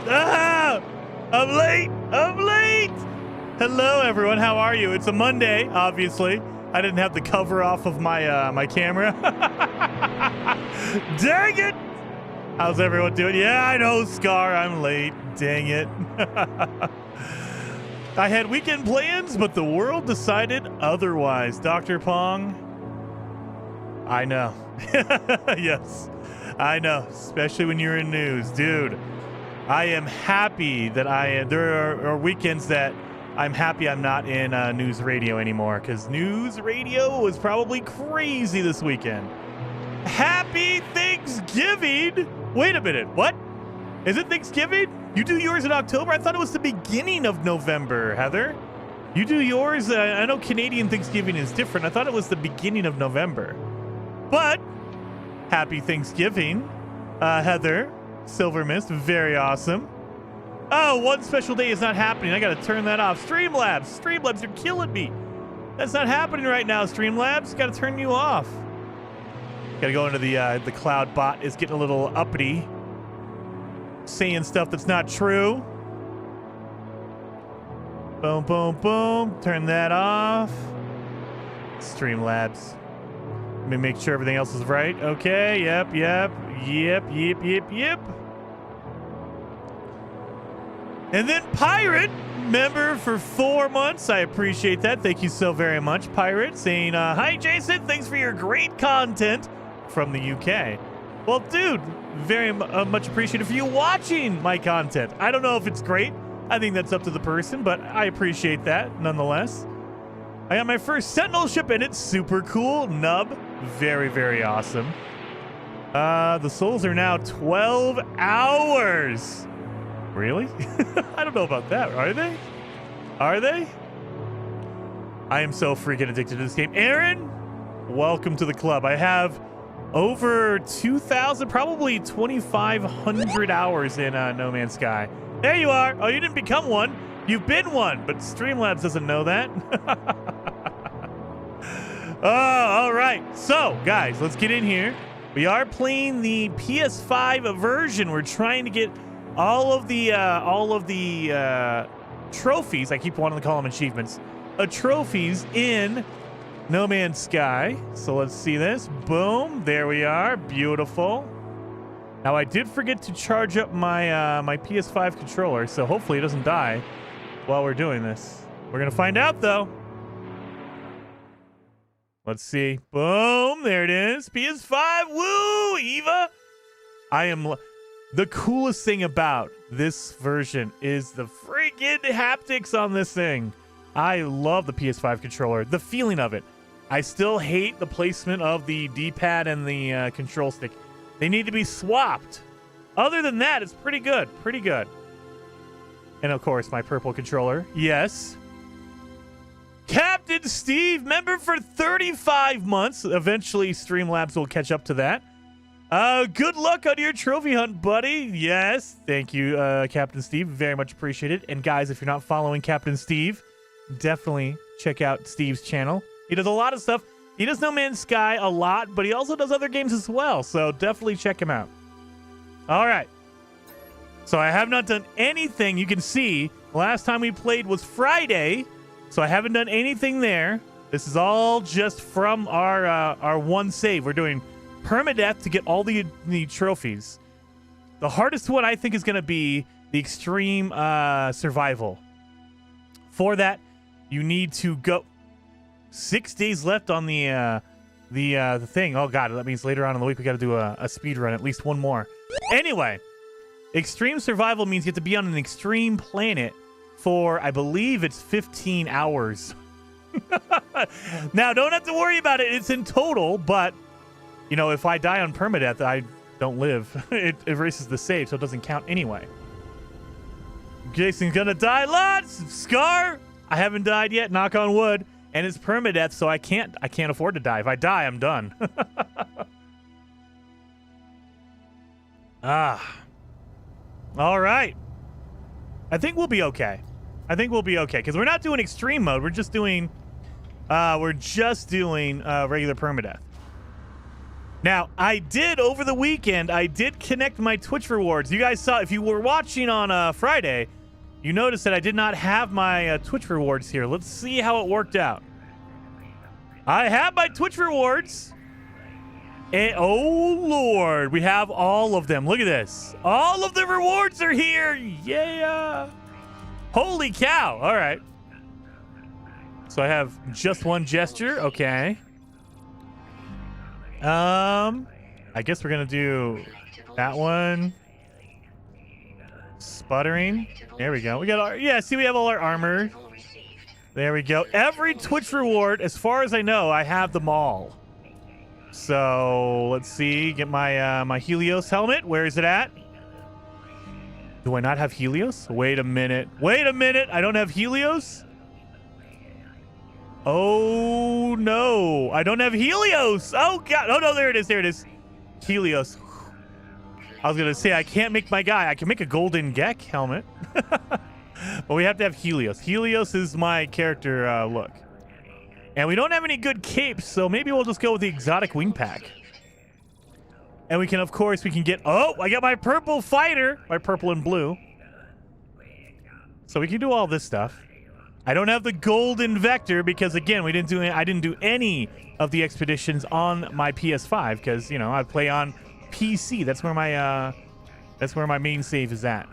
Ah! I'm late. I'm late. Hello, everyone. How are you? It's a Monday, obviously. I didn't have the cover off of my my camera. Dang it! How's everyone doing? Yeah, I know, Scar. I'm late. Dang it. I had weekend plans, but the world decided otherwise. Dr. Pong. I know. Yes, I know. Especially when you're in news, dude. I am happy that there are weekends that I'm happy I'm not in news radio anymore, because news radio was probably crazy this weekend. Happy Thanksgiving! Wait a minute, what? Is it Thanksgiving? You do yours in October? I thought it was the beginning of November, Heather. You do yours, I know Canadian Thanksgiving is different. I thought it was the beginning of November. But, happy Thanksgiving, Heather. Silver Mist, very awesome. Oh, one special day is not happening. I gotta turn that off. Streamlabs, you're killing me. That's not happening right now, Streamlabs. Gotta turn you off. Gotta go into the cloud bot is getting a little uppity, saying stuff that's not true. Boom, boom, boom. Turn that off. Streamlabs. Let me make sure everything else is right. Okay, yep. And then Pirate, member for 4 months. I appreciate that. Thank you so very much, Pirate. Saying, hi, Jason. Thanks for your great content from the UK. Well, dude, very much appreciated for you watching my content. I don't know if it's great. I think that's up to the person, but I appreciate that nonetheless. I got my first Sentinel ship, and it's super cool. Nub. Very, very awesome. The souls are now 12 hours. Really? I don't know about that. Are they? Are they? I am so freaking addicted to this game. Aaron, welcome to the club. I have over 2,000, probably 2,500 hours in No Man's Sky. There you are. Oh, you didn't become one. You've been one, but Streamlabs doesn't know that. Oh, all right. So, guys, let's get in here. We are playing the PS5 version. We're trying to get all of the trophies. I keep wanting to call them achievements. Trophies in No Man's Sky. So let's see this. Boom. There we are. Beautiful. Now, I did forget to charge up my my PS5 controller, so hopefully it doesn't die while we're doing this. We're going to find out, though. Let's see. Boom. There it is. PS5. Woo, Eva. The coolest thing about this version is the freaking haptics on this thing. I love the PS5 controller. The feeling of it. I still hate the placement of the D-pad and the control stick. They need to be swapped. Other than that, it's pretty good. Pretty good. And, of course, my purple controller. Yes. Captain Steve, member for 35 months. Eventually, Streamlabs will catch up to that. Good luck on your trophy hunt, buddy. Yes. Thank you, Captain Steve. Very much appreciated. And, guys, if you're not following Captain Steve, definitely check out Steve's channel. He does a lot of stuff. He does No Man's Sky a lot, but he also does other games as well. So definitely check him out. All right. So I have not done anything. You can see last time we played was Friday. So I haven't done anything there. This is all just from our one save. We're doing Permadeath to get all the trophies. The hardest one I think is going to be the extreme survival. For that, you need to go 6 days left on the thing. Oh god, that means later on in the week we got to do a speed run, at least one more. Anyway, extreme survival means you have to be on an extreme planet for, I believe it's 15 hours. Now, don't have to worry about it. It's in total, but, you know, if I die on permadeath, I don't live. It erases the save, so it doesn't count anyway. Jason's gonna die lots. Scar, I haven't died yet, knock on wood. And it's permadeath, so I can't afford to die. If I die, I'm done. All right. I think we'll be okay. Because we're not doing extreme mode. We're just doing regular permadeath. Now, I did, over the weekend, I did connect my Twitch rewards. You guys saw, if you were watching on Friday, you noticed that I did not have my Twitch rewards here. Let's see how it worked out. I have my Twitch rewards. And, oh, Lord, we have all of them. Look at this. All of the rewards are here. Yeah. Holy cow. All right. So I have just one gesture. Okay. I guess we're going to do that one. Sputtering. There we go. We got our, yeah, see, we have all our armor. There we go. Every Twitch reward, as far as I know, I have them all. So let's see. Get my my Helios helmet. Where is it at? Do I not have Helios? Wait a minute. Wait a minute. I don't have Helios? Oh, no. I don't have Helios. Oh, God. Oh, no. There it is. There it is. Helios. I was going to say, I can't make my guy. I can make a golden Gek helmet. But we have to have Helios. Helios is my character look. And we don't have any good capes, so maybe we'll just go with the exotic wing pack. And we can, of course, we can get... Oh, I got my purple fighter. My purple and blue. So we can do all this stuff. I don't have the golden vector because, again, I didn't do any of the expeditions on my PS5 because, you know, I play on PC. That's where my main save is at.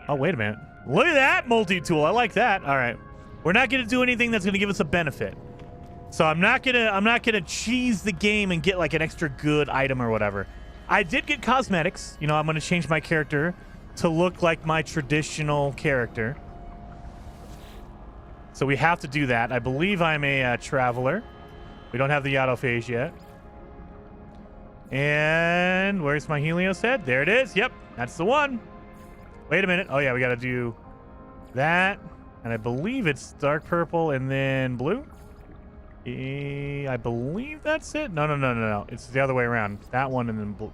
Oh, wait a minute. Look at that multi-tool. I like that. All right. We're not going to do anything that's going to give us a benefit. So I'm not going to cheese the game and get like an extra good item or whatever. I did get cosmetics. You know, I'm going to change my character to look like my traditional character. So we have to do that. I believe I'm a traveler. We don't have the autophage yet. And where's my Helios head? There it is. Yep, that's the one. Wait a minute. Oh, yeah, we got to do that. And I believe it's dark purple and then blue. I believe that's it. No. It's the other way around. That one and then blue.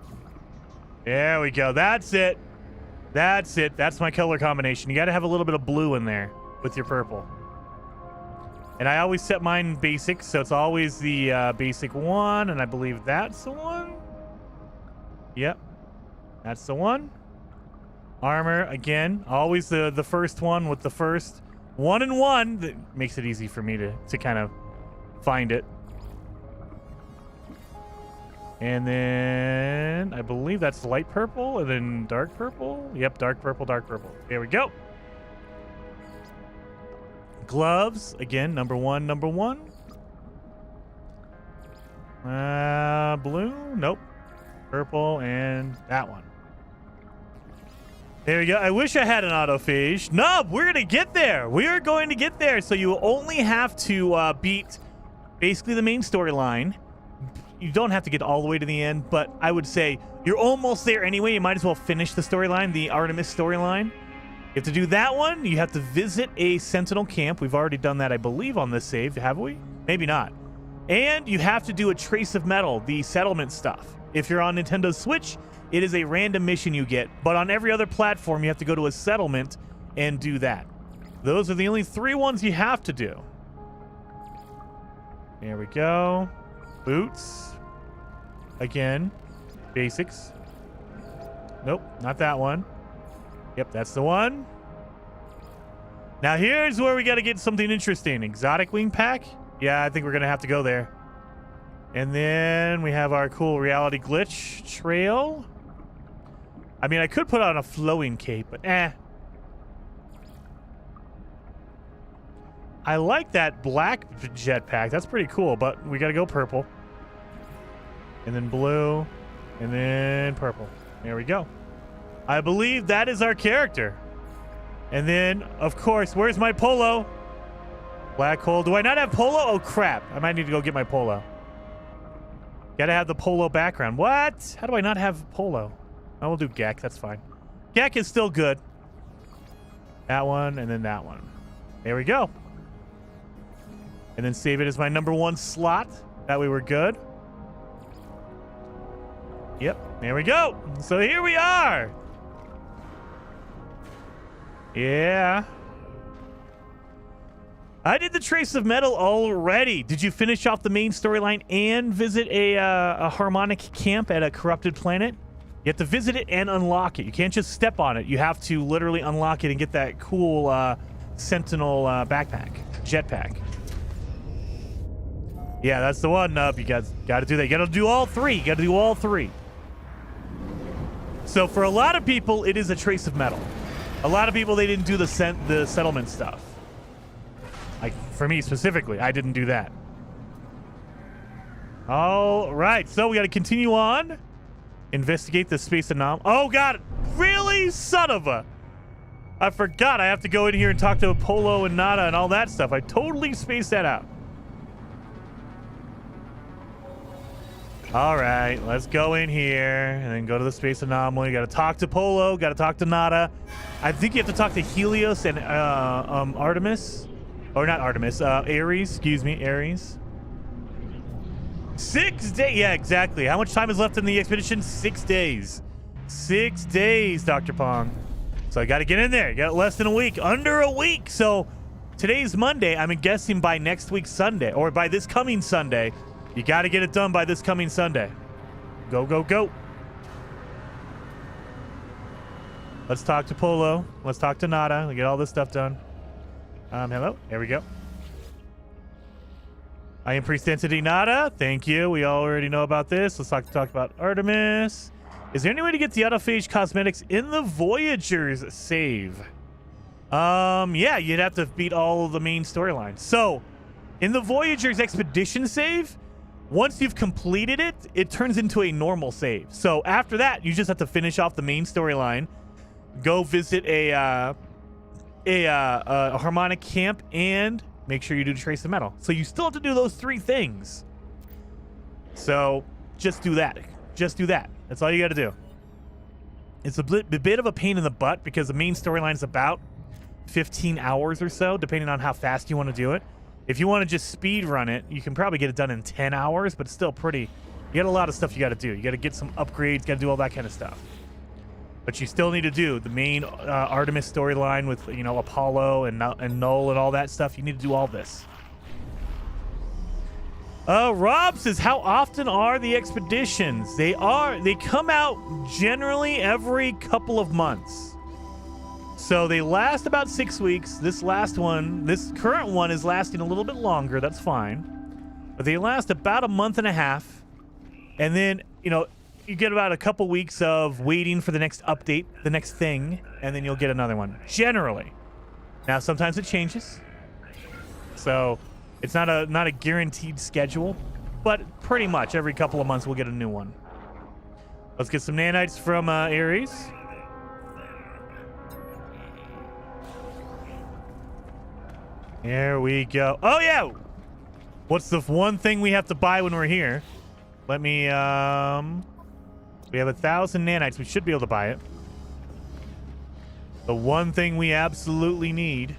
There we go. That's it. That's it. That's my color combination. You got to have a little bit of blue in there with your purple. And I always set mine basic, so it's always the basic one, and I believe that's the one. Yep, that's the one. Armor, again, always the first one with the first 1 and 1. That makes it easy for me to kind of find it. And then I believe that's light purple, and then dark purple. Yep, dark purple, dark purple. There we go. Gloves, again, number one. Blue, nope. Purple, and that one. There we go. I wish I had an autophage. No, we're going to get there. We are going to get there. So you only have to beat basically the main storyline. You don't have to get all the way to the end, but I would say you're almost there anyway. You might as well finish the storyline, the Artemis storyline. You have to do that one. You have to visit a Sentinel camp. We've already done that, I believe, on this save. Have we? Maybe not. And you have to do a Trace of Metal, the settlement stuff. If you're on Nintendo Switch, it is a random mission you get. But on every other platform, you have to go to a settlement and do that. Those are the only 3 ones you have to do. There we go. Boots. Again. Basics. Nope, not that one. Yep, that's the one. Now here's where we got to get something interesting. Exotic wing pack? Yeah, I think we're going to have to go there. And then we have our cool reality glitch trail. I mean, I could put on a flowing cape, but I like that black jetpack. That's pretty cool, but we got to go purple. And then blue. And then purple. There we go. I believe that is our character. And then, of course, where's my polo? Black hole. Do I not have polo? Oh, crap. I might need to go get my polo. Gotta have the polo background. What? How do I not have polo? I will do Gek. That's fine. Gek is still good. That one and then that one. There we go. And then save it as my number 1 slot. That way we're good. Yep. There we go. So here we are. Yeah. I did the Trace of Metal already. Did you finish off the main storyline and visit a harmonic camp at a corrupted planet? You have to visit it and unlock it. You can't just step on it. You have to literally unlock it and get that cool Sentinel backpack, jetpack. Yeah, that's the one, Nub. You guys got to do that. You got to do all three. You got to do all three. So for a lot of people, it is a Trace of Metal. A lot of people, they didn't do the settlement stuff. Like, for me specifically, I didn't do that. All right, so we got to continue on. Investigate the space anomaly. Oh, God. Really? Son of a... I forgot I have to go in here and talk to Polo and Nada and all that stuff. I totally spaced that out. All right, let's go in here and then go to the space anomaly. Got to talk to Polo. Got to talk to Nada. I think you have to talk to Helios and Artemis. Or not Artemis, Ares, excuse me, Ares. 6 days, yeah, exactly. How much time is left in the expedition? 6 days. 6 days, Dr. Pong. So I got to get in there. You got less than a week, under a week. So today's Monday. I'm guessing by next week Sunday, or by this coming Sunday. You got to get it done by this coming Sunday. Go, go, go. Let's talk to Polo. Let's talk to Nada. We get all this stuff done. Hello. There we go. I am Priest Entity Nada. Thank you. We already know about this. Let's talk about Artemis. Is there any way to get the autophage cosmetics in the Voyager's save? Yeah, you'd have to beat all of the main storylines. So, in the Voyager's expedition save, once you've completed it, it turns into a normal save. So after that, you just have to finish off the main storyline, go visit a harmonic camp, and make sure you do Trace of Metal. So you still have to do those 3 things. So just do that. Just do that. That's all you got to do. It's a bit of a pain in the butt because the main storyline is about 15 hours or so, depending on how fast you want to do it. If you want to just speed run it, you can probably get it done in 10 hours, but it's still pretty... You got a lot of stuff you got to do. You got to get some upgrades, got to do all that kind of stuff. But you still need to do the main Artemis storyline with, you know, Apollo and Null and all that stuff. You need to do all this. Rob says, how often are the expeditions? They come out generally every couple of months. So they last about 6 weeks. This current one is lasting a little bit longer. That's fine. But they last about a month and a half. And then, you know, you get about a couple weeks of waiting for the next update, the next thing, and then you'll get another one, generally. Now, sometimes it changes. So it's not a guaranteed schedule, but pretty much every couple of months we'll get a new one. Let's get some nanites from Ares. There we go. Oh, yeah! What's the one thing we have to buy when we're here? Let me, we have 1,000 nanites. We should be able to buy it. The one thing we absolutely need.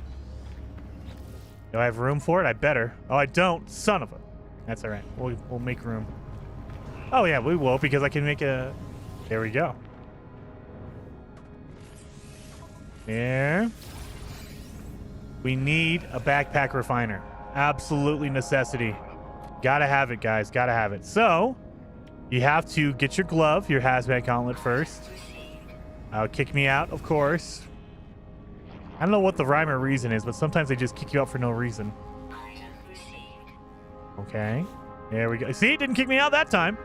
Do I have room for it? I better. Oh, I don't. Son of a... That's all right. We'll make room. Oh, yeah, we will, because I can make a... There we go. There. We need a backpack refiner. Absolutely necessity. Gotta have it, guys. Gotta have it. So, you have to get your glove, your hazmat gauntlet first. Kick me out, of course. I don't know what the rhyme or reason is, but sometimes they just kick you out for no reason. Okay. There we go. See, it didn't kick me out that time.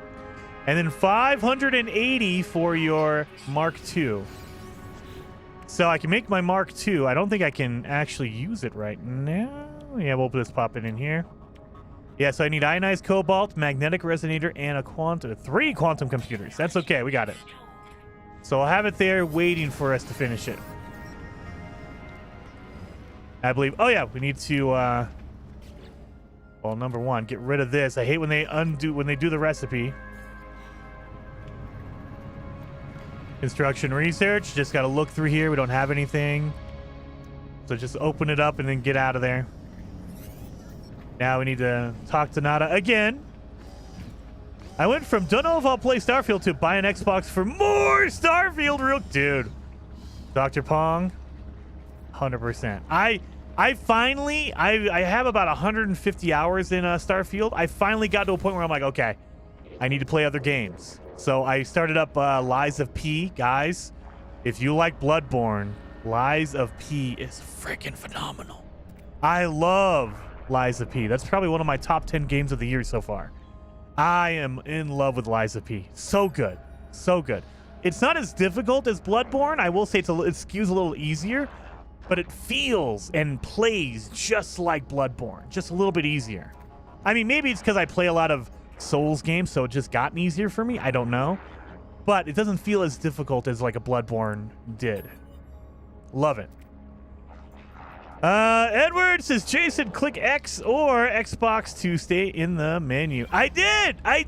And then 580 for your Mark II. So I can make my Mark II. I don't think I can actually use it right now. Yeah, we'll just pop it in here. Yeah, so I need ionized cobalt, magnetic resonator, and 3 quantum computers. That's okay. We got it. So I'll have it there waiting for us to finish it. I believe... Oh, yeah. We need to... well, number 1, get rid of this. I hate when they do the recipe. Construction research. Just got to look through here. We don't have anything. So just open it up and then get out of there. Now we need to talk to Nada again. I went from don't know if I'll play Starfield to buy an Xbox for more Starfield. Dude. Dr. Pong. 100%. I have about 150 hours in Starfield. I finally got to a point where I'm like, okay, I need to play other games. So I started up Lies of P. Guys, if you like Bloodborne, Lies of P is freaking phenomenal. I love Lies of P. That's probably one of my top 10 games of the year so far. I am in love with Lies of P. So good. So good. It's not as difficult as Bloodborne. I will say it skews a little easier, but it feels and plays just like Bloodborne, just a little bit easier. I mean, maybe it's because I play a lot of Souls games, so it just gotten easier for me. I don't know. But it doesn't feel as difficult as like a Bloodborne did. Love it. Edward says, Jason, click X or Xbox to stay in the menu. I did. I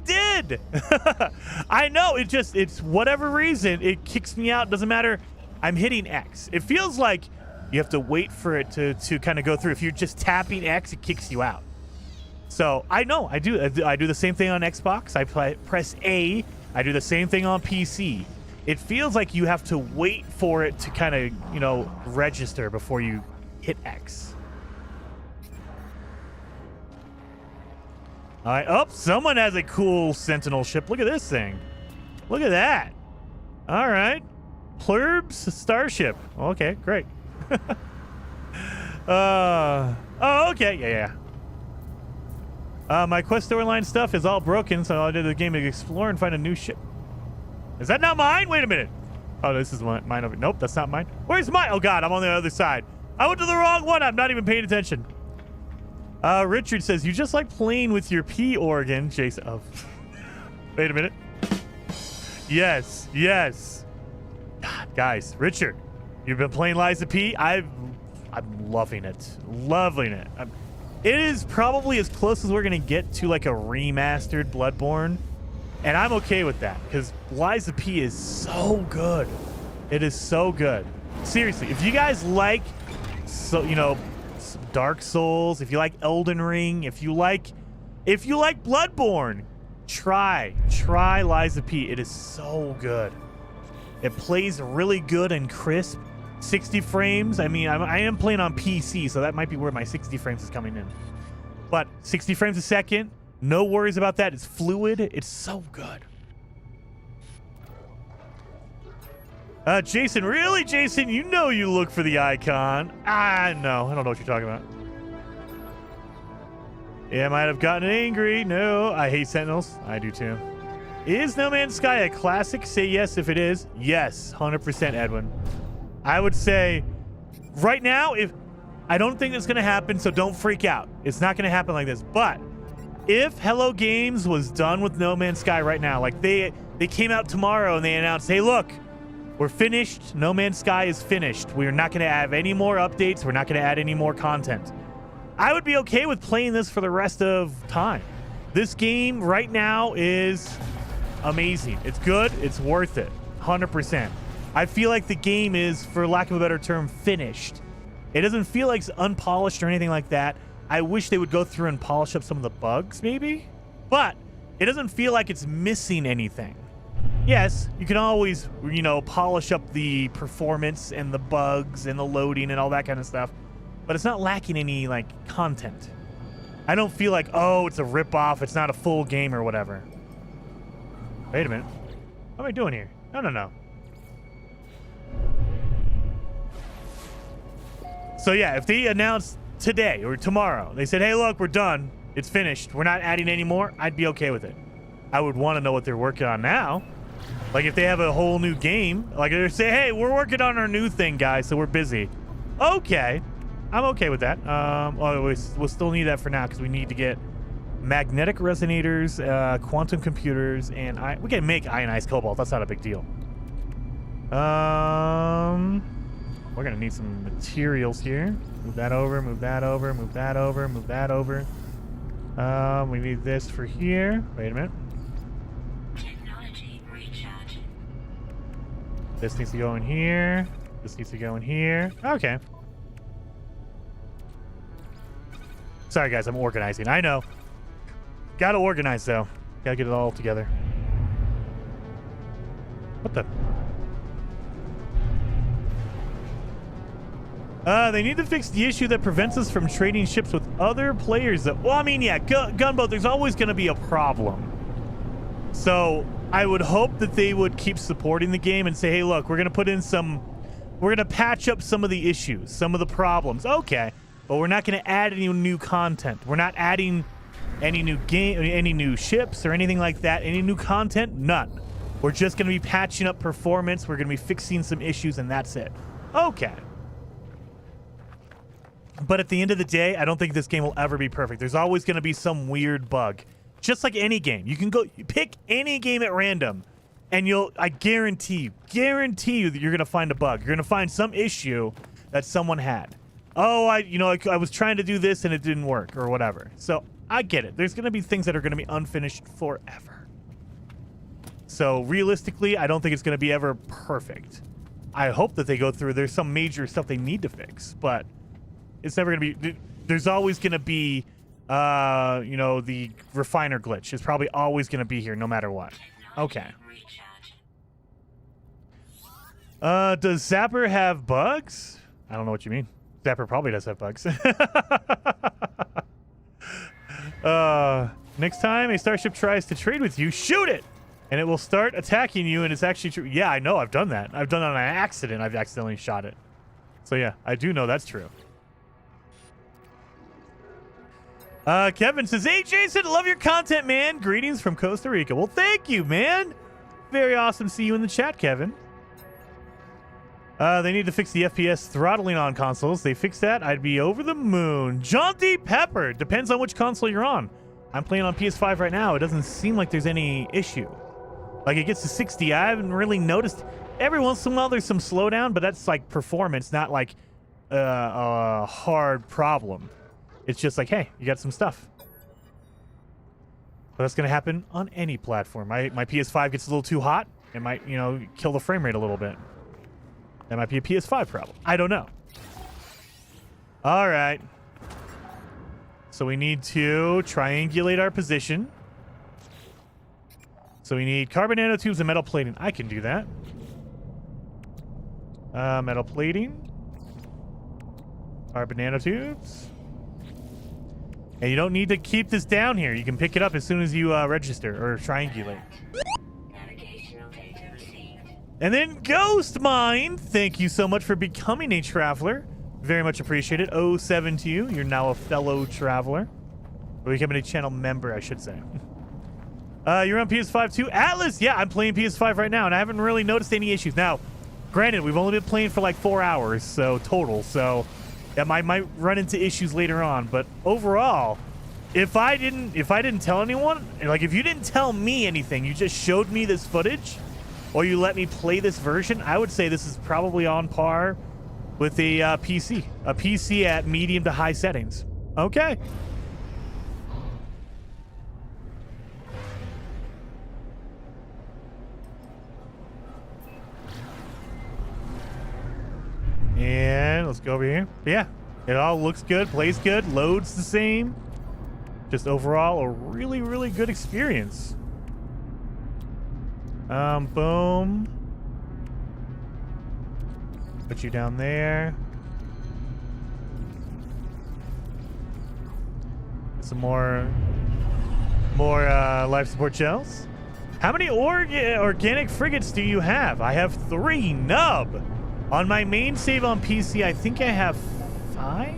know. It's whatever reason. It kicks me out. Doesn't matter. I'm hitting X. It feels like you have to wait for it to kind of go through. If you're just tapping X, it kicks you out. So I know. I do the same thing on Xbox. I press A. I do the same thing on PC. It feels like you have to wait for it to kind of, register before you hit X. All right. Oh, someone has a cool Sentinel ship. Look at this thing. Look at that. All right. Plurb's Starship. Okay, great. Oh, okay. Yeah. My quest storyline stuff is all broken, so I did the game to explore and find a new ship. Is that not mine? Wait a minute. Oh, this is mine over. Nope, that's not mine. Where's mine? Oh, God, I'm on the other side. I went to the wrong one. I'm not even paying attention. Richard says, you just like playing with your P organ, Jason. Oh. Wait a minute. Yes. God, guys, Richard, you've been playing Lies of P. I'm loving it. It is probably as close as we're going to get to like a remastered Bloodborne. And I'm okay with that because Lies of P is so good. It is so good. Seriously, if you guys like, Dark Souls, if you like Elden Ring, if you like Bloodborne, try Lies of P. It is so good. It plays really good and crisp. 60 frames. I mean, I am playing on PC, so that might be where my 60 frames is coming in. But 60 frames a second, no worries about that. It's fluid. It's so good. Jason, really, Jason? You know you look for the icon. No, I don't know what you're talking about. Yeah, I might have gotten angry. No, I hate Sentinels. I do too. Is No Man's Sky a classic? Say yes if it is. Yes, 100% Edwin. I would say right now, I don't think it's going to happen, so don't freak out. It's not going to happen like this. But if Hello Games was done with No Man's Sky right now, like they came out tomorrow and they announced, hey, look, we're finished. No Man's Sky is finished. We're not going to have any more updates. We're not going to add any more content. I would be okay with playing this for the rest of time. This game right now is amazing. It's good. It's worth it. 100%. I feel like the game is, for lack of a better term, finished. It doesn't feel like it's unpolished or anything like that. I wish they would go through and polish up some of the bugs, maybe. But it doesn't feel like it's missing anything. Yes, you can always, polish up the performance and the bugs and the loading and all that kind of stuff. But it's not lacking any, content. I don't feel like, oh, it's a ripoff. It's not a full game or whatever. Wait a minute. What am I doing here? No. So, yeah, if they announced today or tomorrow, they said, hey, look, we're done. It's finished. We're not adding any more. I'd be okay with it. I would want to know what they're working on now. Like, if they have a whole new game, like they say, hey, we're working on our new thing, guys, so we're busy. Okay. I'm okay with that. We'll still need that for now because we need to get magnetic resonators, quantum computers, and we can make ionized cobalt. That's not a big deal. We're going to need some materials here. Move that over, move that over, move that over, move that over. We need this for here. Wait a minute. Technology recharge. This needs to go in here. This needs to go in here. Okay. Sorry, guys. I'm organizing. I know. Gotta organize, though. Gotta get it all together. What the? They need to fix the issue that prevents us from trading ships with other players. Well, I mean, yeah, Gunboat, there's always going to be a problem. So I would hope that they would keep supporting the game and say, hey, look, we're going to put in we're going to patch up some of the issues, some of the problems. Okay, but we're not going to add any new content. We're not adding any new ships or anything like that. Any new content? None. We're just going to be patching up performance. We're going to be fixing some issues, and that's it. Okay. But at the end of the day, I don't think this game will ever be perfect. There's always going to be some weird bug. Just like any game. You can go pick any game at random, and I guarantee you that you're going to find a bug. You're going to find some issue that someone had. Oh, I was trying to do this and it didn't work or whatever. So I get it. There's going to be things that are going to be unfinished forever. So realistically, I don't think it's going to be ever perfect. I hope that they go through. There's some major stuff they need to fix, but it's never going to be. There's always going to be, the refiner glitch is probably always going to be here no matter what. Okay. Does Zapper have bugs? I don't know what you mean. Zapper probably does have bugs. Next time a starship tries to trade with you, shoot it! And it will start attacking you, and it's actually true. Yeah, I know. I've done that. I've done it on an accident. I've accidentally shot it. So yeah, I do know that's true. Kevin says, hey, Jason, love your content, man. Greetings from Costa Rica. Well, thank you, man. Very awesome to see you in the chat, Kevin. They need to fix the FPS throttling on consoles. They fix that, I'd be over the moon. John D. Pepper. Depends on which console you're on. I'm playing on PS5 right now. It doesn't seem like there's any issue. Like, it gets to 60. I haven't really noticed. Every once in a while, there's some slowdown, but that's like performance, not like a hard problem. It's just like, hey, you got some stuff. But that's going to happen on any platform. My PS5 gets a little too hot. It might, kill the frame rate a little bit. That might be a PS5 problem. I don't know. All right. So we need to triangulate our position. So we need carbon nanotubes and metal plating. I can do that. Metal plating. Carbon nanotubes. And you don't need to keep this down here. You can pick it up as soon as you register or triangulate. And then Ghost Mine, thank you so much for becoming a traveler. Very much appreciated. 07 to you. You're now a fellow traveler. Or becoming a channel member, I should say. You're on PS5 too. Atlas, yeah, I'm playing PS5 right now, and I haven't really noticed any issues. Now, granted, we've only been playing for like 4 hours, so total. So that might run into issues later on. But overall, if I didn't tell anyone, like if you didn't tell me anything, you just showed me this footage, or you let me play this version, I would say this is probably on par with a PC. A PC at medium to high settings. Okay. And let's go over here. But yeah, it all looks good, plays good, loads the same. Just overall, a really, really good experience. Boom. Put you down there. Some more life support shells. How many organic frigates do you have? I have 3. Nub. On my main save on PC, I think I have 5.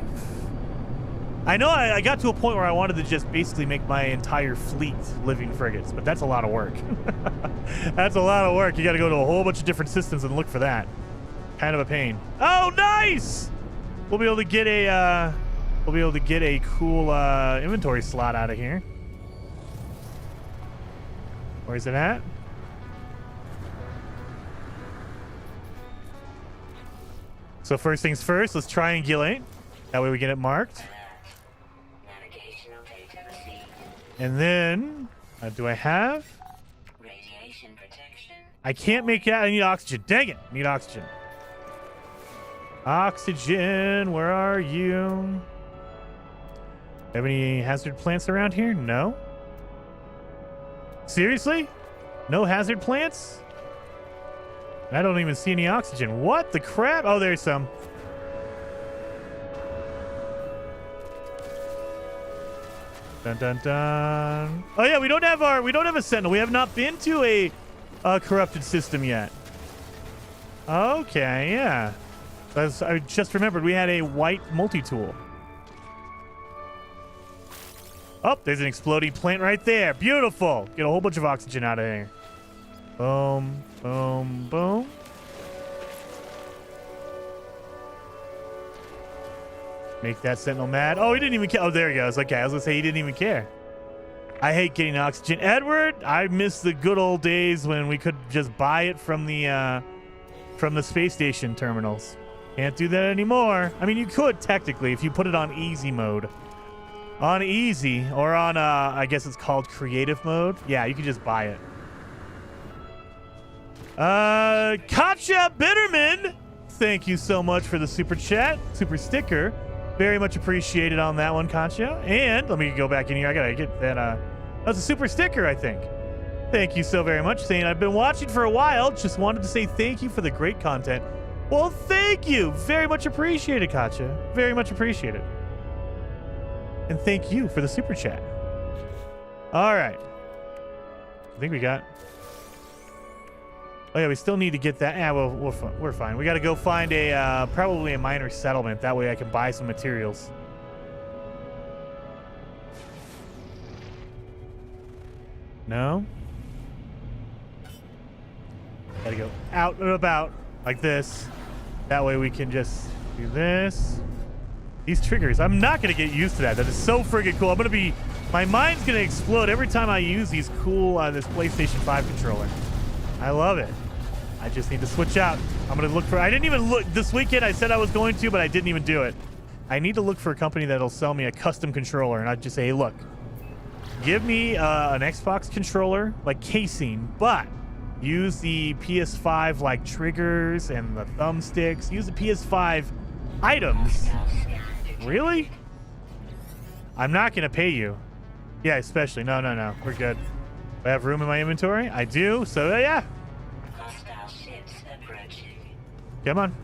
I know I got to a point where I wanted to just basically make my entire fleet living frigates, but that's a lot of work. That's a lot of work. You got to go to a whole bunch of different systems and look for that. Kind of a pain. Oh, nice! We'll be able to get a cool inventory slot out of here. Where's it at? So first things first, let's triangulate. That way we get it marked. And then, do I have? Radiation protection. I can't make it out. I need oxygen. Dang it. I need oxygen. Oxygen, where are you? Have any hazard plants around here? No. Seriously? No hazard plants? I don't even see any oxygen. What the crap? Oh, there's some. Dun dun dun. Oh yeah, we don't have a Sentinel. We have not been to a corrupted system yet. Okay, yeah. I just remembered we had a white multi-tool. Oh, there's an exploding plant right there. Beautiful. Get a whole bunch of oxygen out of here. Boom, boom, boom. Make that Sentinel mad. Oh, he didn't even care. Oh, there he goes. Okay, I was going to say he didn't even care. I hate getting oxygen. Edward, I miss the good old days when we could just buy it from the space station terminals. Can't do that anymore. I mean, you could technically if you put it on easy mode. On easy or on, I guess it's called creative mode. Yeah, you can just buy it. Katja Bitterman, thank you so much for the super chat, super sticker. Very much appreciated on that one, Katja. And let me go back in here. I gotta get that. That was a super sticker, I think. Thank you so very much. Saying I've been watching for a while. Just wanted to say thank you for the great content. Well, thank you. Very much appreciated, Katja. Very much appreciated. And thank you for the super chat. All right. I think we got... Oh, yeah, we still need to get that. Yeah, well, we're fine. We got to go find a probably a minor settlement. That way I can buy some materials. No? Got to go out and about like this. That way we can just do this. These triggers, I'm not going to get used to that. That is so friggin' cool. I'm going to be... My mind's going to explode every time I use these cool, this PlayStation 5 controller. I love it. I just need to switch out. I'm going to look for... I didn't even look this weekend. I said I was going to, but I didn't even do it. I need to look for a company that'll sell me a custom controller. And I'd just say, hey, look, give me an Xbox controller, like casing, but use the PS5 like triggers and the thumbsticks. Use the PS5 items. Really? I'm not going to pay you. Yeah, especially. No. We're good. Do I have room in my inventory? I do. So, yeah. Come on.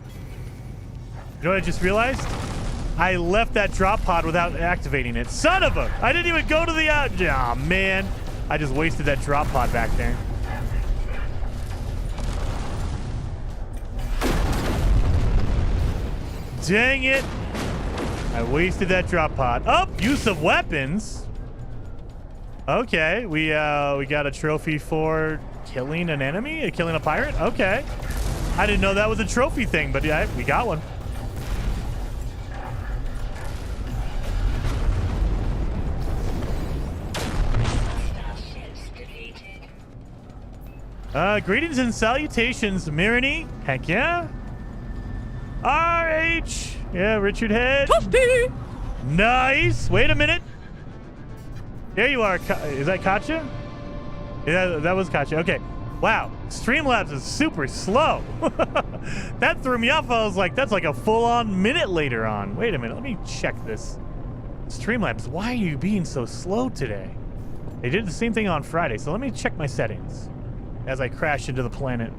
You know what I just realized? I left that drop pod without activating it. Son of a... I didn't even go to the... Aw, man. I just wasted that drop pod back there. Dang it. I wasted that drop pod. Oh, use of weapons. Okay, we got a trophy for killing an enemy, killing a pirate. Okay, I didn't know that was a trophy thing, but yeah, we got one. Greetings and salutations, Mirini. Heck yeah. RH. Yeah, Richard Head. Toasty. Nice. Wait a minute. There you are. Is that Katja? Yeah, that was Katja. Okay. Wow. Streamlabs is super slow. That threw me off. I was like, that's like a full-on minute later on. Wait a minute. Let me check this. Streamlabs, why are you being so slow today? They did the same thing on Friday, so let me check my settings as I crash into the planet.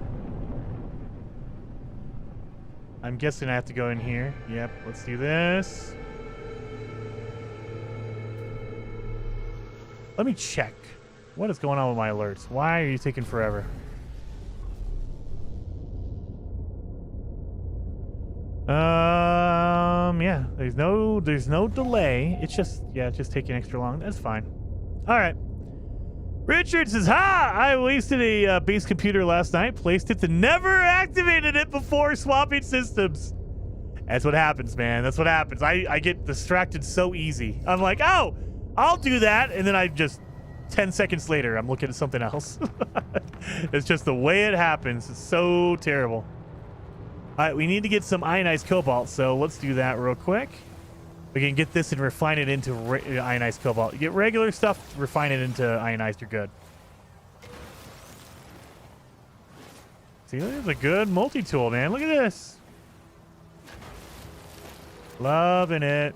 I'm guessing I have to go in here. Yep, let's do this. Let me check. What is going on with my alerts? Why are you taking forever? Yeah, there's no delay. It's just taking extra long. That's fine. All right. Richard says, ha! I wasted a base computer last night, placed it, and never activated it before swapping systems. That's what happens, man. That's what happens. I get distracted so easy. I'm like, oh, I'll do that. And then I just, 10 seconds later, I'm looking at something else. It's just the way it happens. It's so terrible. All right, we need to get some ionized cobalt, so let's do that real quick. We can get this and refine it into ionized cobalt. You get regular stuff, refine it into ionized, you're good. See, this is a good multi-tool, man. Look at this. Loving it.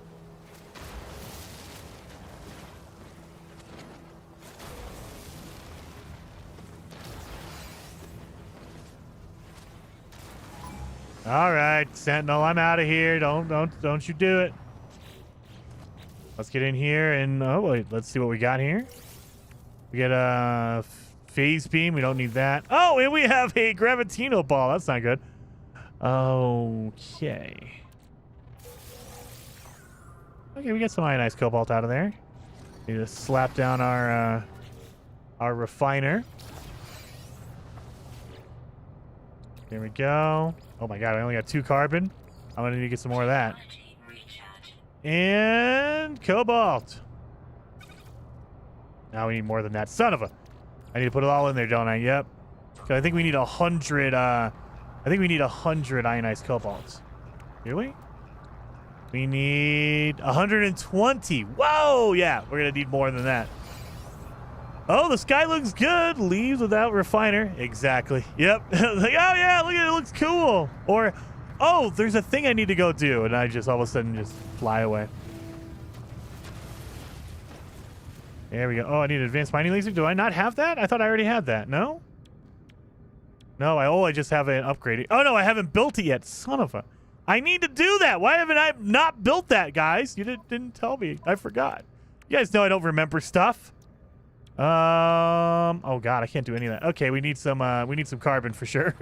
All right, Sentinel, I'm out of here. Don't you do it. Let's get in here and oh wait, let's see what we got here. We get a phase beam. We don't need that. Oh, and we have a gravitino ball. That's not good. Okay. Okay, we get some ionized cobalt out of there. Need to slap down our refiner. There we go. Oh my god, I only got 2 carbon. I'm gonna need to get some more of that. And cobalt. Now we need more than that. Son of a. I need to put it all in there, don't I? Yep. So I think we need 100. I think we need 100 ionized cobalt. Do we? We need 120. Whoa! Yeah, we're gonna need more than that. Oh, the sky looks good. Leaves without refiner. Exactly. Yep. Like, oh yeah, look at it. It looks cool. Or, oh, there's a thing I need to go do, and I just all of a sudden just fly away. There we go. Oh, I need an advanced mining laser. Do I not have that? I thought I already had that. No? No, I just have an upgrade. Oh, no, I haven't built it yet. Son of a... I need to do that. Why haven't I not built that, guys? You didn't tell me. I forgot. You guys know I don't remember stuff. Oh, God, I can't do any of that. Okay, we need some carbon for sure.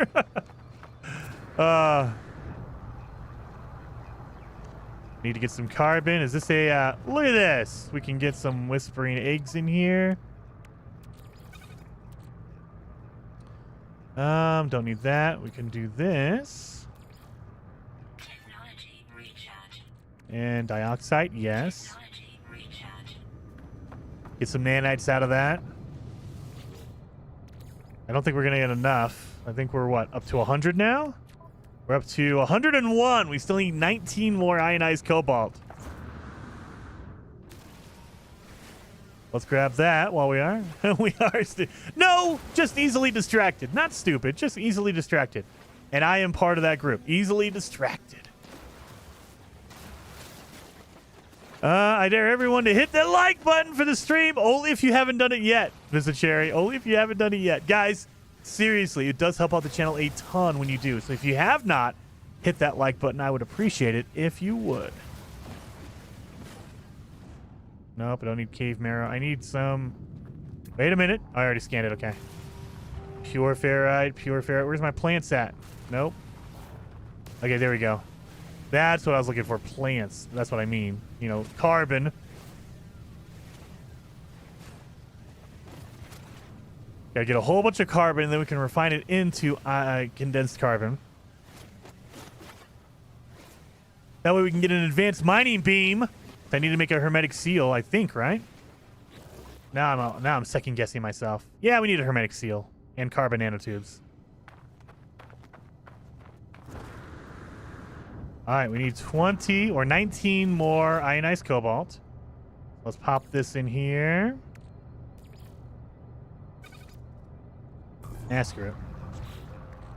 Need to get some carbon. Is this a, look at this. We can get some whispering eggs in here. Don't need that. We can do this. Technology recharge. And dioxide, yes. Technology recharge. Get some nanites out of that. I don't think we're gonna get enough. I think we're, what, up to 100 now? We're up to 101. We still need 19 more ionized cobalt. Let's grab that while we are. We are no, just easily distracted. Not stupid, just easily distracted. And I am part of that group. Easily distracted. I dare everyone to hit that like button for the stream. Only if you haven't done it yet, Mr. Cherry. Only if you haven't done it yet. Guys, seriously, it does help out the channel a ton when you do. So if you have not hit that like button, I would appreciate it if you would. Nope, I don't need cave marrow. I need some... Wait a minute. I already scanned it. Okay. Pure ferrite, pure ferrite. Where's my plants at? Nope. Okay, there we go. That's what I was looking for. Plants. That's what I mean. You know, carbon. Gotta get a whole bunch of carbon, and then we can refine it into condensed carbon. That way we can get an advanced mining beam. I need to make a hermetic seal, I think, right? Now I'm second guessing myself. Yeah, we need a hermetic seal and carbon nanotubes. All right, we need 20 or 19 more ionized cobalt. Let's pop this in here. Screw it.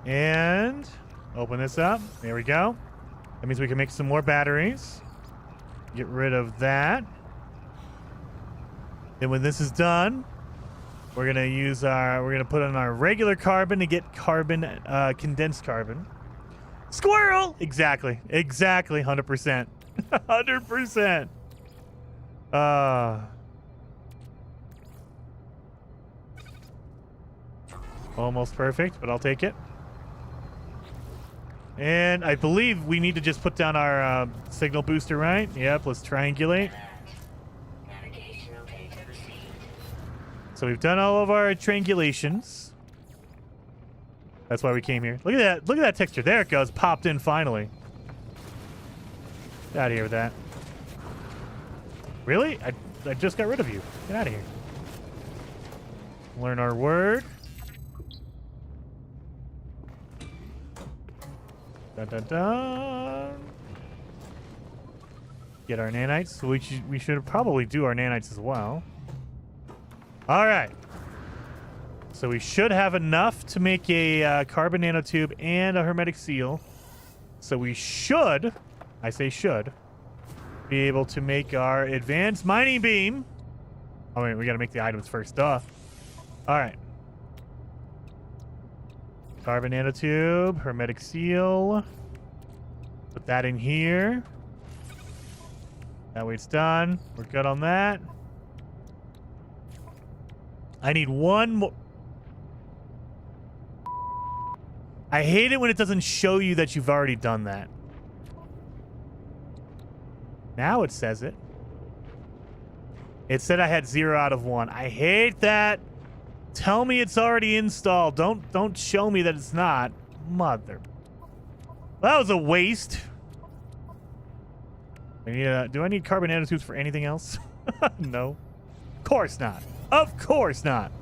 And open this up. There we go. That means we can make some more batteries. Get rid of that. Then when this is done, we're gonna put in our regular carbon to get carbon, condensed carbon. Squirrel! Exactly. 100%. 100%. Almost perfect, but I'll take it. And I believe we need to just put down our signal booster, right? Yep, let's triangulate. Navigational data received. So we've done all of our triangulations. That's why we came here. Look at that. Look at that texture. There it goes. Popped in finally. Get out of here with that. Really? I just got rid of you. Get out of here. Learn our word. Dun, dun, dun. Get our nanites. So we should probably do our nanites as well. All right. So we should have enough to make a carbon nanotube and a hermetic seal. So we should, I say should, be able to make our advanced mining beam. Oh, wait, we got to make the items first. Duh. All right. Carbon nanotube, hermetic seal. Put that in here. That way it's done. We're good on that. I need one more. I hate it when it doesn't show you that you've already done that. Now it says it. It said I had 0 out of 1. I hate that. Tell me it's already installed. Don't show me that it's not. Mother. That was a waste. I need, do I need carbon nanotubes for anything else? No. Of course not. Of course not.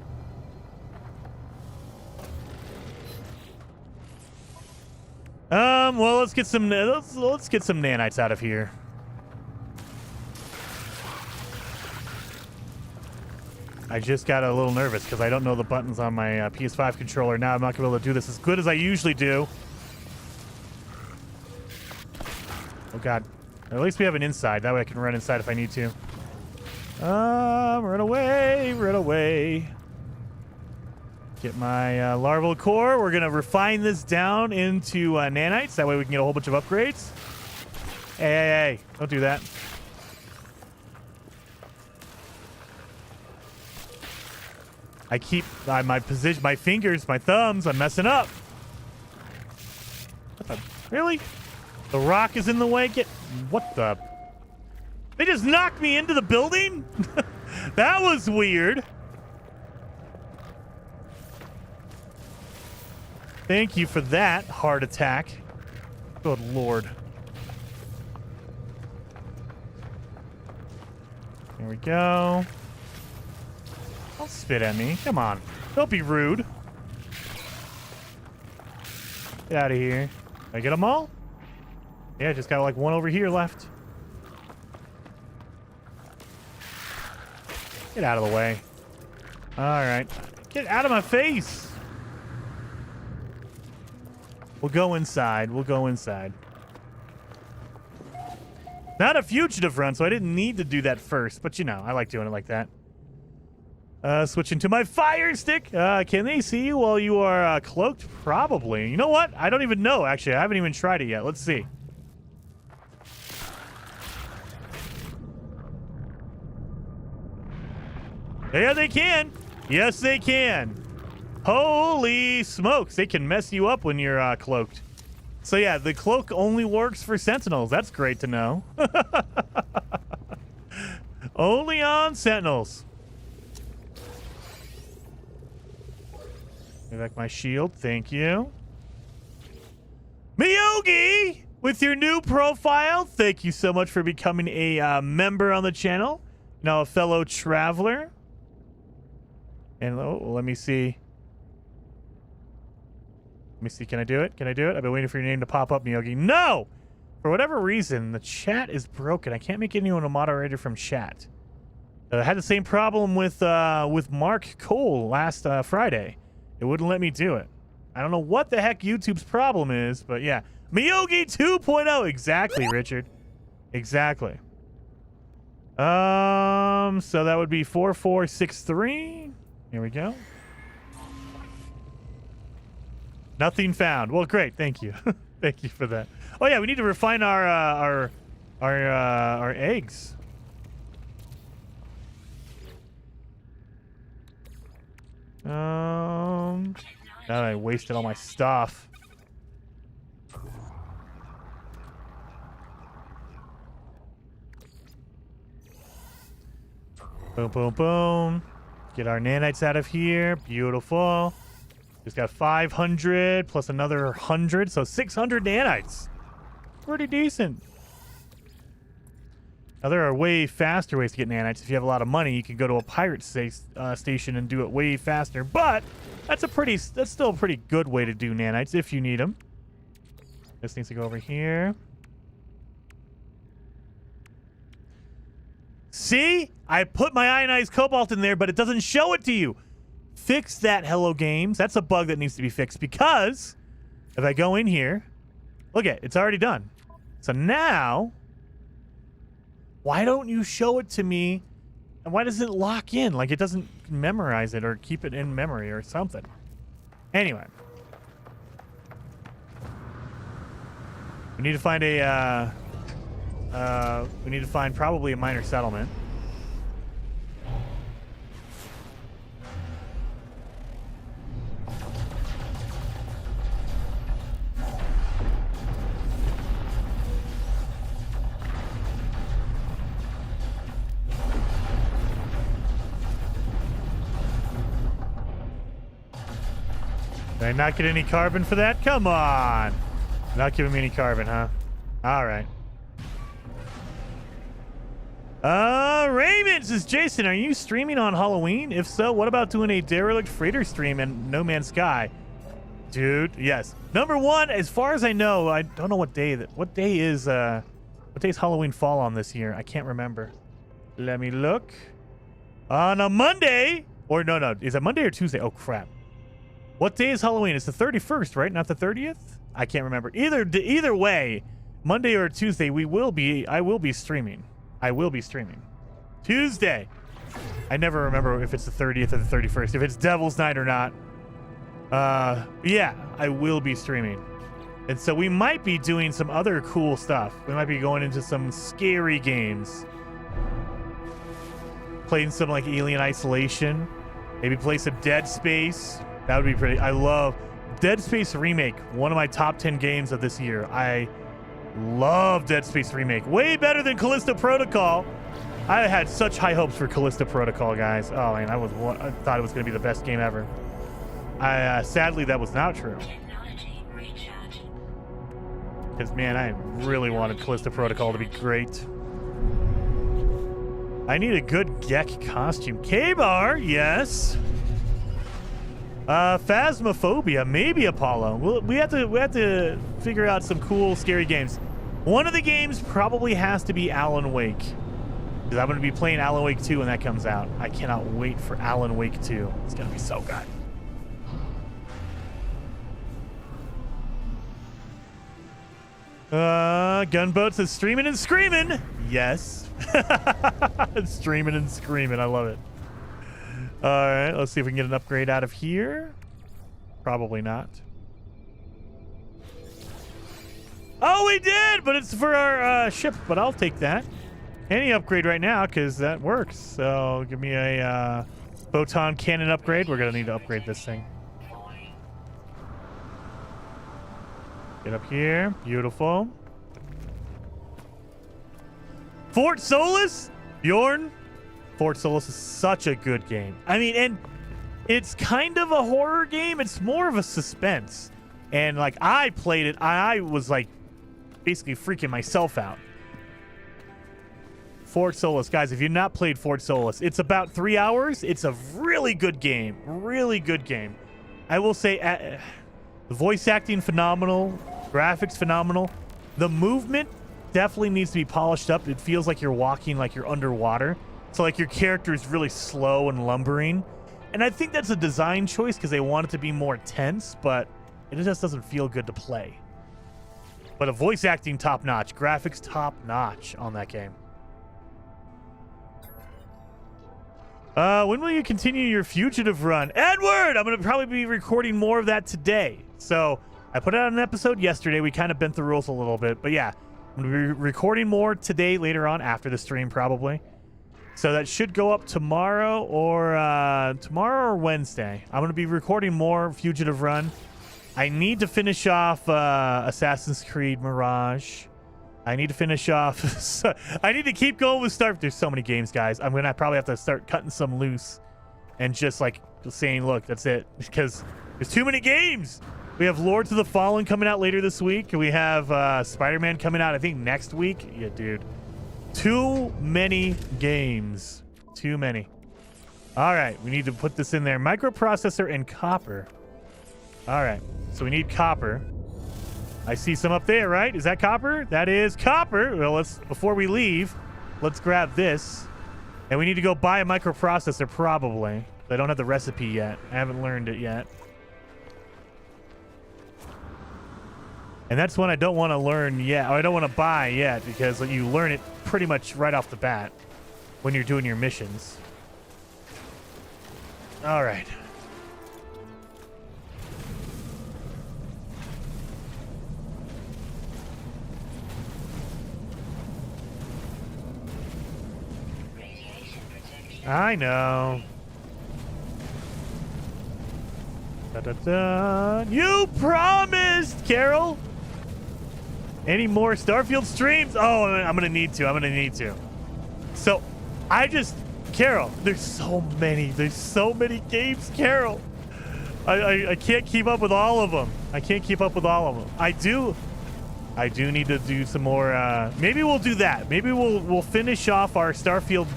Well, let's get some nanites out of here. I just got a little nervous because I don't know the buttons on my PS5 controller. Now I'm not gonna be able to do this as good as I usually do. Oh god. Or at least we have an inside. That way I can run inside if I need to. Run away, run away. Get my larval core. We're gonna refine this down into nanites. That way we can get a whole bunch of upgrades. Hey, hey, hey. Don't do that. I keep my position, my fingers, my thumbs. I'm messing up. What the, really? The rock is in the way. What the? They just knocked me into the building? That was weird. Thank you for that heart attack. Good lord. Here we go. Don't spit at me. Come on. Don't be rude. Get out of here. Did I get them all? Yeah, just got like one over here left. Get out of the way. All right. Get out of my face. We'll go inside. We'll go inside. Not a fugitive run, so I didn't need to do that first. But, you know, I like doing it like that. Switching to my fire stick. Can they see you while you are cloaked? Probably. You know what? I don't even know, actually. I haven't even tried it yet. Let's see. Yeah, they can. Yes, they can. Holy smokes. They can mess you up when you're cloaked. So, yeah, the cloak only works for Sentinels. That's great to know. Only on Sentinels. Give back my shield. Thank you. Miyogi, with your new profile, thank you so much for becoming a member on the channel. Now a fellow traveler. And let me see. Let me see. Can I do it? Can I do it? I've been waiting for your name to pop up, Miyogi. No! For whatever reason, the chat is broken. I can't make anyone a moderator from chat. I had the same problem with Mark Cole last Friday. It wouldn't let me do it. I don't know what the heck YouTube's problem is, but yeah. Miyogi 2.0. Exactly, Richard. Exactly. So that would be 4463. Here we go. Nothing found. Well, great. Thank you. Thank you for that. Oh yeah, we need to refine our eggs. Now that I wasted all my stuff. Boom, boom, boom. Get our nanites out of here. Beautiful. Just got 500 plus another 100, so 600 nanites. Pretty decent. Now, there are way faster ways to get nanites. If you have a lot of money, you can go to a pirate station and do it way faster. But that's still a pretty good way to do nanites if you need them. This needs to go over here. See? I put my ionized cobalt in there, but it doesn't show it to you. Fix that, Hello Games. That's a bug that needs to be fixed because if I go in here, look at it. It's already done. So now, why don't you show it to me? And why does it lock in? Like it doesn't memorize it or keep it in memory or something. Anyway. We need to find a We need to find probably a minor settlement. Did I not get any carbon for that? Come on. Not giving me any carbon, huh? All right. Raymond says, Jason, are you streaming on Halloween? If so, what about doing a derelict freighter stream in No Man's Sky? Dude, yes. Number one, as far as I know, I don't know what day is Halloween fall on this year? I can't remember. Let me look. On a Monday, or no, is it Monday or Tuesday? Oh crap. What day is Halloween? It's the 31st, right? Not the 30th? I can't remember. Either way, Monday or Tuesday, I will be streaming. I will be streaming. Tuesday. I never remember if it's the 30th or the 31st. If it's Devil's Night or not. Yeah, I will be streaming. And so we might be doing some other cool stuff. We might be going into some scary games. Playing some like Alien Isolation. Maybe play some Dead Space. That would be pretty. I love Dead Space Remake. One of my top 10 games of this year. I love Dead Space Remake. Way better than Callisto Protocol. I had such high hopes for Callisto Protocol, guys. Oh man, I thought it was going to be the best game ever. Sadly, that was not true. Because man, I really wanted Callisto Protocol to be great. I need a good Gek costume. K-Bar, yes. Phasmophobia, maybe Apollo. We have to figure out some cool, scary games. One of the games probably has to be Alan Wake. Because I'm going to be playing Alan Wake 2 when that comes out. I cannot wait for Alan Wake 2. It's going to be so good. Gunboat says streaming and screaming. Yes. Streaming and screaming. I love it. All right, let's see if we can get an upgrade out of here. Probably not. Oh, we did, but it's for our ship, but I'll take that. Any upgrade right now, because that works. So give me a photon cannon upgrade. We're going to need to upgrade this thing. Get up here. Beautiful. Fort Solis? Bjorn? Fort Solis is such a good game. I mean, and it's kind of a horror game. It's more of a suspense. And like I played it, I was like basically freaking myself out. Fort Solis, guys, if you've not played Fort Solis, it's about 3 hours. It's a really good game. Really good game. I will say the voice acting phenomenal, graphics phenomenal. The movement definitely needs to be polished up. It feels like you're walking like you're underwater. So like your character is really slow and lumbering. And I think that's a design choice because they want it to be more tense, but it just doesn't feel good to play. But a voice acting top-notch, graphics top-notch on that game. When will you continue your fugitive run? Edward! I'm going to probably be recording more of that today. So I put out an episode yesterday. We kind of bent the rules a little bit. But yeah, I'm going to be recording more today later on after the stream probably. So that should go up tomorrow or Wednesday. I'm going to be recording more Fugitive Run. I need to finish off Assassin's Creed Mirage. I need to finish off. I need to keep going with Star. There's so many games, guys. I'm going to probably have to start cutting some loose and just like saying, look, that's it. Because there's too many games. We have Lords of the Fallen coming out later this week. We have Spider-Man coming out, I think, next week. Yeah, dude. Too many games. Too many. All right, we need to put this in there. Microprocessor and copper. All right, so we need copper. I see some up there, right? Is that copper? That is copper. Well, before we leave, let's grab this. And we need to go buy a microprocessor, probably. I don't have the recipe yet. I haven't learned it yet. And that's one I don't want to learn yet, or I don't want to buy yet, because you learn it pretty much right off the bat when you're doing your missions. All right. I know. Da, da, da. You promised, Carol. Any more Starfield streams? Oh, I'm gonna need to. I'm gonna need to. So, Carol, there's so many games, Carol. I can't keep up with all of them. I do need to do some more. Maybe we'll do that. Maybe we'll finish off our Starfield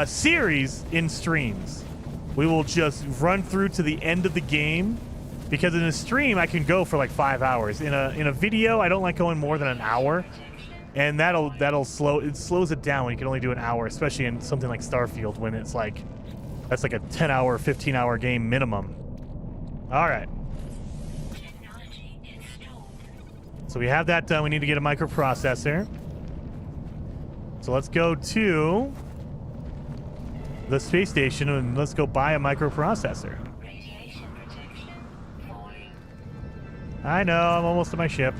series in streams. We will just run through to the end of the game, because in a stream I can go for like 5 hours. In a video, I don't like going more than an hour, and that'll slows it down when you can only do an hour, especially in something like Starfield when it's like that's like a 10-hour, 15-hour game minimum. All right. So we have that done. We need to get a microprocessor. So let's go to the space station and let's go buy a microprocessor. Radiation protection falling. I know, I'm almost to my ship.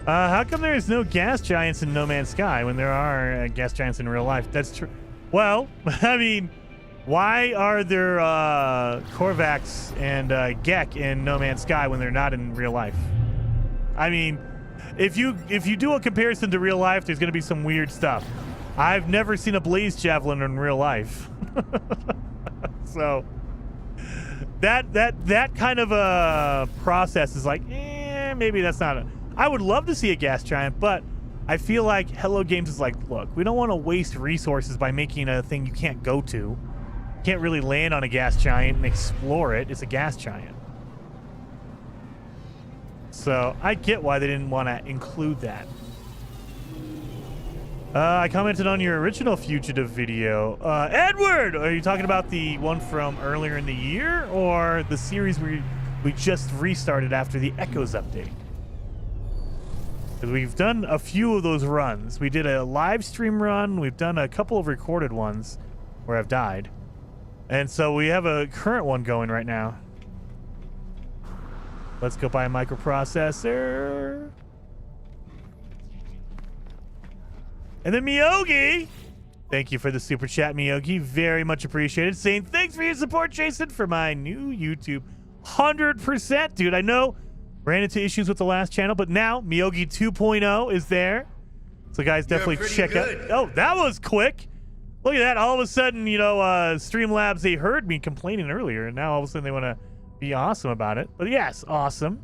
How come there is no gas giants in No Man's Sky when there are gas giants in real life? That's true. Well, I mean, why are there Korvax and Gek in No Man's Sky when they're not in real life? I mean, if you do a comparison to real life, there's going to be some weird stuff. I've never seen a blaze javelin in real life. So that kind of a process is like, maybe that's not I would love to see a gas giant, but I feel like Hello Games is like, look, we don't want to waste resources by making a thing you can't go to. You can't really land on a gas giant and explore it. It's a gas giant. So I get why they didn't want to include that. I commented on your original Fugitive video. Edward, are you talking about the one from earlier in the year or the series we just restarted after the Echoes update? Because we've done a few of those runs. We did a live stream run. We've done a couple of recorded ones where I've died. And so we have a current one going right now. Let's go buy a microprocessor. And then Miyogi, thank you for the super chat, Miyogi. Very much appreciated. Saying thanks for your support, Jason, for my new YouTube. 100%, dude. I know ran into issues with the last channel, but now Miyogi 2.0 is there. So guys, definitely check out. Oh, that was quick. Look at that. All of a sudden, you know, Streamlabs, they heard me complaining earlier, and now all of a sudden they want to be awesome about it. But yes, awesome.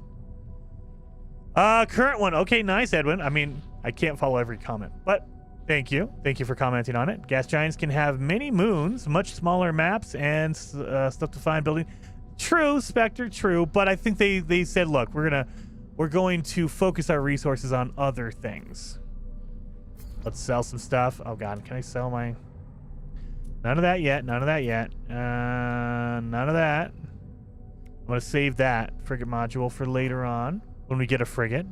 Current one. Okay, nice, Edwin. I mean, I can't follow every comment, but thank you. Thank you for commenting on it. Gas giants can have many moons, much smaller maps, and stuff to find building. True, Spectre, true. But I think they said, look, we're going to focus our resources on other things. Let's sell some stuff. Oh God, can I sell my? None of that yet. None of that yet. None of that. I'm gonna save that frigate module for later on when we get a frigate.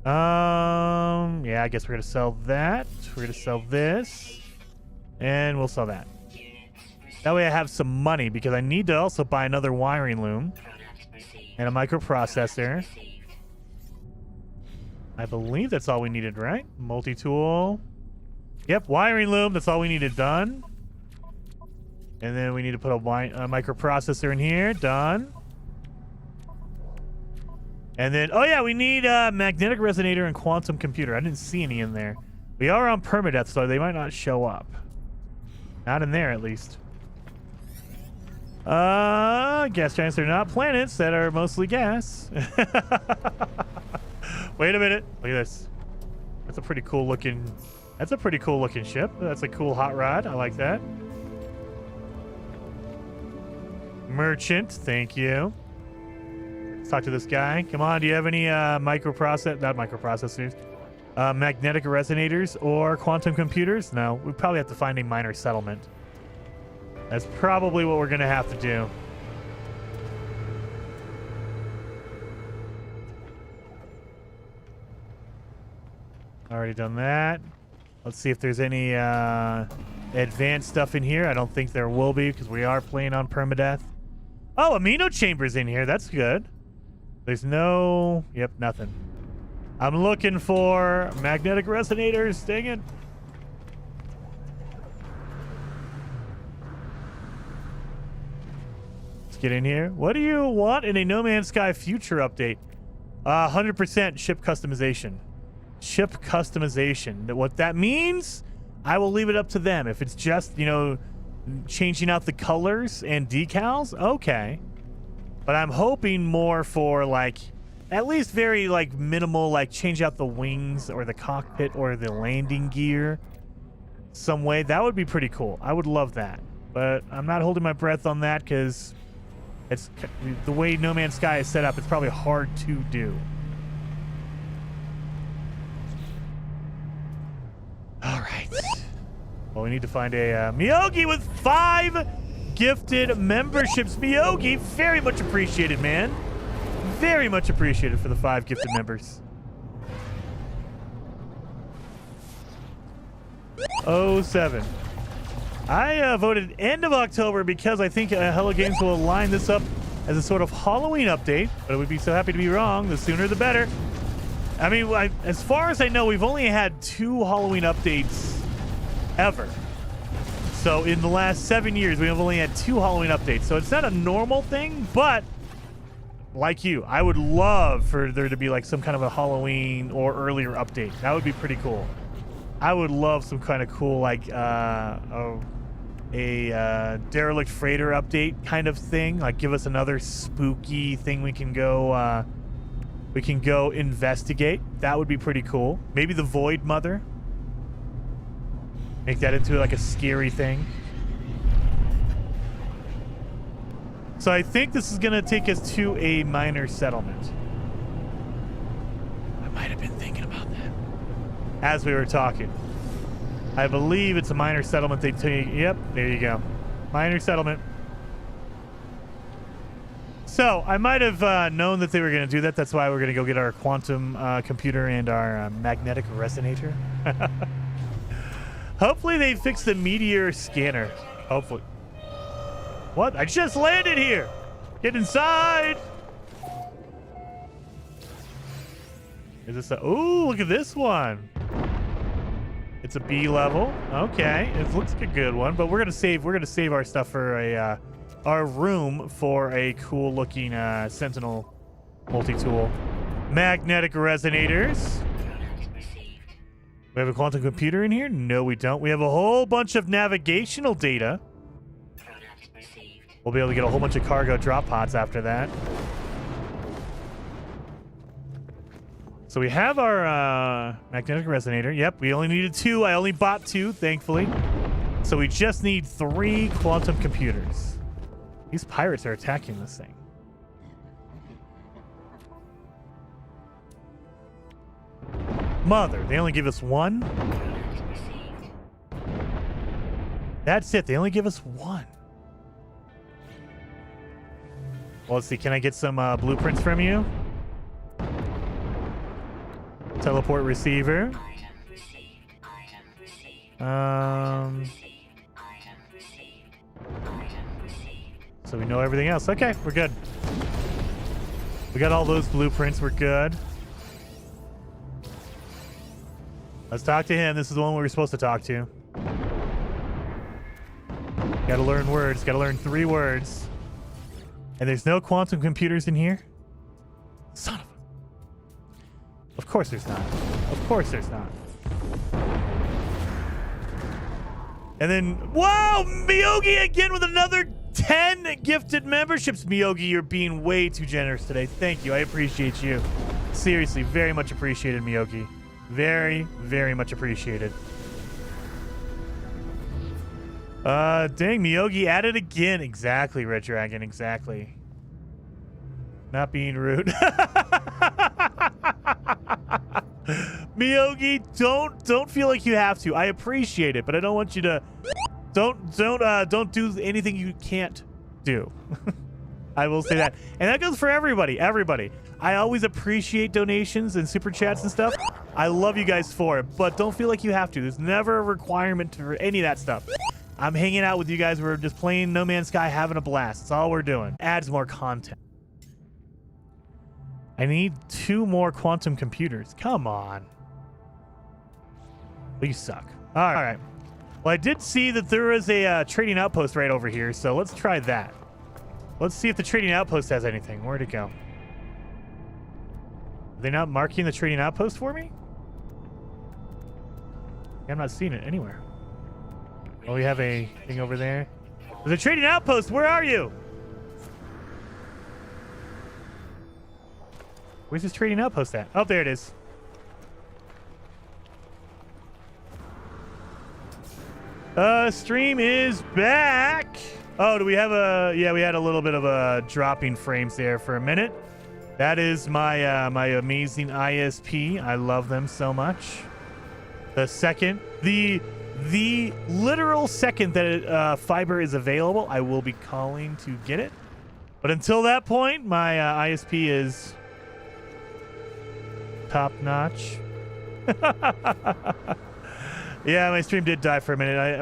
Yeah, I guess we're gonna sell that. We're gonna sell this, and we'll sell that. That way I have some money because I need to also buy another wiring loom and a microprocessor. I believe that's all we needed, right? Multi-tool. Yep, wiring loom. That's all we needed done. And then we need to put a microprocessor in here. Done. And then, oh yeah, we need a magnetic resonator and quantum computer. I didn't see any in there. We are on Permadeath, so they might not show up. Not in there, at least. Gas giants are not planets that are mostly gas. Wait a minute. Look at this. That's a pretty cool looking. That's a pretty cool looking ship. That's a cool hot rod. I like that. Merchant, thank you. Let's talk to this guy. Come on, do you have any magnetic resonators or quantum computers? No, we probably have to find a minor settlement. That's probably what we're gonna have to do. Already done that. Let's see if there's any advanced stuff in here. I don't think there will be because we are playing on Permadeath. Oh, amino chambers in here. That's good. There's no... Yep, nothing. I'm looking for magnetic resonators. Dang it. get in here. What do you want in a No Man's Sky future update? 100% ship customization. Ship customization. What that means, I will leave it up to them. If it's just, you know, changing out the colors and decals, okay. But I'm hoping more for, like, at least very, like, minimal, like, change out the wings or the cockpit or the landing gear some way. That would be pretty cool. I would love that. But I'm not holding my breath on that because it's the way No Man's Sky is set up, it's probably hard to do. All right. Well, we need to find a Miyogi with 5 gifted memberships. Miyogi, very much appreciated, man. Very much appreciated for the 5 gifted members. 07. I voted end of October because I think Hello Games will line this up as a sort of Halloween update, but I would be so happy to be wrong. The sooner the better. I mean, as far as I know, we've only had 2 Halloween updates ever. So in the last 7 years, we have only had 2 Halloween updates. So it's not a normal thing, but like you, I would love for there to be like some kind of a Halloween or earlier update. That would be pretty cool. I would love some kind of cool, like, a derelict freighter update kind of thing. Like, give us another spooky thing we can go investigate. That would be pretty cool. Maybe the Void Mother. Make that into like a scary thing. So I think this is gonna take us to a minor settlement. I might have been thinking about that as we were talking. I believe it's a minor settlement they take. Yep, there you go. Minor settlement. So I might have known that they were going to do that. That's why we're going to go get our quantum computer and our magnetic resonator. Hopefully they fix the meteor scanner. Hopefully. What? I just landed here. Get inside. Is this a... Ooh, look at this one. It's a B level. Okay, it looks like a good one, but we're gonna save our stuff for a our room for a cool looking Sentinel multi-tool. Magnetic resonators. We have a quantum computer in here? No, we don't. We have a whole bunch of navigational data. We'll be able to get a whole bunch of cargo drop pods after that. So we have our magnetic resonator. Yep, we only needed 2. I only bought 2, thankfully. So we just need 3 quantum computers. These pirates are attacking this thing. Mother, they only give us 1? That's it, they only give us 1. Well, let's see, can I get some blueprints from you? Teleport receiver. So we know everything else. Okay, we're good. We got all those blueprints. We're good. Let's talk to him. This is the one we were supposed to talk to. Gotta learn words. Gotta learn 3 words. And there's no quantum computers in here? Son of a... Of course there's not. Of course there's not. And then, wow, Miyogi again with another 10 gifted memberships. Miyogi, you're being way too generous today. Thank you. I appreciate you. Seriously, very much appreciated, Miyogi. Very, very much appreciated. Dang, Miyogi at it again. Exactly, Red Dragon, exactly. Not being rude. Miyogi, don't feel like you have to. I appreciate it, but I don't want you to don't do anything you can't do. I will say that. And that goes for everybody. I always appreciate donations and super chats and stuff. I love you guys for it, but don't feel like you have to. There's never a requirement for any of that stuff. I'm hanging out with you guys. We're just playing No Man's Sky, having a blast. That's all we're doing. Adds more content. I need 2 more quantum computers. Come on. Well, you suck. All right. Well, I did see that there is a trading outpost right over here, so let's try that. Let's see if the trading outpost has anything. Where'd it go? Are they not marking the trading outpost for me? I'm not seeing it anywhere. Oh, we have a thing over there. There's a trading outpost. Where are you? Where's this trading outpost at? Oh, there it is. Stream is back. Oh, do we have a... Yeah, we had a little bit of a dropping frames there for a minute. That is my my amazing ISP. I love them so much. The second... The literal second that fiber is available, I will be calling to get it. But until that point, my ISP is top notch. Yeah, my stream did die for a minute,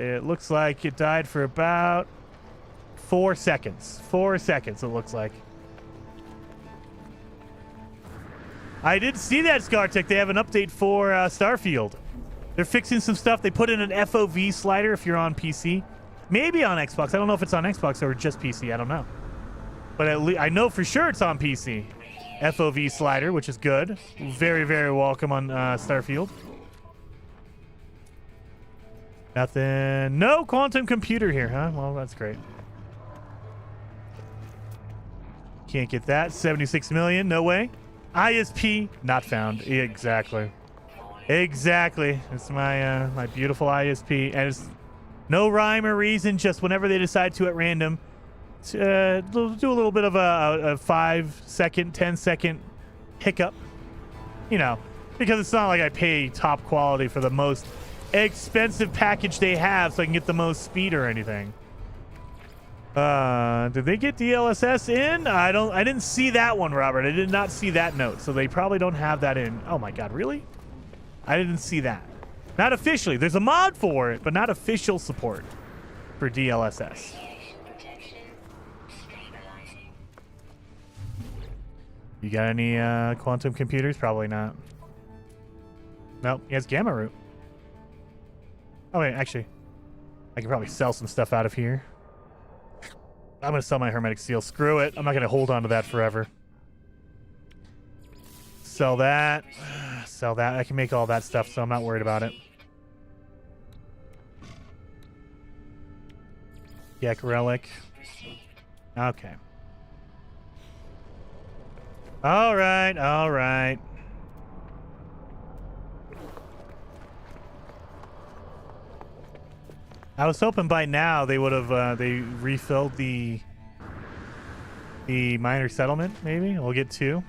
it looks like it died for about 4 seconds. 4 seconds, it looks like. I did see that, Scartech. They have an update for Starfield. They're fixing some stuff. They put in an FOV slider if you're on PC. Maybe on Xbox. I don't know if it's on Xbox or just PC. I don't know. But at least I know for sure it's on PC. FOV slider, which is good. Very, very welcome on Starfield. Nothing. No quantum computer here, huh? Well, that's great. Can't get that. 76 million. No way. ISP not found. Exactly. Exactly. It's my my beautiful ISP, and it's no rhyme or reason. Just whenever they decide to at random, do a little bit of a 5 second, 10 second hiccup. You know, because it's not like I pay top quality for the most expensive package they have so I can get the most speed or anything. Did they get DLSS in? I didn't see that one, Robert. I did not see that note, so they probably don't have that in. Oh my god, really? I didn't see that. Not officially. There's a mod for it, but not official support for DLSS. You got any quantum computers? Probably not. Nope, he has gamma root. Oh wait, actually, I could probably sell some stuff out of here. I'm gonna sell my hermetic seal. Screw it. I'm not gonna hold on to that forever. Sell that. Sell that. I can make all that stuff, so I'm not worried about it. Yak relic. Okay. All right. All right. I was hoping by now they would have they refilled the minor settlement. Maybe we'll get 2.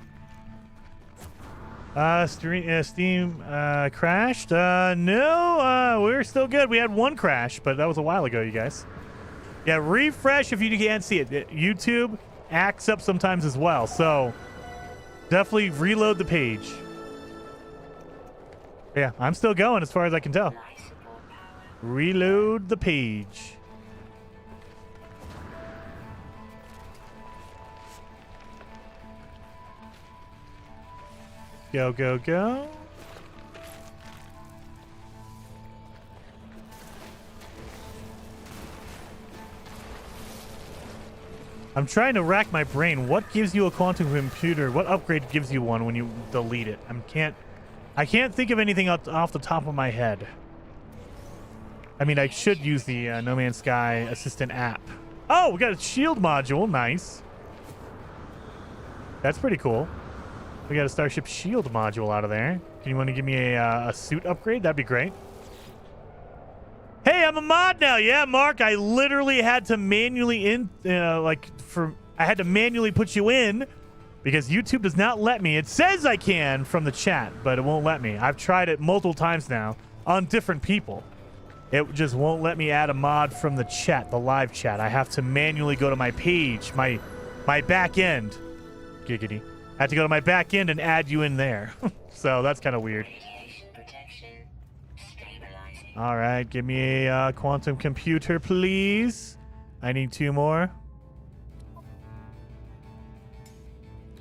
Steam crashed. No, we're still good. We had 1 crash, but that was a while ago, you guys. Yeah, refresh if you can't see it. YouTube acts up sometimes as well, so definitely reload the page. Yeah, I'm still going as far as I can tell. Reload the page. Go, go, go. I'm trying to rack my brain. What gives you a quantum computer? What upgrade gives you one when you delete it? I can't think of anything off the top of my head. I mean, I should use the No Man's Sky Assistant app. Oh, we got a shield module. Nice. That's pretty cool. We got a Starship shield module out of there. Can you want to give me a suit upgrade? That'd be great. Hey, I'm a mod now. Yeah, Mark, I literally had to manually I had to manually put you in because YouTube does not let me. It says I can from the chat, but it won't let me. I've tried it multiple times now on different people. It just won't let me add a mod from the chat, the live chat. I have to manually go to my page, my back end. Giggity. I have to go to my back end and add you in there. So that's kind of weird. All right, give me a quantum computer, please. I need 2 more.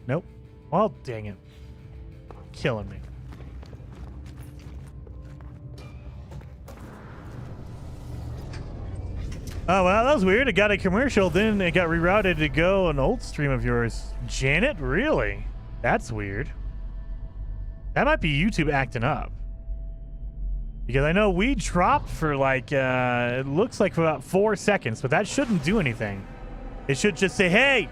Nope. Well, dang it. Killing me. Oh, well, that was weird. It got a commercial, then it got rerouted to go an old stream of yours. Janet? Really? That's weird. That might be YouTube acting up. Because I know we dropped for like, it looks like for about 4 seconds, but that shouldn't do anything. It should just say, hey,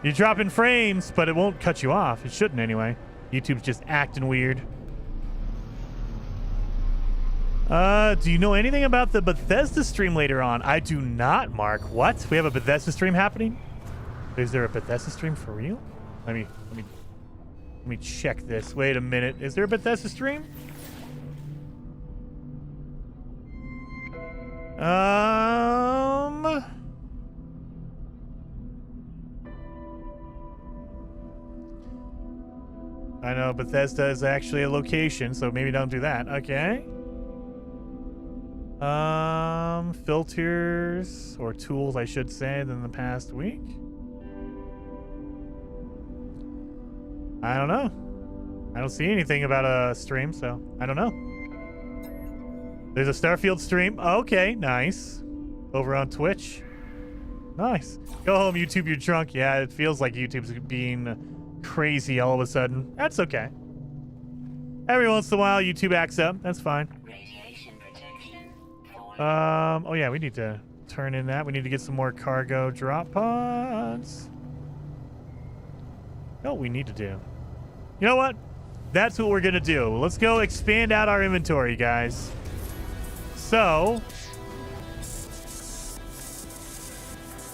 you're dropping frames, but it won't cut you off. It shouldn't anyway. YouTube's just acting weird. Do you know anything about the Bethesda stream later on? I do not, Mark. What? We have a Bethesda stream happening? Is there a Bethesda stream for real? Let me check this. Wait a minute. Is there a Bethesda stream? I know Bethesda is actually a location, so maybe don't do that. Okay. Filters or tools, I should say, than the past week. I don't know. I don't see anything about a stream, so I don't know. There's a Starfield stream. Okay, nice. Over on Twitch. Nice. Go home, YouTube, you're drunk. Yeah, it feels like YouTube's being crazy all of a sudden. That's okay. Every once in a while, YouTube acts up. That's fine. Radiation protection. Oh yeah, we need to turn in that. We need to get some more cargo drop pods. You know what we need to do? You know what? That's what we're gonna do. Let's go expand out our inventory, guys. So,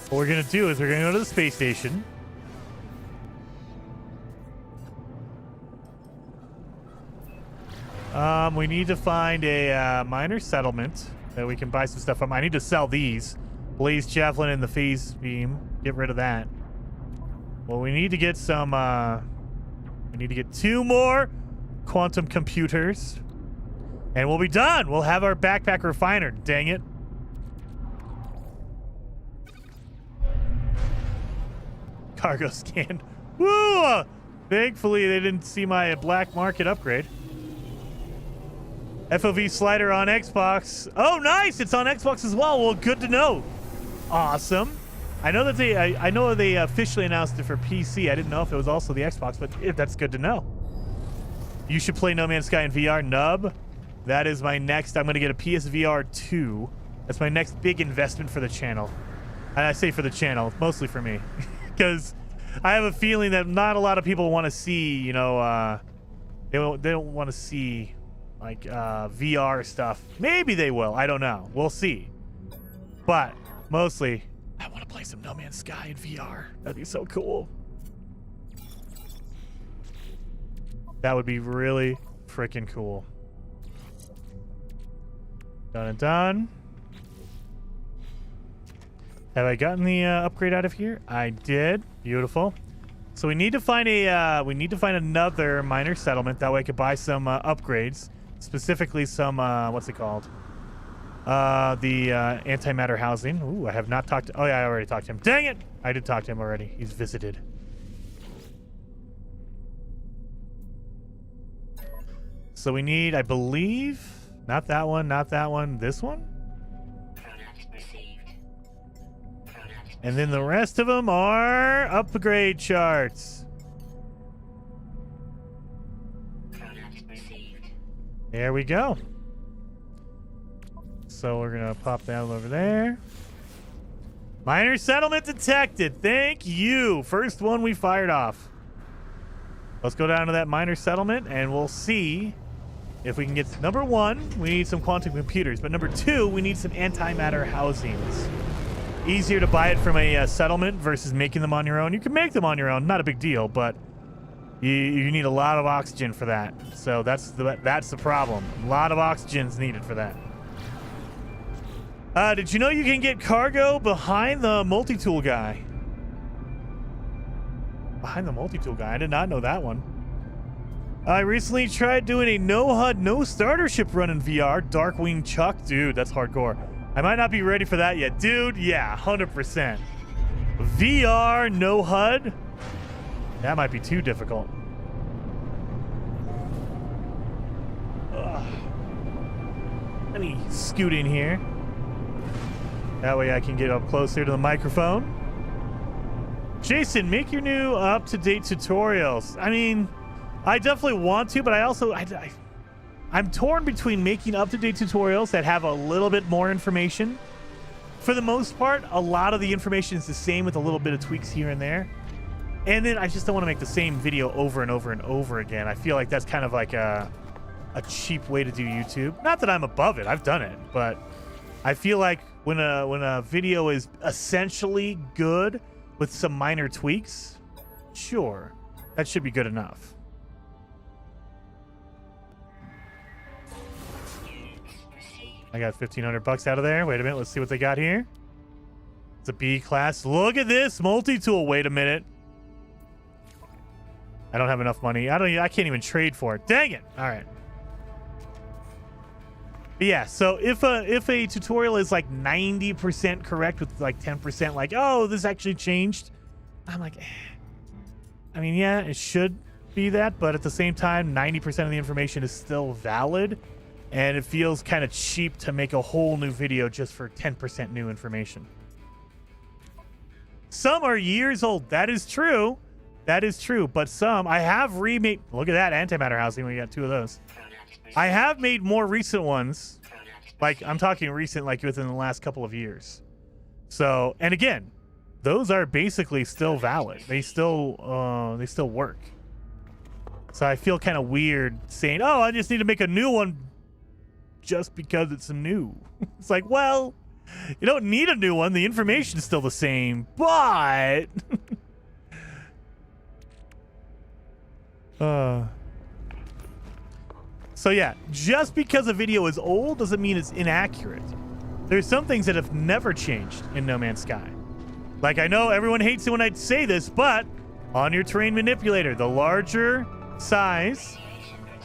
what we're gonna do is we're gonna go to the space station. We need to find a minor settlement that we can buy some stuff from. I need to sell these. Blaze Javelin and the Phase Beam. Get rid of that. Well, we need to get some, we need to get 2 more quantum computers. And we'll be done. We'll have our backpack refiner. Dang it. Cargo scan. Woo! Thankfully, they didn't see my black market upgrade. FOV slider on Xbox. Oh, nice! It's on Xbox as well. Well, good to know. Awesome. I know that I know they officially announced it for PC. I didn't know if it was also the Xbox, but that's good to know. You should play No Man's Sky in VR, nub. That is my next. I'm going to get a PSVR 2. That's my next big investment for the channel. And I say for the channel, mostly for me. Because I have a feeling that not a lot of people want to see, you know, they don't want to see, like, VR stuff. Maybe they will. I don't know. We'll see. But mostly, I want to play some No Man's Sky in VR. That'd be so cool. That would be really freaking cool. Done and done. Have I gotten the upgrade out of here? I did. Beautiful. So we need to find a another minor settlement. That way I could buy some upgrades. Specifically some what's it called? The antimatter housing. Ooh, I have not talked to, oh yeah, I already talked to him. Dang it! I did talk to him already. He's visited. So we need, I believe, not that one, not that one, this one? And then the rest of them are upgrade charts. There we go. So we're gonna pop that over there. Minor settlement detected. Thank you. First one we fired off. Let's go down to that minor settlement and we'll see if we can get, number 1, we need some quantum computers, but number 2, we need some antimatter housings. Easier to buy it from a settlement versus making them on your own. You can make them on your own, not a big deal, but you need a lot of oxygen for that. So that's the problem. A lot of oxygen's needed for that. Did you know you can get cargo behind the multi-tool guy? Behind the multi-tool guy? I did not know that one. I recently tried doing a no HUD, no starter ship run in VR. Darkwing Chuck. Dude, that's hardcore. I might not be ready for that yet. Dude, yeah, 100%. VR, no HUD? That might be too difficult. Ugh. Let me scoot in here. That way I can get up closer to the microphone. Jason, make your new up-to-date tutorials. I mean, I definitely want to, but I also... I'm torn between making up-to-date tutorials that have a little bit more information. For the most part, a lot of the information is the same with a little bit of tweaks here and there. And then I just don't want to make the same video over and over and over again. I feel like that's kind of like a cheap way to do YouTube. Not that I'm above it. I've done it. But I feel like when a video is essentially good with some minor tweaks, sure, that should be good enough. I got 1,500 bucks out of there. Wait a minute. Let's see what they got here. It's a B class. Look at this multi-tool. Wait a minute. I don't have enough money. I can't even trade for it. Dang it. All right. But yeah, so if a tutorial is like 90% correct with like 10% like, oh, this actually changed, I'm like, I mean, yeah, it should be that, but at the same time, 90% of the information is still valid, and it feels kind of cheap to make a whole new video just for 10% new information. Some are years old. That is true. That is true, but some I have remade. Look at that antimatter housing. We got 2 of those. I have made more recent ones, like I'm talking recent, like within the last couple of years. So, and again, those are basically still valid. They still work. So I feel kind of weird saying, "Oh, I just need to make a new one just because it's new." It's like, well, you don't need a new one. The information's still the same, but. So yeah, just because a video is old doesn't mean it's inaccurate. There's some things that have never changed in No Man's Sky. Like, I know everyone hates it when I say this, but on your terrain manipulator, the larger size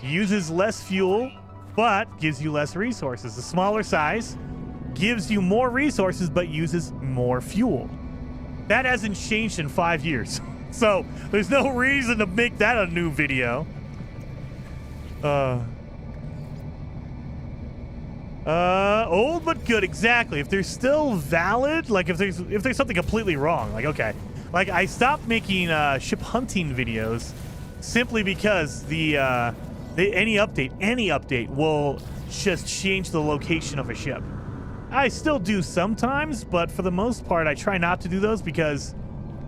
uses less fuel, but gives you less resources. The smaller size gives you more resources, but uses more fuel. That hasn't changed in 5 years. So there's no reason to make that a new video. Old but good, exactly. If they're still valid, like if there's something completely wrong, like okay, like I stopped making ship hunting videos simply because any update will just change the location of a ship. I still do sometimes, but for the most part, I try not to do those because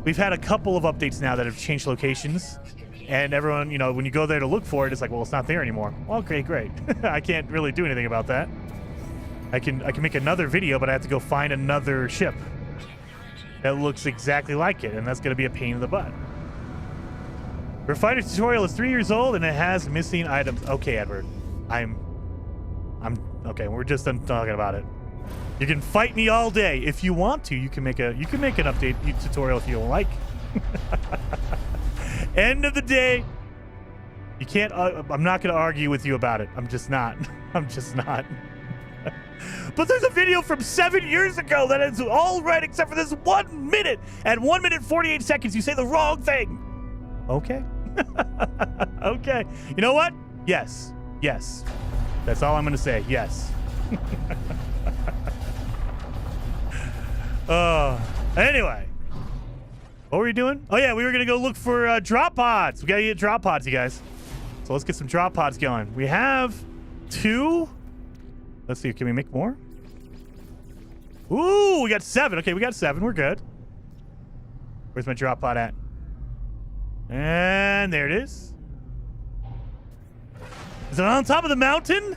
we've had a couple of updates now that have changed locations, and everyone, you know, when you go there to look for it, it's like, well, it's not there anymore. Well, okay, great. I can't really do anything about that. I can make another video, but I have to go find another ship that looks exactly like it, and that's going to be a pain in the butt. Refiner tutorial is 3 years old, and it has missing items. Okay, Edward. I'm okay. We're just done talking about it. You can fight me all day if you want to. You can make an update tutorial if you like. End of the day, you can't. I'm not going to argue with you about it. I'm just not. I'm just not. But there's a video from 7 years ago that is all right except for this 1 minute. At 1 minute 48 seconds, you say the wrong thing. Okay. Okay. You know what? Yes. Yes. That's all I'm going to say. Yes. Anyway. What were we doing? Oh, yeah. We were going to go look for drop pods. We got to get drop pods, you guys. So let's get some drop pods going. We have 2. Let's see. Can we make more? Ooh, we got 7. Okay, we got 7. We're good. Where's my drop pod at? And there it is. Is it on top of the mountain?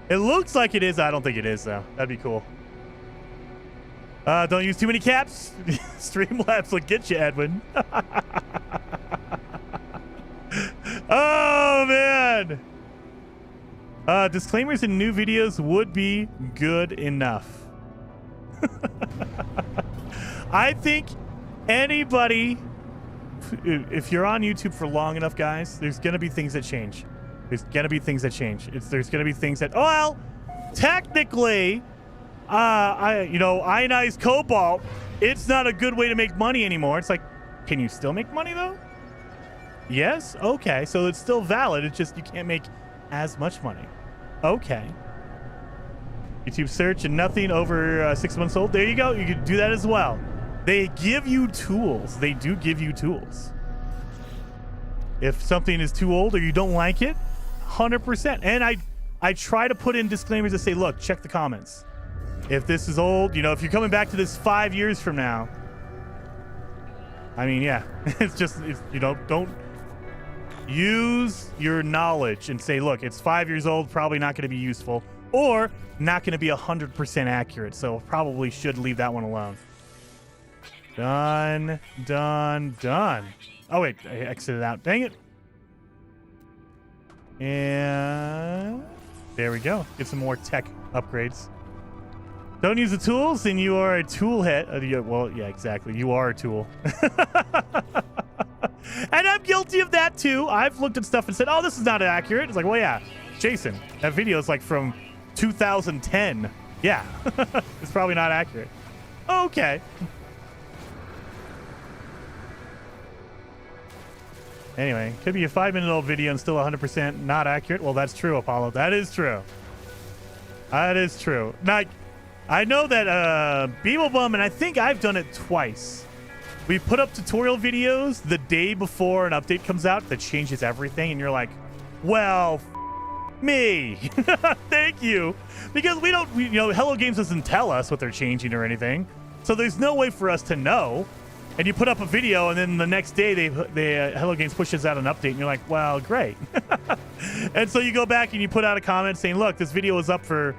It looks like it is. I don't think it is, though. That'd be cool. Don't use too many caps. Streamlabs will get you, Edwin. Oh, man. Disclaimers in new videos would be good enough. I think anybody, if you're on YouTube for long enough, guys, there's going to be things that change. There's going to be things that change. There's going to be things that, well, technically, ionized cobalt, it's not a good way to make money anymore. It's like, can you still make money, though? Yes? Okay, so it's still valid. It's just you can't make as much money. Okay. YouTube search and nothing over 6 months old. There you go. You can do that as well. They give you tools. They do give you tools. If something is too old or you don't like it, 100%. And I try to put in disclaimers to say, look, check the comments. If this is old, you know, if you're coming back to this 5 years from now, I mean, yeah, it's you know, don't use your knowledge and say, look, it's 5 years old, probably not going to be useful, or not going to be 100% accurate. So probably should leave that one alone. Done, done, done. Oh, wait, I exited out. Dang it. And there we go. Get some more tech upgrades. Don't use the tools, and you are a tool head. Well, yeah, exactly. You are a tool. And I'm guilty of that, too. I've looked at stuff and said, oh, this is not accurate. It's like, well, yeah, Jason, that video is like from 2010. Yeah, it's probably not accurate. Okay. Anyway, could be a 5-minute old video and still 100% not accurate. Well, that's true, Apollo. That is true. That is true. Now, I know that Beeblebum, and I think I've done it twice. We put up tutorial videos the day before an update comes out that changes everything, and you're like, well, me. Thank you. Because you know, Hello Games doesn't tell us what they're changing or anything. So there's no way for us to know. And you put up a video, and then the next day, Hello Games pushes out an update, and you're like, well, great. And so you go back and you put out a comment saying, look, this video was up for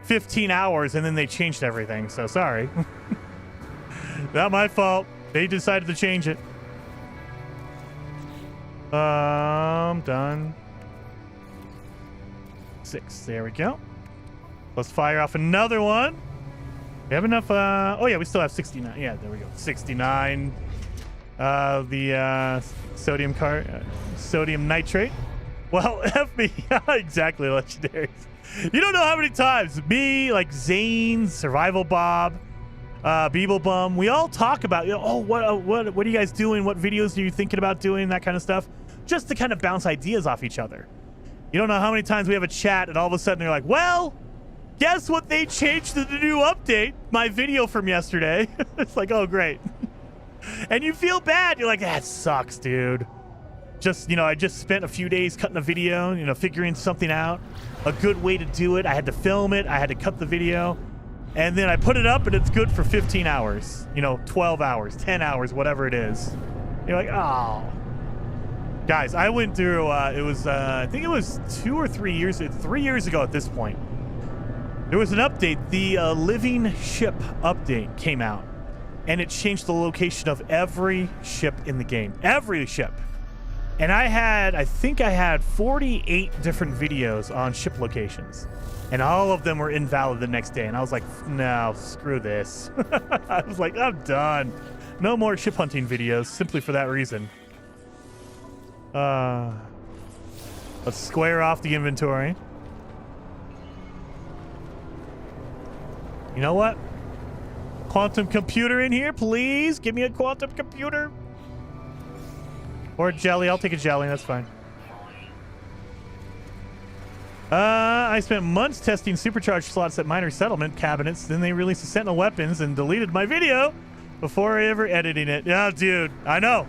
15 hours, and then they changed everything. So sorry. Not my fault. They decided to change it. Done. 6. There we go. Let's fire off another one. We have enough. Oh yeah, we still have 69. Yeah, there we go. 69. The sodium nitrate. Well, F me. Exactly, legendaries. You don't know how many times me, like Zane, Survival Bob, Beeblebum, we all talk about, you know, oh, what are you guys doing? What videos are you thinking about doing? That kind of stuff, just to kind of bounce ideas off each other. You don't know how many times we have a chat, and all of a sudden they're like, well, guess what they changed to the new update? My video from yesterday. It's like, oh, great. And you feel bad. You're like, that sucks, dude. Just, you know, I just spent a few days cutting a video, you know, figuring something out, a good way to do it. I had to film it. I had to cut the video. And then I put it up, and it's good for 15 hours, you know, 12 hours, 10 hours, whatever it is. You're like, oh. Guys, I went through, it was, I think it was 2 or 3 years, 3 years ago at this point. There was an update. The Living Ship update came out, and it changed the location of every ship in the game. Every ship. And I think I had 48 different videos on ship locations. And all of them were invalid the next day. And I was like, no, screw this. I was like, I'm done. No more ship hunting videos, simply for that reason. Let's square off the inventory. You know what? Quantum computer in here, please. Give me a quantum computer. Or a jelly. I'll take a jelly. That's fine. I spent months testing supercharged slots at minor settlement cabinets. Then they released the Sentinel weapons and deleted my video before ever editing it. Yeah, dude. I know.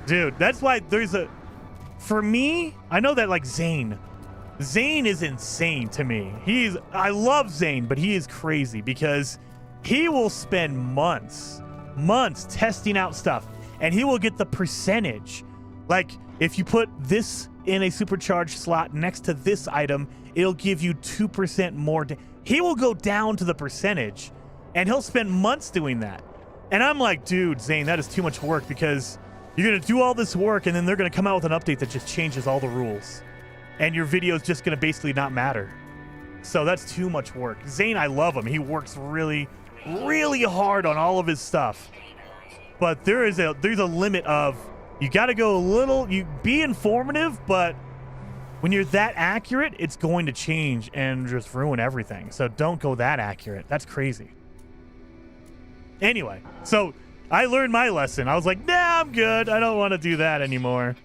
Dude, that's why there's a... For me, I know that, like, Zane is insane to me. I love Zane, but he is crazy because he will spend months testing out stuff, and he will get the percentage. Like, if you put this in a supercharged slot next to this item, it'll give you 2% more. He will go down to the percentage, and he'll spend months doing that. And I'm like, dude, Zane, that is too much work, because you're going to do all this work, and then they're going to come out with an update that just changes all the rules. And your video is just going to basically not matter. So that's too much work. Zane, I love him. He works really, really hard on all of his stuff. But there's a limit of, you got to go a little, you be informative, but when you're that accurate, it's going to change and just ruin everything. So don't go that accurate. That's crazy. Anyway, so I learned my lesson. I was like, nah, I'm good. I don't want to do that anymore.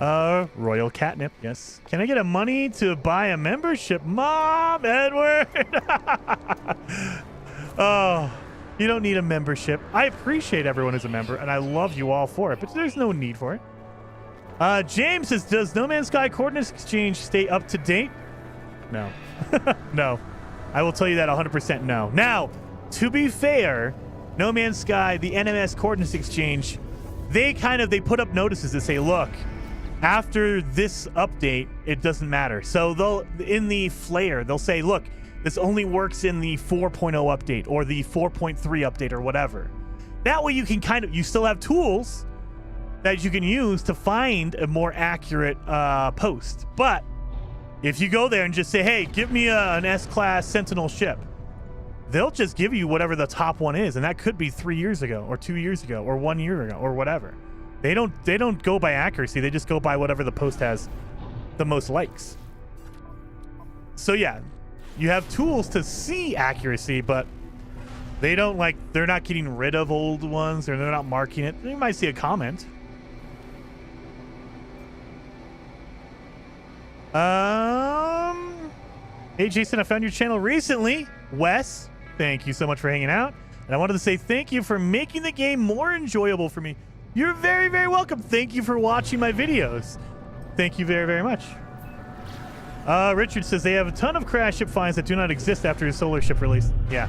Royal Catnip, yes. Can I get a money to buy a membership? Mom, Edward! Oh, you don't need a membership. I appreciate everyone who's a member, and I love you all for it, but there's no need for it. James says, does No Man's Sky Coordinates Exchange stay up to date? No. No. I will tell you that 100% no. Now, to be fair, No Man's Sky, the NMS Coordinates Exchange, they put up notices that say, look, after this update, it doesn't matter. So in the flare, they'll say, look, this only works in the 4.0 update or the 4.3 update or whatever. That way you can you still have tools that you can use to find a more accurate post. But if you go there and just say, hey, give me an S-class Sentinel ship, they'll just give you whatever the top one is. And that could be 3 years ago or 2 years ago or 1 year ago or whatever. They don't go by accuracy. They just go by whatever the post has the most likes. So yeah, you have tools to see accuracy, but they don't they're not getting rid of old ones or they're not marking it. You might see a comment. Hey Jason, I found your channel recently. Wes, thank you so much for hanging out. And I wanted to say thank you for making the game more enjoyable for me. You're very, very welcome. Thank you for watching my videos. Thank you very, very much. Richard says they have a ton of crash ship finds that do not exist after a solar ship release. Yeah,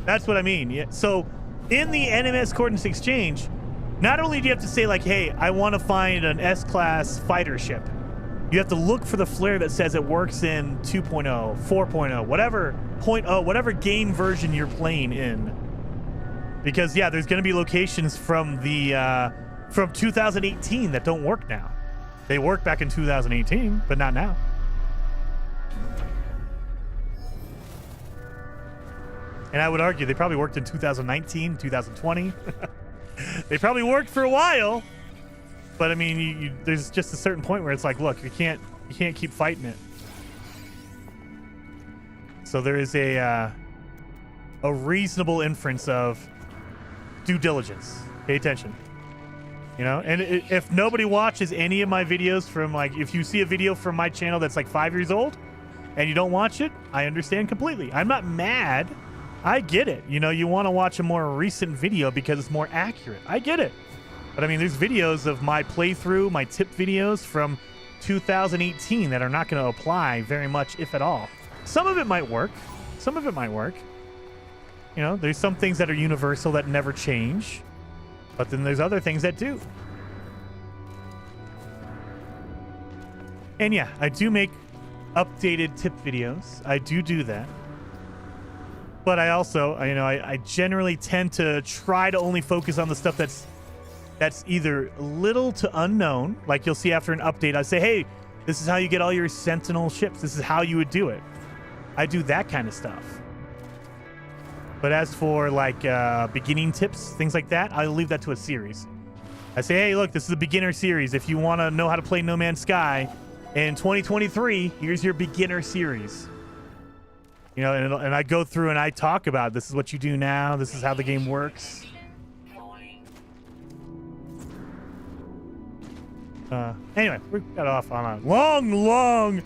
that's what I mean. Yeah. So in the NMS Coordinates Exchange, not only do you have to say hey, I want to find an S-class fighter ship, you have to look for the flare that says it works in 2.0, 4.0, whatever 0.0, whatever game version you're playing in. Because yeah, there's going to be locations from the from 2018 that don't work now. They worked back in 2018, but not now. And I would argue they probably worked in 2019, 2020. They probably worked for a while, but I mean, there's just a certain point where it's look, you can't keep fighting it. So there is a reasonable inference of due diligence. Pay attention. And if nobody watches any of my videos from if you see a video from my channel that's 5 years old and you don't watch it, I understand completely. I'm not mad. I get it. You want to watch a more recent video because it's more accurate. I get it. But I mean, there's videos of my playthrough, my tip videos from 2018 that are not going to apply very much, if at all. Some of it might work. Some of it might work. There's some things that are universal that never change. But then there's other things that do. And yeah, I do make updated tip videos. I do that. But I also, I generally tend to try to only focus on the stuff that's either little to unknown. Like you'll see after an update, I say, hey, this is how you get all your Sentinel ships. This is how you would do it. I do that kind of stuff. But as for beginning tips, things like that, I'll leave that to a series. I say, hey, look, this is a beginner series. If you want to know how to play No Man's Sky in 2023, here's your beginner series. And I go through and I talk about this is what you do now. This is how the game works. Anyway, we got off on a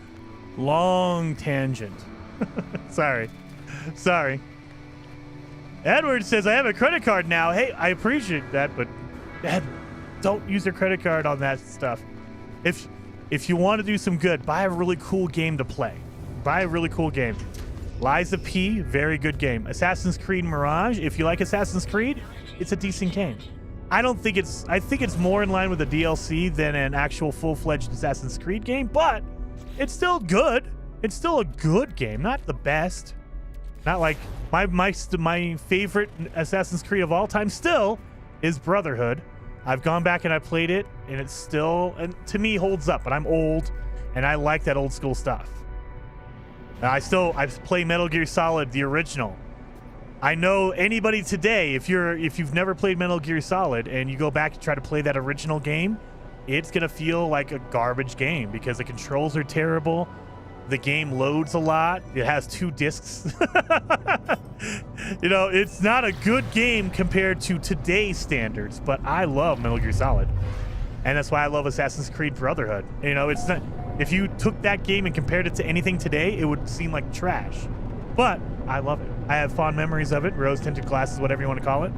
long tangent. Sorry. Edward says, I have a credit card now. Hey, I appreciate that, but don't use your credit card on that stuff. If you want to do some good, buy a really cool game to play. Buy a really cool game. Liza P, very good game. Assassin's Creed Mirage, if you like Assassin's Creed, it's a decent game. I think it's more in line with a DLC than an actual full-fledged Assassin's Creed game, but it's still good. It's still a good game, not the best. Not like my favorite Assassin's Creed of all time still is Brotherhood. I've gone back and I played it, and it still, and to me, holds up. But I'm old, and I like that old school stuff. I play Metal Gear Solid, the original. I know anybody today, if you've never played Metal Gear Solid and you go back and try to play that original game, it's gonna feel like a garbage game because the controls are terrible. The game loads a lot. It has 2 discs. It's not a good game compared to today's standards, but I love Metal Gear Solid. And that's why I love Assassin's Creed Brotherhood. You know, it's not, if you took that game and compared it to anything today, it would seem like trash. But I love it. I have fond memories of it. Rose-tinted glasses, whatever you want to call it.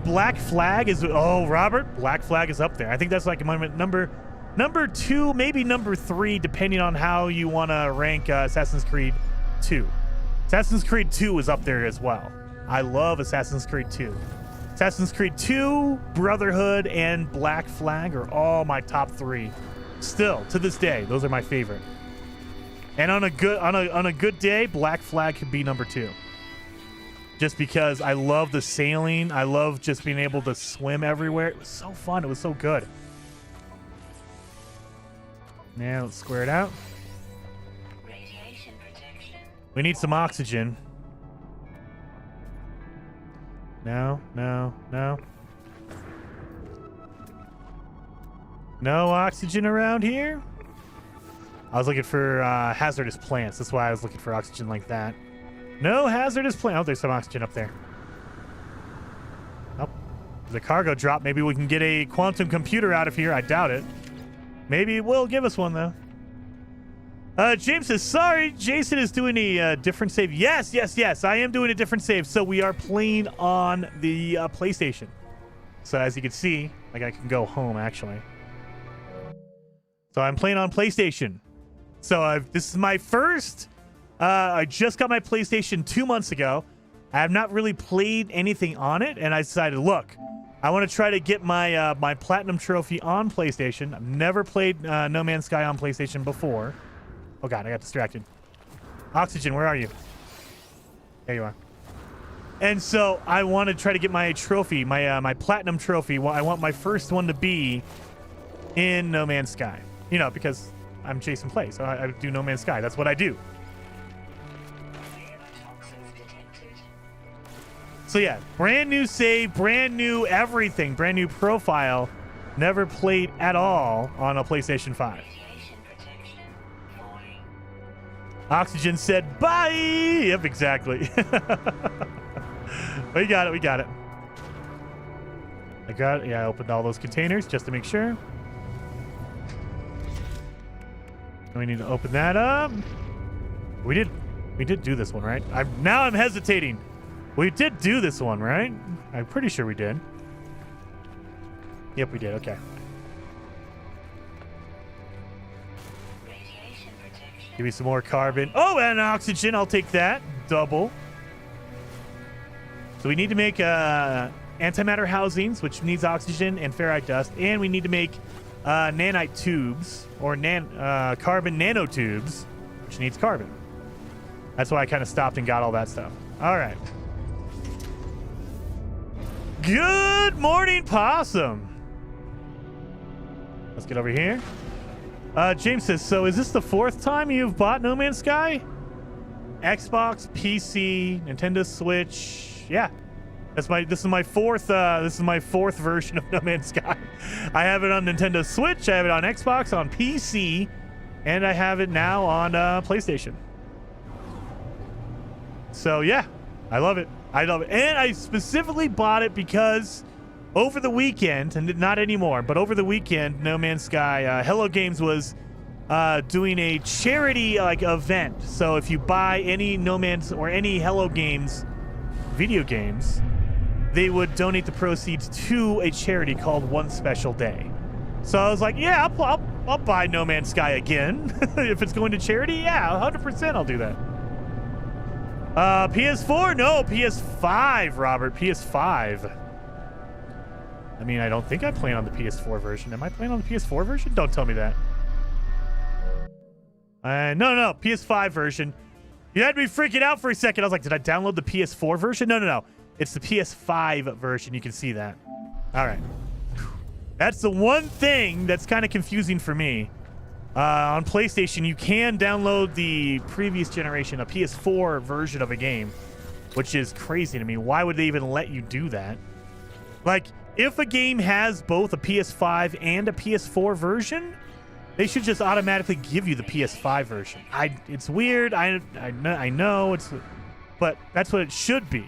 Black Flag is, oh, Robert, Black Flag is up there. I think that's like number 2, maybe number 3, depending on how you want to rank Assassin's Creed 2. Assassin's Creed 2 is up there as well. I love Assassin's Creed 2. Assassin's Creed 2, Brotherhood, and Black Flag are all my top 3. Still, to this day, those are my favorite. And on a good day, Black Flag could be number 2. Just because I love the sailing. I love just being able to swim everywhere. It was so fun. It was so good. Now let's square it out. Radiation protection. We need some oxygen. No. No oxygen around here? I was looking for hazardous plants. That's why I was looking for oxygen like that. No hazardous plant. Oh, there's some oxygen up there. Oh, there's a cargo drop. Maybe we can get a quantum computer out of here. I doubt it. Maybe it will give us one, though. James says, sorry, Jason is doing a different save. Yes. I am doing a different save. So we are playing on the PlayStation. So as you can see, like I can go home, actually. So I'm playing on PlayStation. So this is my first... I just got my PlayStation 2 months ago. I have not really played anything on it, and I decided, look, I want to try to get my my Platinum Trophy on PlayStation. I've never played No Man's Sky on PlayStation before. Oh, God, I got distracted. Oxygen, where are you? There you are. And so I want to try to get my trophy, my Platinum Trophy. Well, I want my first one to be in No Man's Sky. You know, because I'm Jason Play, so I do No Man's Sky. That's what I do. So yeah, brand new save, brand new everything, brand new profile. Never played at all on a PlayStation 5. Oxygen said bye. Yep, exactly. We got it. I got it. Yeah, I opened all those containers just to make sure. We need to open that up. We did do this one, right? I'm hesitating. We did do this one, right? I'm pretty sure we did. Yep, we did. Okay. Give me some more carbon. Oh, and oxygen. I'll take that. Double. So we need to make antimatter housings, which needs oxygen and ferrite dust. And we need to make nanite tubes or carbon nanotubes, which needs carbon. That's why I kind of stopped and got all that stuff. All right. Good morning, Possum. Let's get over here. James says, so is this the 4th time you've bought No Man's Sky? Xbox, PC, Nintendo Switch. Yeah. This is my fourth version of No Man's Sky. I have it on Nintendo Switch, I have it on Xbox, on PC, and I have it now on PlayStation. So yeah, I love it. And I specifically bought it because over the weekend, and not anymore, but over the weekend, No Man's Sky, Hello Games was doing a charity event. So if you buy any No Man's or any Hello Games video games, they would donate the proceeds to a charity called One Special Day. So I was like, yeah, I'll buy No Man's Sky again. If it's going to charity, yeah, 100% I'll do that. PS4? No, PS5, Robert. PS5. I mean, I don't think I'm playing on the PS4 version. Am I playing on the PS4 version? Don't tell me that. No, PS5 version. You had me freaking out for a second. I was like, did I download the PS4 version? No. It's the PS5 version. You can see that. All right. That's the one thing that's kind of confusing for me. On PlayStation, you can download the previous generation, a PS4 version of a game, which is crazy to me. Why would they even let you do that? Like, if a game has both a PS5 and a PS4 version, they should just automatically give you the PS5 version. It's weird. I know it's, but that's what it should be.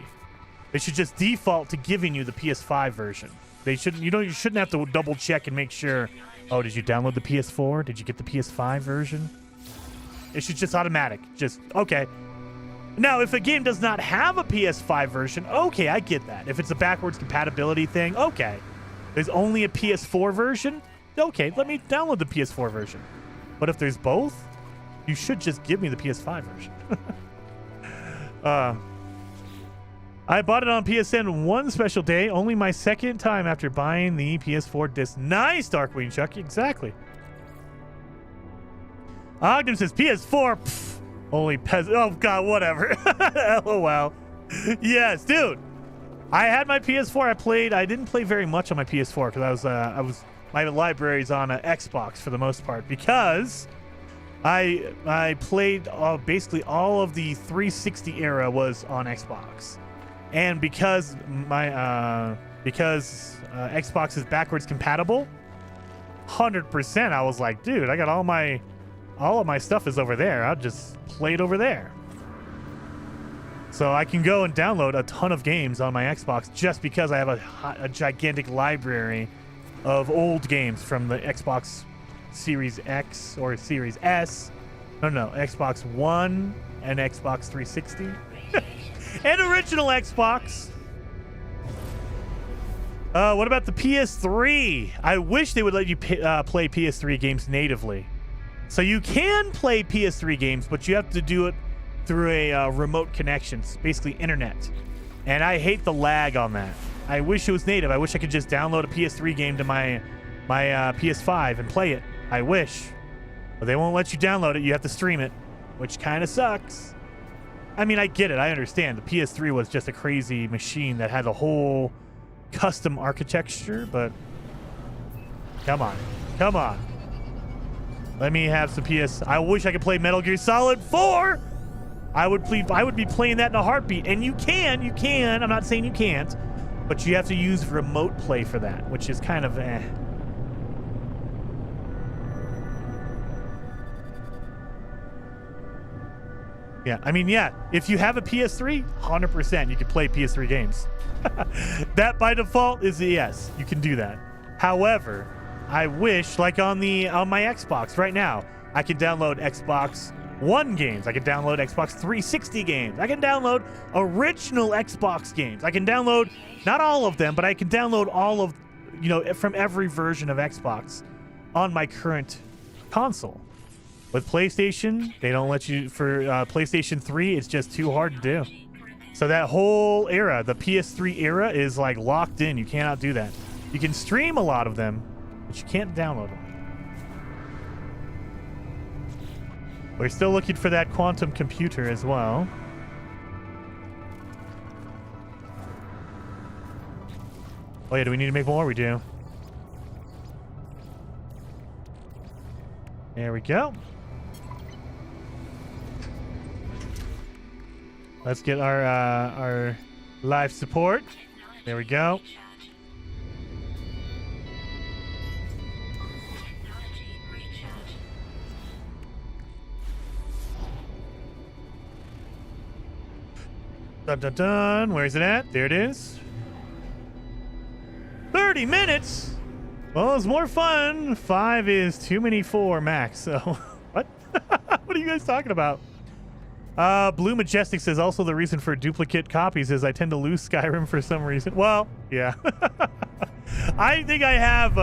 It should just default to giving you the PS5 version. They shouldn't. You shouldn't have to double check and make sure. Oh, did you download the PS4? Did you get the PS5 version? It should just automatic. Just okay. Now, if a game does not have a PS5 version, okay, I get that. If it's a backwards compatibility thing, okay. There's only a PS4 version, okay, let me download the PS4 version. But if there's both, you should just give me the PS5 version. I bought it on PSN one special day, only my second time after buying the PS4 disc. Nice, Darkwing Chuck, exactly. Ogden says PS4, pff, only peasant. Oh god, whatever. LOL. Yes, dude. I had my PS4. I didn't play very much on my PS4 because my library's on an Xbox for the most part because I played basically all of the 360 era was on Xbox, and because Xbox is backwards compatible, 100%. I was like, dude, I got all of my stuff is over there. I'll just play it over there. So I can go and download a ton of games on my Xbox just because I have a gigantic library of old games from the Xbox Series X or Series S. No, Xbox One and Xbox 360. And original Xbox. What about the PS3? I wish they would let you play PS3 games natively. So you can play PS3 games, but you have to do it through a remote connection, basically internet. And I hate the lag on that. I wish it was native. I wish I could just download a PS3 game to my PS5 and play it. I wish. But they won't let you download it. You have to stream it, which kind of sucks. I mean, I get it. I understand. The PS3 was just a crazy machine that had a whole custom architecture, but come on. Come on. Let me have some PS. I wish I could play Metal Gear Solid 4. I would be playing that in a heartbeat. And you can. I'm not saying you can't, but you have to use remote play for that, which is kind of eh. Yeah, I mean, yeah, if you have a PS3, 100% you can play PS3 games. That by default is a yes, you can do that. However, I wish, like on my Xbox right now, I can download Xbox One games. I can download Xbox 360 games. I can download original Xbox games. I can download, not all of them, but I can download all of, from every version of Xbox on my current console. With PlayStation, they don't let you, for PlayStation 3, it's just too hard to do. So that whole era, the PS3 era, is like locked in. You cannot do that. You can stream a lot of them, but you can't download them. We're still looking for that quantum computer as well. Oh yeah, do we need to make more? We do. There we go. Let's get our live support. There we go. Dun dun dun. Where is it at? There it is. 30 minutes. Well, it's more fun. 5 is too many 4 max. So what? What are you guys talking about? Blue Majestic says also the reason for duplicate copies is I tend to lose Skyrim for some reason. Well, yeah. I think I have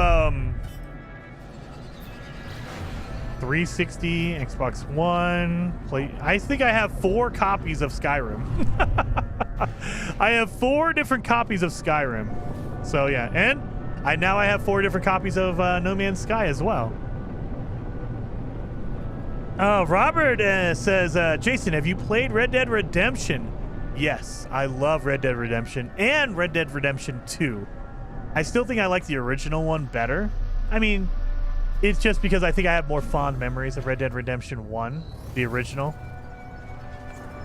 360, Xbox One, I think I have 4 copies of Skyrim. I have 4 different copies of Skyrim. So yeah, and I have 4 different copies of No Man's Sky as well. Robert says, Jason, have you played Red Dead Redemption? Yes, I love Red Dead Redemption and Red Dead Redemption 2. I still think I like the original one better. I mean, it's just because I think I have more fond memories of Red Dead Redemption 1, the original.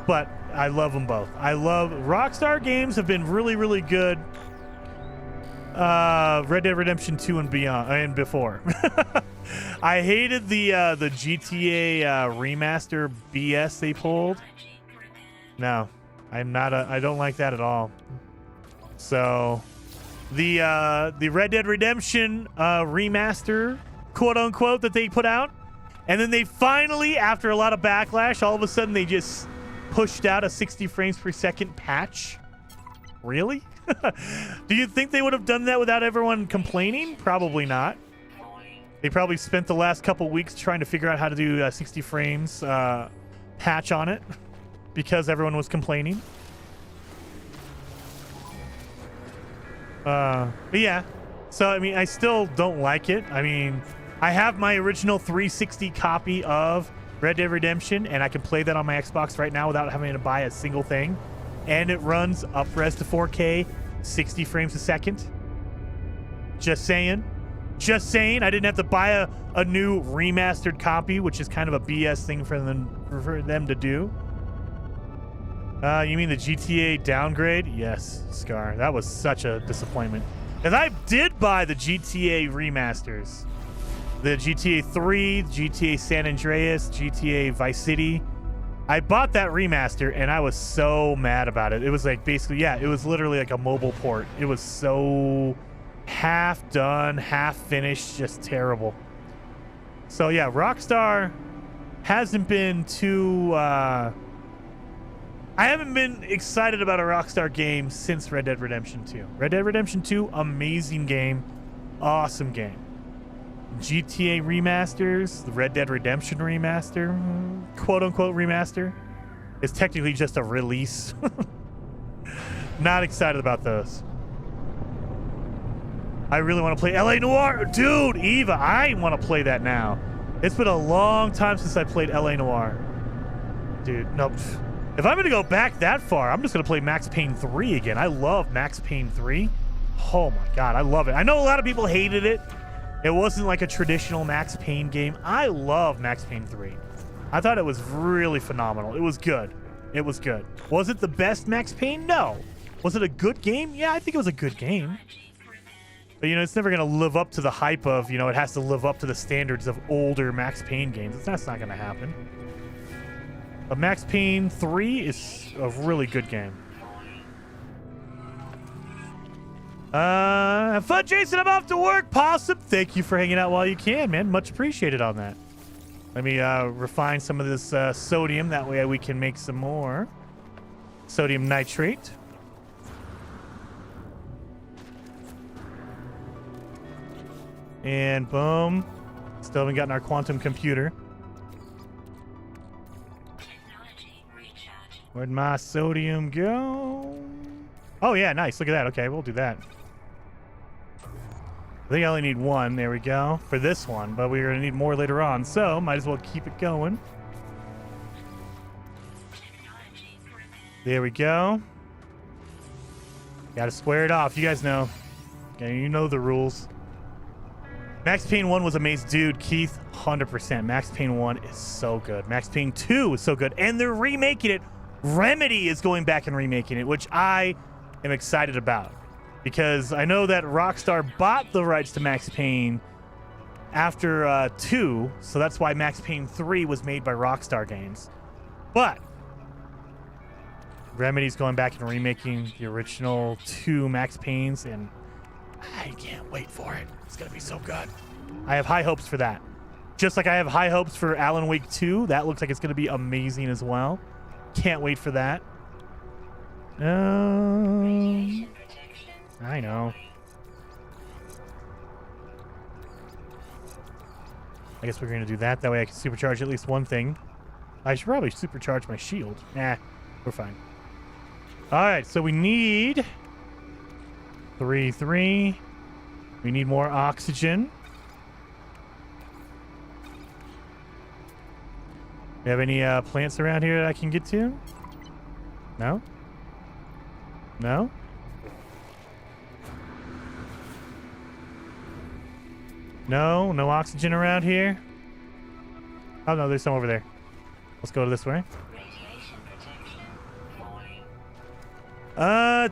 But I love them both. Rockstar games have been really, really good. Red Dead Redemption 2 and beyond, and before. I hated the GTA remaster BS they pulled. No, I don't like that at all. So the Red Dead Redemption remaster, quote unquote, that they put out. And then they finally, after a lot of backlash, all of a sudden they just pushed out a 60 frames per second patch. Really? Do you think they would have done that without everyone complaining? Probably not. They probably spent the last couple weeks trying to figure out how to do 60 frames patch on it because everyone was complaining. But yeah, so I mean, I still don't like it. I mean, I have my original 360 copy of Red Dead Redemption, and I can play that on my Xbox right now without having to buy a single thing. And it runs up-res to 4K, 60 frames a second. Just saying. Just saying. I didn't have to buy a new remastered copy, which is kind of a BS thing for them to do. You mean the GTA downgrade? Yes, Scar. That was such a disappointment. Because I did buy the GTA remasters. The GTA 3, GTA San Andreas, GTA Vice City. I bought that remaster, and I was so mad about it. It was like basically, yeah, it was literally like a mobile port. It was so half done, half finished, just terrible. So yeah, Rockstar hasn't been too... I haven't been excited about a Rockstar game since Red Dead Redemption 2. Red Dead Redemption 2, amazing game. Awesome game. GTA remasters, the Red Dead Redemption remaster, quote-unquote remaster, is technically just a release. Not excited about those. I really want to play LA Noire. Dude, Eva, I want to play that now. It's been a long time since I played LA Noire. Dude, nope. If I'm going to go back that far, I'm just going to play Max Payne 3 again. I love Max Payne 3. Oh my God, I love it. I know a lot of people hated it. It wasn't like a traditional Max Payne game. I love Max Payne 3. I thought it was really phenomenal. It was good. It was good. Was it the best Max Payne? No. Was it a good game? Yeah, I think it was a good game. But, you know, it's never going to live up to the hype of, you know, it has to live up to the standards of older Max Payne games. That's not going to happen. But Max Payne 3 is a really good game. Have fun, Jason. I'm off to work. Possum, thank you for hanging out while you can, man. Much appreciated on that. Let me refine some of this sodium. That way we can make some more sodium nitrate. And boom. Still haven't gotten our quantum computer. Where'd my sodium go? Oh, yeah, nice. Look at that. Okay, we'll do that. I think I only need one. There we go. For this one, but we're going to need more later on, so might as well keep it going. There we go. Gotta square it off. You guys know. Yeah, you know the rules. Max Payne 1 was amazing. Dude, Keith, 100%. Max Payne 1 is so good. Max Payne 2 is so good. And they're remaking it. Remedy is going back and remaking it, which I am excited about. Because I know that Rockstar bought the rights to Max Payne after 2, so that's why Max Payne 3 was made by Rockstar Games. But Remedy's going back and remaking the original 2 Max Paynes, and I can't wait for it. It's going to be so good. I have high hopes for that. Just like I have high hopes for Alan Wake 2. That looks like it's going to be amazing as well. Can't wait for that. I know. I guess we're going to do that. That way I can supercharge at least one thing. I should probably supercharge my shield. Nah, we're fine. All right, so we need 3. We need more oxygen. You have any plants around here that I can get to? No? No? No? No oxygen around here? Oh, no, there's some over there. Let's go this way.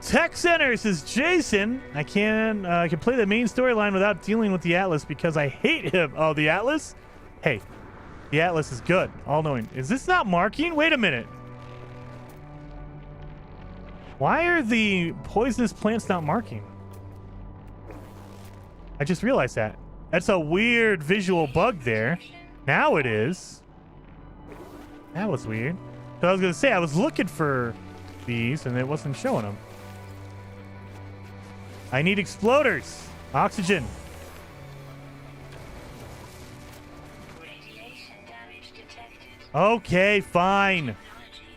Tech Center says, Jason, I can play the main storyline without dealing with the Atlas because I hate him. Oh, the Atlas? Hey, the Atlas is good. All knowing. Is this not marking? Wait a minute. Why are the poisonous plants not marking? I just realized that. That's a weird visual bug there. Now it is. That was weird. So I was going to say, I was looking for these and it wasn't showing them. I need exploders. Oxygen. Radiation damage detected. Okay, fine.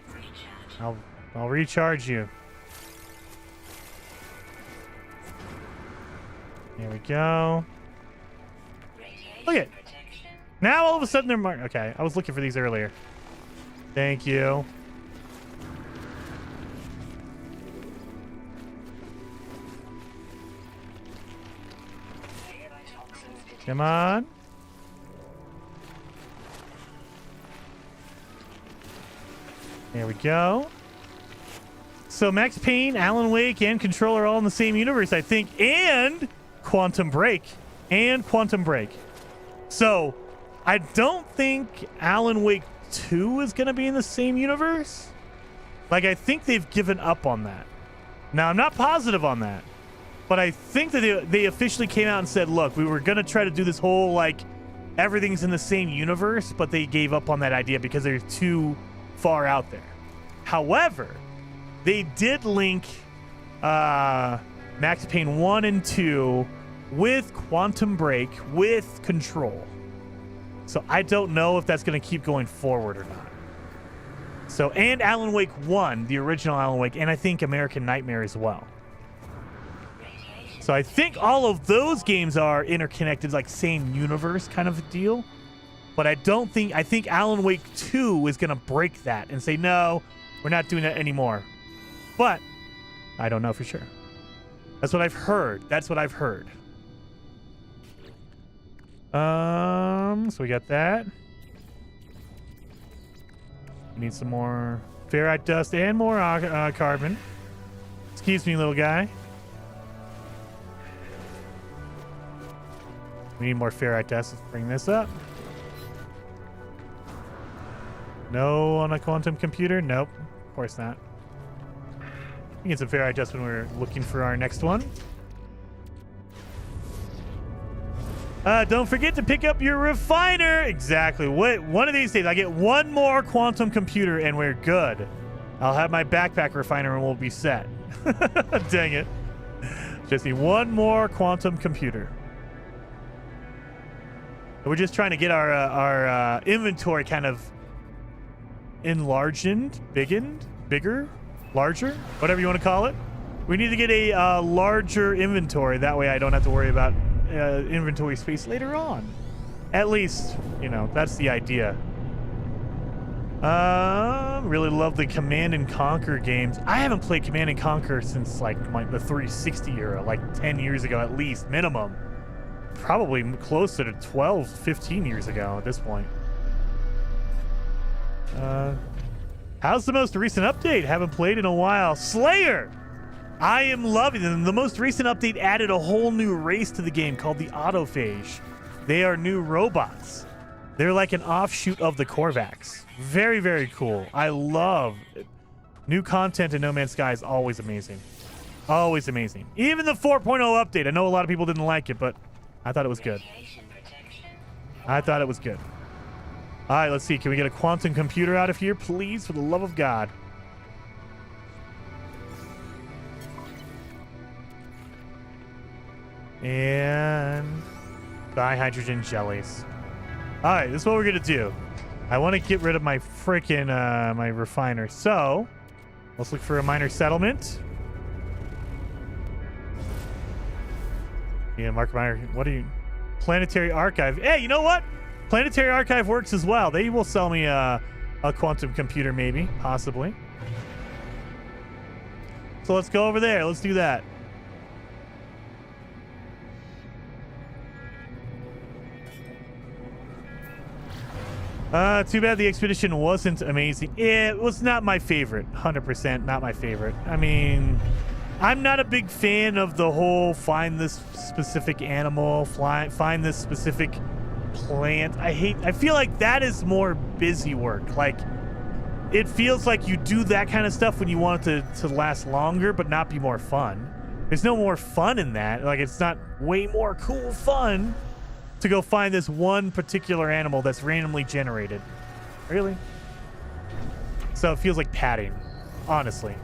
Technology recharge. I'll recharge you. There we go. Radiation Look at protection. now all of a sudden they're marked. Okay, I was looking for these earlier. Thank you. Toxins detected. Come on. There we go. So Max Payne, Alan Wake, and Control are all in the same universe, I think, and Quantum Break. So I don't think Alan Wake 2 is going to be in the same universe. Like, I think they've given up on that. Now, I'm not positive on that, but I think that they officially came out and said, look, we were going to try to do this whole, like, everything's in the same universe, but they gave up on that idea because they're too far out there. However, they did link Max Payne 1 and 2 with Quantum Break, with Control. So I don't know if that's going to keep going forward or not. So, and Alan Wake 1, the original Alan Wake, and I think American Nightmare as well. Radiation. So I think all of those games are interconnected, like same universe kind of a deal. But I think Alan Wake 2 is going to break that and say, no, we're not doing that anymore. But I don't know for sure. That's what I've heard. So we got that. We need some more ferrite dust and more carbon. Excuse me, little guy. We need more ferrite dust. Let's bring this up. No on a quantum computer? Nope. Of course not. We can get some ferrite dust when we're looking for our next one. Don't forget to pick up your refiner. Exactly. One of these days, I get one more quantum computer and we're good. I'll have my backpack refiner and we'll be set. Dang it. Just need one more quantum computer. We're just trying to get our inventory kind of bigger, larger, whatever you want to call it. We need to get a larger inventory. That way I don't have to worry about inventory space later on. At least, you know, that's the idea. Really love the Command and Conquer games. I haven't played Command and Conquer since like the 360 era, like 10 years ago at least, minimum. Probably closer to 12, 15 years ago at this point. How's the most recent update? Haven't played in a while. Slayer! I am loving them. The most recent update added a whole new race to the game called the Autophage. They are new robots. They're like an offshoot of the Korvax. Very, very cool. I love it. New content in No Man's Sky is always amazing. Always amazing. Even the 4.0 update. I know a lot of people didn't like it, but I thought it was good. Radiation protection. I thought it was good. All right, let's see. Can we get a quantum computer out of here, please? For the love of God. And dihydrogen jellies. All right, this is what we're gonna do. I want to get rid of my freaking my refiner. So let's look for a minor settlement. Yeah, Mark Meyer. What are you? Planetary Archive. Hey, you know what? Planetary Archive works as well. They will sell me a quantum computer, maybe, possibly. So let's go over there. Let's do that. Too bad the expedition wasn't amazing. It was not my favorite. 100% not my favorite. I mean, I'm not a big fan of the whole find this specific animal, find this specific plant. I feel like that is more busy work. Like, it feels like you do that kind of stuff when you want it to last longer but not be more fun. There's no more fun in that. Like, it's not way more cool fun to go find this one particular animal that's randomly generated. Really? So it feels like padding, honestly.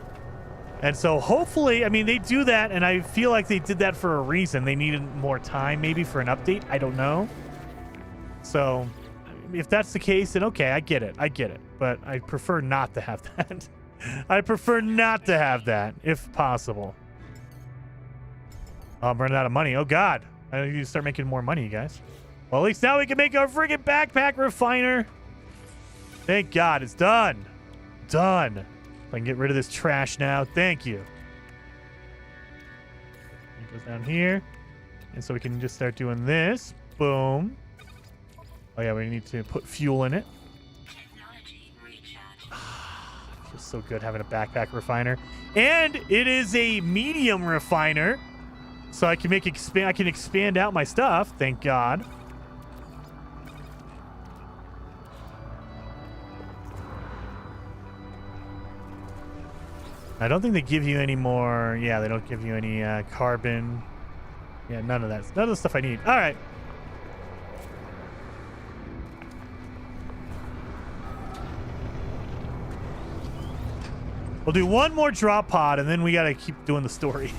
And so hopefully, I mean, they do that, and I feel like they did that for a reason. They needed more time, maybe, for an update. I don't know. So if that's the case, then okay, I get it. I get it. But I prefer not to have that. I prefer not to have that, if possible. Oh, I'm running out of money. Oh, God. I need to start making more money, you guys. Well, at least now we can make our friggin' backpack refiner. Thank God. It's done. Done. I can get rid of this trash now. Thank you. It goes down here. And so we can just start doing this. Boom. Oh, yeah, we need to put fuel in it. Feels so good having a backpack refiner. And it is a medium refiner. So I can I can expand out my stuff. Thank God. I don't think they give you any more. Yeah, they don't give you any carbon. Yeah, none of that. None of the stuff I need. All right. We'll do one more drop pod, and then we got to keep doing the story.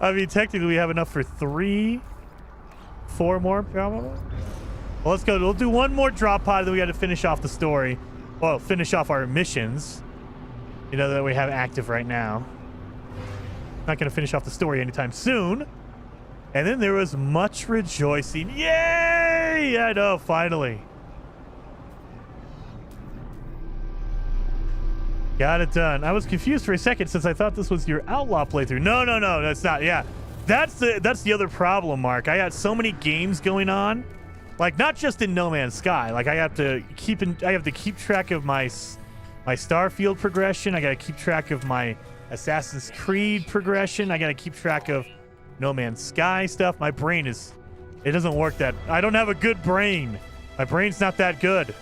I mean, technically, we have enough for 4 more, probably. Well, let's go. We'll do one more drop pod, then we got to finish off the story. Well, finish off our missions. You know, that we have active right now. Not going to finish off the story anytime soon. And then there was much rejoicing. Yay! I know, finally. Got it done. I was confused for a second since I thought this was your outlaw playthrough. No, that's not. Yeah, that's the other problem, Mark. I got so many games going on, like not just in No Man's Sky. Like I have to keep track of my Starfield progression. I got to keep track of my Assassin's Creed progression. I got to keep track of No Man's Sky stuff. My brain it doesn't work that. I don't have a good brain. My brain's not that good.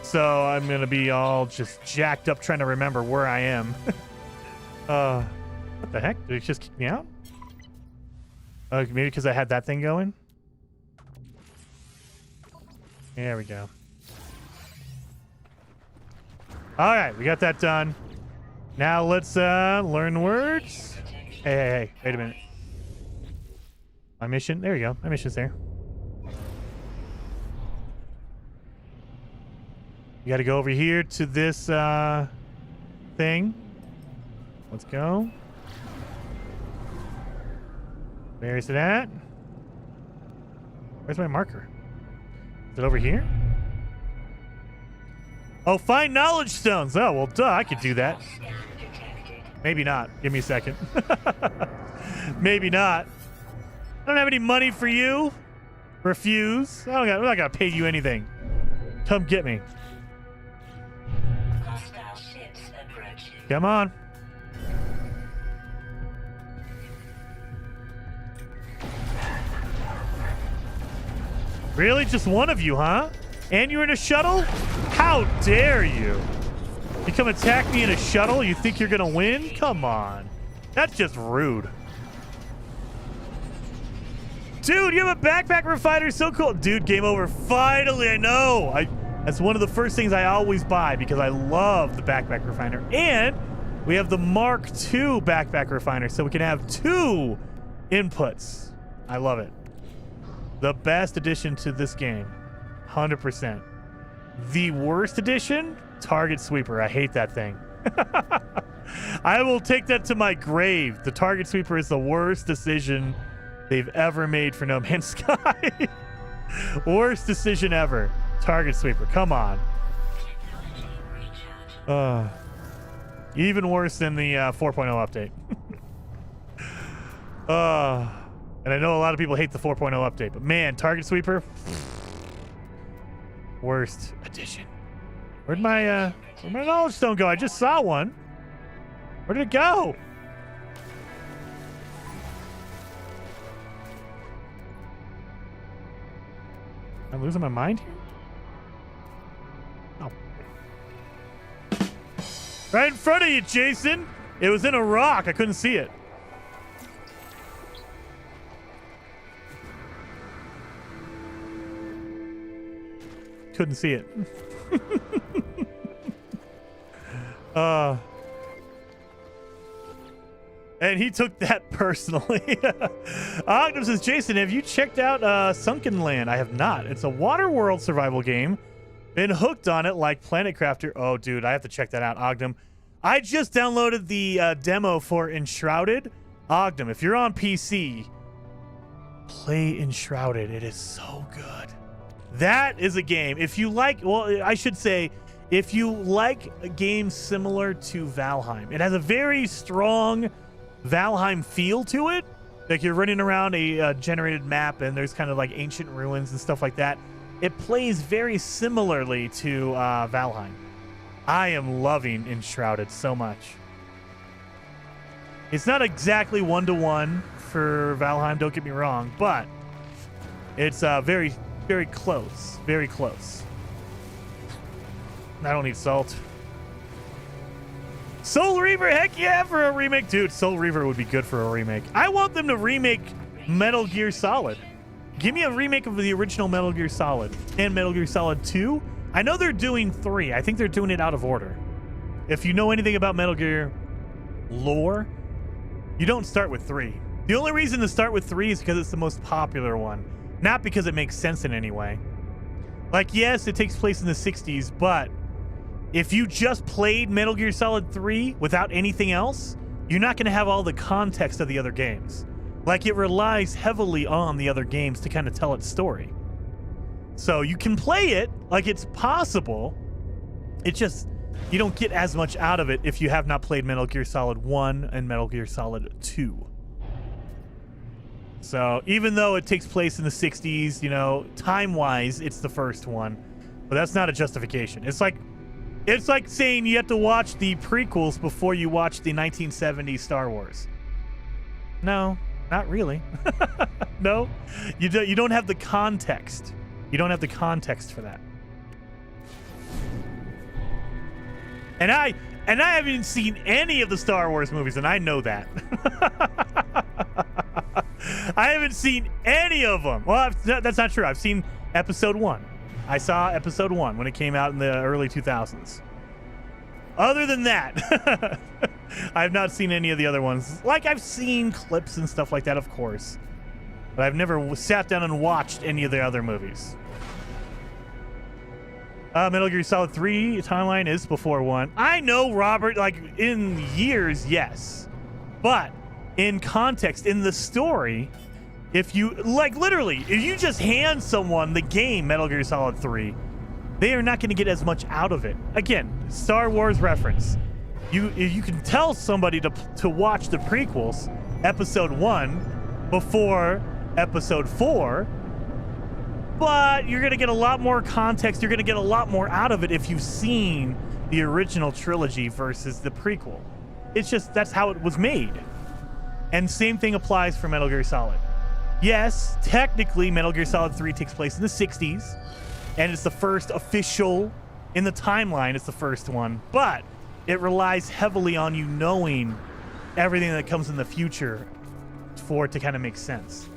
So I'm going to be all just jacked up trying to remember where I am. What the heck? Did it just kick me out? Maybe because I had that thing going? There we go. All right, we got that done. Now let's learn words. Hey, wait a minute. My mission, there we go. My mission's there. You got to go over here to this thing. Let's go. Where is it at? Where's my marker? Is it over here? Oh, find knowledge stones. Oh, well, duh, I could do that. Maybe not. Give me a second. Maybe not. I don't have any money for you. Refuse. I'm not going to pay you anything. Come get me. Come on. Really? Just one of you, huh? And you're in a shuttle? How dare you? You come attack me in a shuttle? You think you're gonna win? Come on. That's just rude. Dude, you have a backpack refiner. So cool. Dude, game over. Finally, I know. That's one of the first things I always buy because I love the backpack refiner. And we have the Mark II backpack refiner, so we can have 2 inputs. I love it. The best addition to this game. 100%. The worst addition? Target sweeper. I hate that thing. I will take that to my grave. The target sweeper is the worst decision they've ever made for No Man's Sky. Worst decision ever. Target sweeper, come on. Even worse than the 4.0 update. And I know a lot of people hate the 4.0 update, but man, target sweeper, worst addition. Where'd my knowledge stone go? I just saw one. Where did it go? I'm losing my mind here. Oh. Right in front of you, Jason. It was in a rock. I couldn't see it. couldn't see it. And he took that personally. Ogden says, Jason, have you checked out Sunken Land? I have not. It's a water world survival game. Been hooked on it like Planet Crafter. Oh, dude, I have to check that out, Ogden. I just downloaded the demo for Enshrouded. Ogden, if you're on PC, play Enshrouded. It is so good. That is a game. If you like, well, I should say, if you like a game similar to Valheim, it has a very strong Valheim feel to it. Like you're running around a generated map and there's kind of like ancient ruins and stuff like that. It plays very similarly to Valheim. I am loving Enshrouded so much. It's not exactly one-to-one for Valheim, don't get me wrong, but it's very, very close. Very close. I don't need salt. Soul Reaver, heck yeah, for a remake. Dude, Soul Reaver would be good for a remake. I want them to remake Metal Gear Solid. Give me a remake of the original Metal Gear Solid and Metal Gear Solid 2. I know they're doing 3. I think they're doing it out of order. If you know anything about Metal Gear lore, you don't start with 3. The only reason to start with 3 is because it's the most popular one, not because it makes sense in any way. Like, yes, it takes place in the 60s, but if you just played Metal Gear Solid 3 without anything else, you're not going to have all the context of the other games. Like, it relies heavily on the other games to kind of tell its story. So you can play it like it's possible. It just, you don't get as much out of it if you have not played Metal Gear Solid 1 and Metal Gear Solid 2. So even though it takes place in the 60s, you know, time-wise, it's the first one. But that's not a justification. It's like saying you have to watch the prequels before you watch the 1970s Star Wars. No, not really. No, you don't have the context. You don't have the context for that. And I haven't seen any of the Star Wars movies, and I know that. I haven't seen any of them. Well, that's not true. I've seen episode 1. I saw episode 1 when it came out in the early 2000s. Other than that, I have not seen any of the other ones. Like, I've seen clips and stuff like that, of course. But I've never sat down and watched any of the other movies. Metal Gear Solid 3 timeline is before 1. I know, Robert, like, in years, yes. But in context, in the story, if you, like, literally, if you just hand someone the game Metal Gear Solid 3, they are not going to get as much out of it. Again, Star Wars reference. You can tell somebody to watch the prequels, episode 1, before episode 4, but you're going to get a lot more context. You're going to get a lot more out of it if you've seen the original trilogy versus the prequel. It's just, that's how it was made. And same thing applies for Metal Gear Solid. Yes, technically Metal Gear Solid 3 takes place in the 60s, and it's the first official, in the timeline, it's the first one, but it relies heavily on you knowing everything that comes in the future for it to kind of make sense.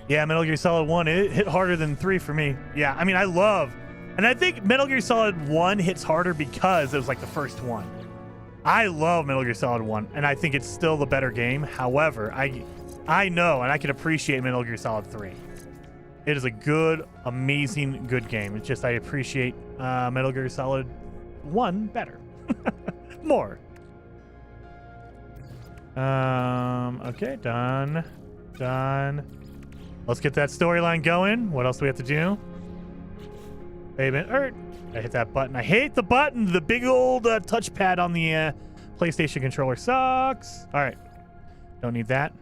Yeah, Metal Gear Solid 1, it hit harder than 3 for me. Yeah, I mean, and I think Metal Gear Solid 1 hits harder because it was like the first one. I love Metal Gear Solid 1, and I think it's still the better game. However, I know and I can appreciate Metal Gear Solid 3. It is a good, amazing, good game. It's just I appreciate Metal Gear Solid 1 better. More. Okay, done. Let's get that storyline going. What else do we have to do? Payment. I hit that button. I hate the button. The big old touchpad on the PlayStation controller sucks. All right. Don't need that.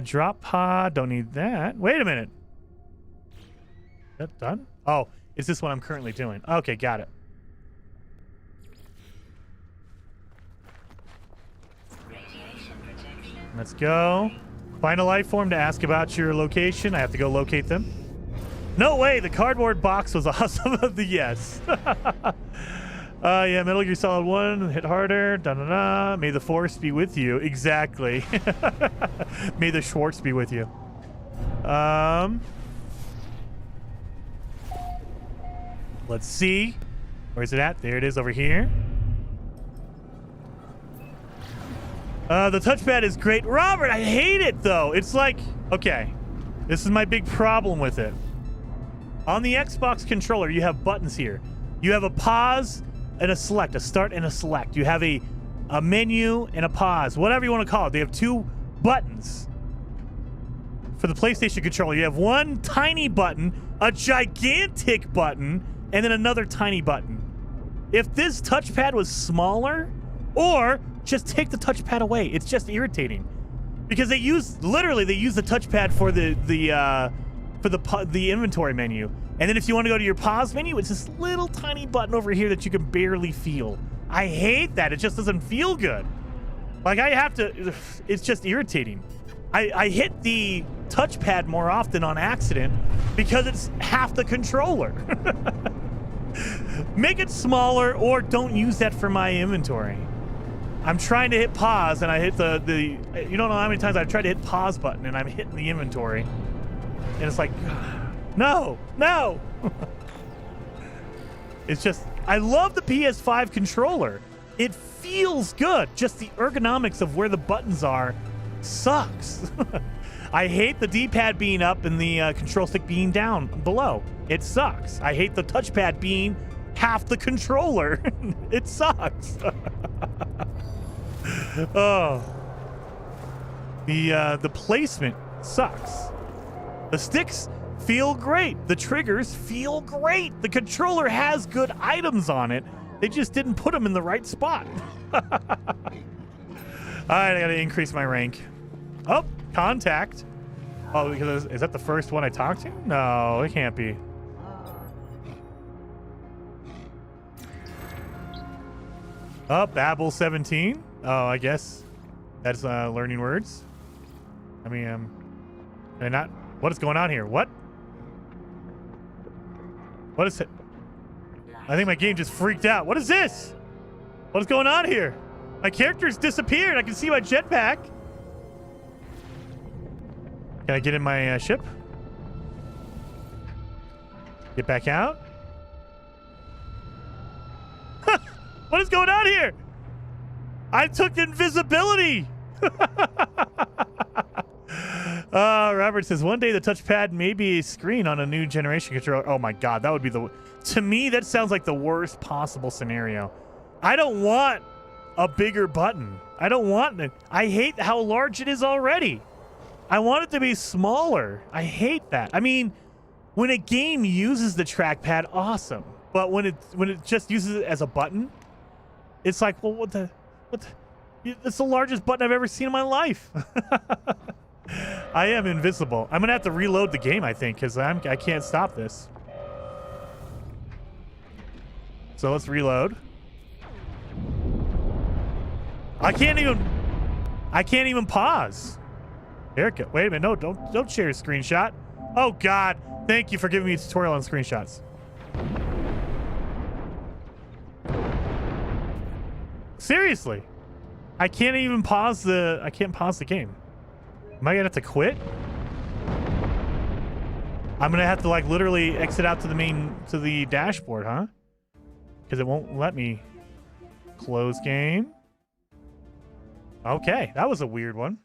Drop pod. Don't need that. Wait a minute. Is that done? Oh, is this what I'm currently doing? Okay, got it. Let's go. Find a life form to ask about your location. I have to go locate them. No way, the cardboard box was awesome. Yes. Yeah, Metal Gear Solid 1, hit harder. Da-da-da. May the Force be with you. Exactly. May the Schwartz be with you. Let's see. Where's it at? There it is over here. The touchpad is great. Robert, I hate it, though. It's like, okay, this is my big problem with it. On the Xbox controller, you have buttons here. You have a pause and a select, a start and a select. You have a menu and a pause, whatever you want to call it. They have two buttons. For the PlayStation controller, you have one tiny button, a gigantic button, and then another tiny button. If this touchpad was smaller, or just take the touchpad away, it's just irritating. Because they use the touchpad for the inventory menu. And then if you want to go to your pause menu, it's this little tiny button over here that you can barely feel. I hate that. It just doesn't feel good. Like I have to, it's just irritating. I hit the touchpad more often on accident because it's half the controller. Make it smaller or don't use that for my inventory. I'm trying to hit pause and I hit the you don't know how many times I've tried to hit pause button and I'm hitting the inventory. And it's like, no. It's just, I love the PS5 controller. It feels good. Just the ergonomics of where the buttons are sucks. I hate the D-pad being up and the control stick being down below. It sucks. I hate the touchpad being half the controller. It sucks. Oh. The placement sucks. The sticks feel great. The triggers feel great. The controller has good items on it. They just didn't put them in the right spot. All right, I gotta increase my rank. Oh, contact. Oh, because is that the first one I talked to? No, it can't be. Oh, Babel 17. Oh, I guess that's learning words. I mean, can I not? What is going on here? What? What is it? I think my game just freaked out. What is this? What is going on here? My character's disappeared. I can see my jetpack. Can I get in my ship? Get back out? What is going on here? I took invisibility. Robert says, one day the touchpad may be a screen on a new generation controller. Oh my God, that would be to me, that sounds like the worst possible scenario. I don't want a bigger button. I don't want it. I hate how large it is already. I want it to be smaller. I hate that. I mean, when a game uses the trackpad, awesome. But when it just uses it as a button, it's like, well, what the? It's the largest button I've ever seen in my life. I am invisible. I'm gonna have to reload the game, I think, because I can't stop this. So let's reload. I can't even pause. Erica, wait a minute. No, don't share a screenshot. Oh God, thank you for giving me a tutorial on screenshots. Seriously, I can't even pause the game. Am I gonna have to quit? I'm gonna have to like literally exit out to the dashboard, huh? Because it won't let me close game. Okay, that was a weird one.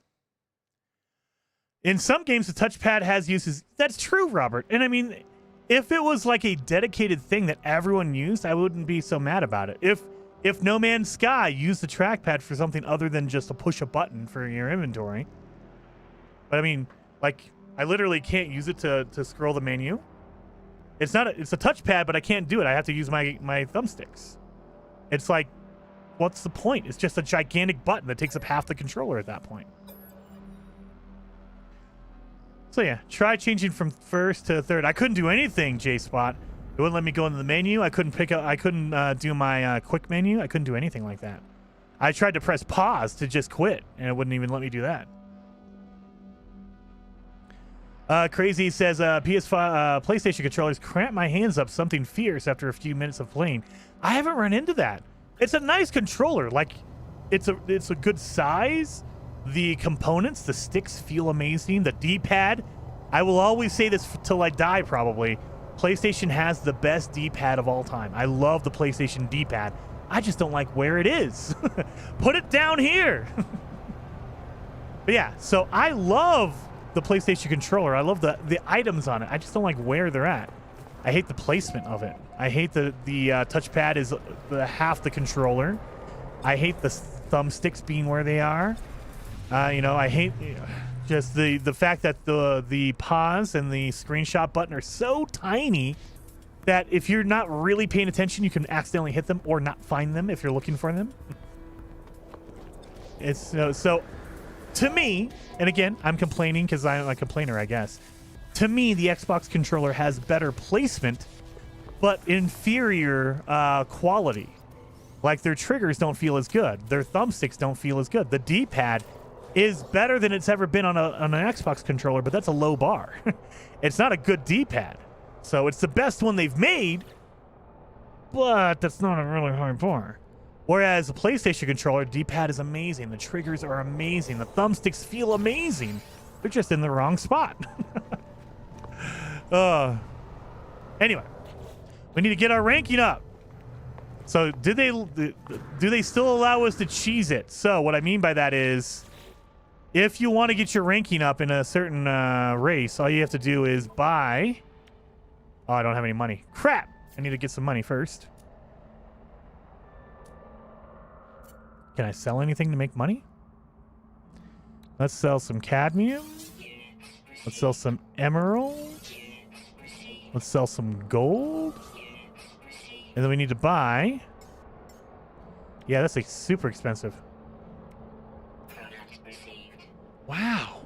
In some games, the touchpad has uses. That's true, Robert. And I mean, if it was like a dedicated thing that everyone used, I wouldn't be so mad about it. If No Man's Sky used the trackpad for something other than just to push a button for your inventory. But I mean, like, I literally can't use it to scroll the menu. It's a touchpad, but I can't do it. I have to use my thumbsticks. It's like, what's the point? It's just a gigantic button that takes up half the controller at that point. So yeah, try changing from first to third. I couldn't do anything, J-Spot. It wouldn't let me go into the menu. I couldn't do my quick menu. I couldn't do anything like that. I tried to press pause to just quit, and it wouldn't even let me do that. Crazy says, PS5 PlayStation controllers cramp my hands up something fierce after a few minutes of playing. I haven't run into that. It's a nice controller. Like, it's a good size. The components, the sticks feel amazing. The D-pad, I will always say this till I die probably. PlayStation has the best D-pad of all time. I love the PlayStation D-pad. I just don't like where it is. Put it down here. But yeah, so I love the PlayStation controller. I love the items on it. I just don't like where they're at. I hate the placement of it. I hate the touchpad is half the controller. I hate the thumbsticks being where they are. I hate just the fact that the pause and the screenshot button are so tiny that if you're not really paying attention, you can accidentally hit them or not find them if you're looking for them. It's so to me, and again, I'm complaining because I'm a complainer, I guess. To me, the Xbox controller has better placement, but inferior quality. Like, their triggers don't feel as good. Their thumbsticks don't feel as good. The D-pad is better than it's ever been on an Xbox controller, but that's a low bar. It's not a good D-pad. So it's the best one they've made, but that's not a really high bar. Whereas a PlayStation controller, D-pad is amazing. The triggers are amazing. The thumbsticks feel amazing. They're just in the wrong spot. Anyway, we need to get our ranking up. So do they still allow us to cheese it? So what I mean by that is, if you want to get your ranking up in a certain race, all you have to do is buy... Oh, I don't have any money. Crap! I need to get some money first. Can I sell anything to make money? Let's sell some cadmium. Let's sell some emerald. Let's sell some gold. And then we need to buy... Yeah, that's like super expensive. Wow.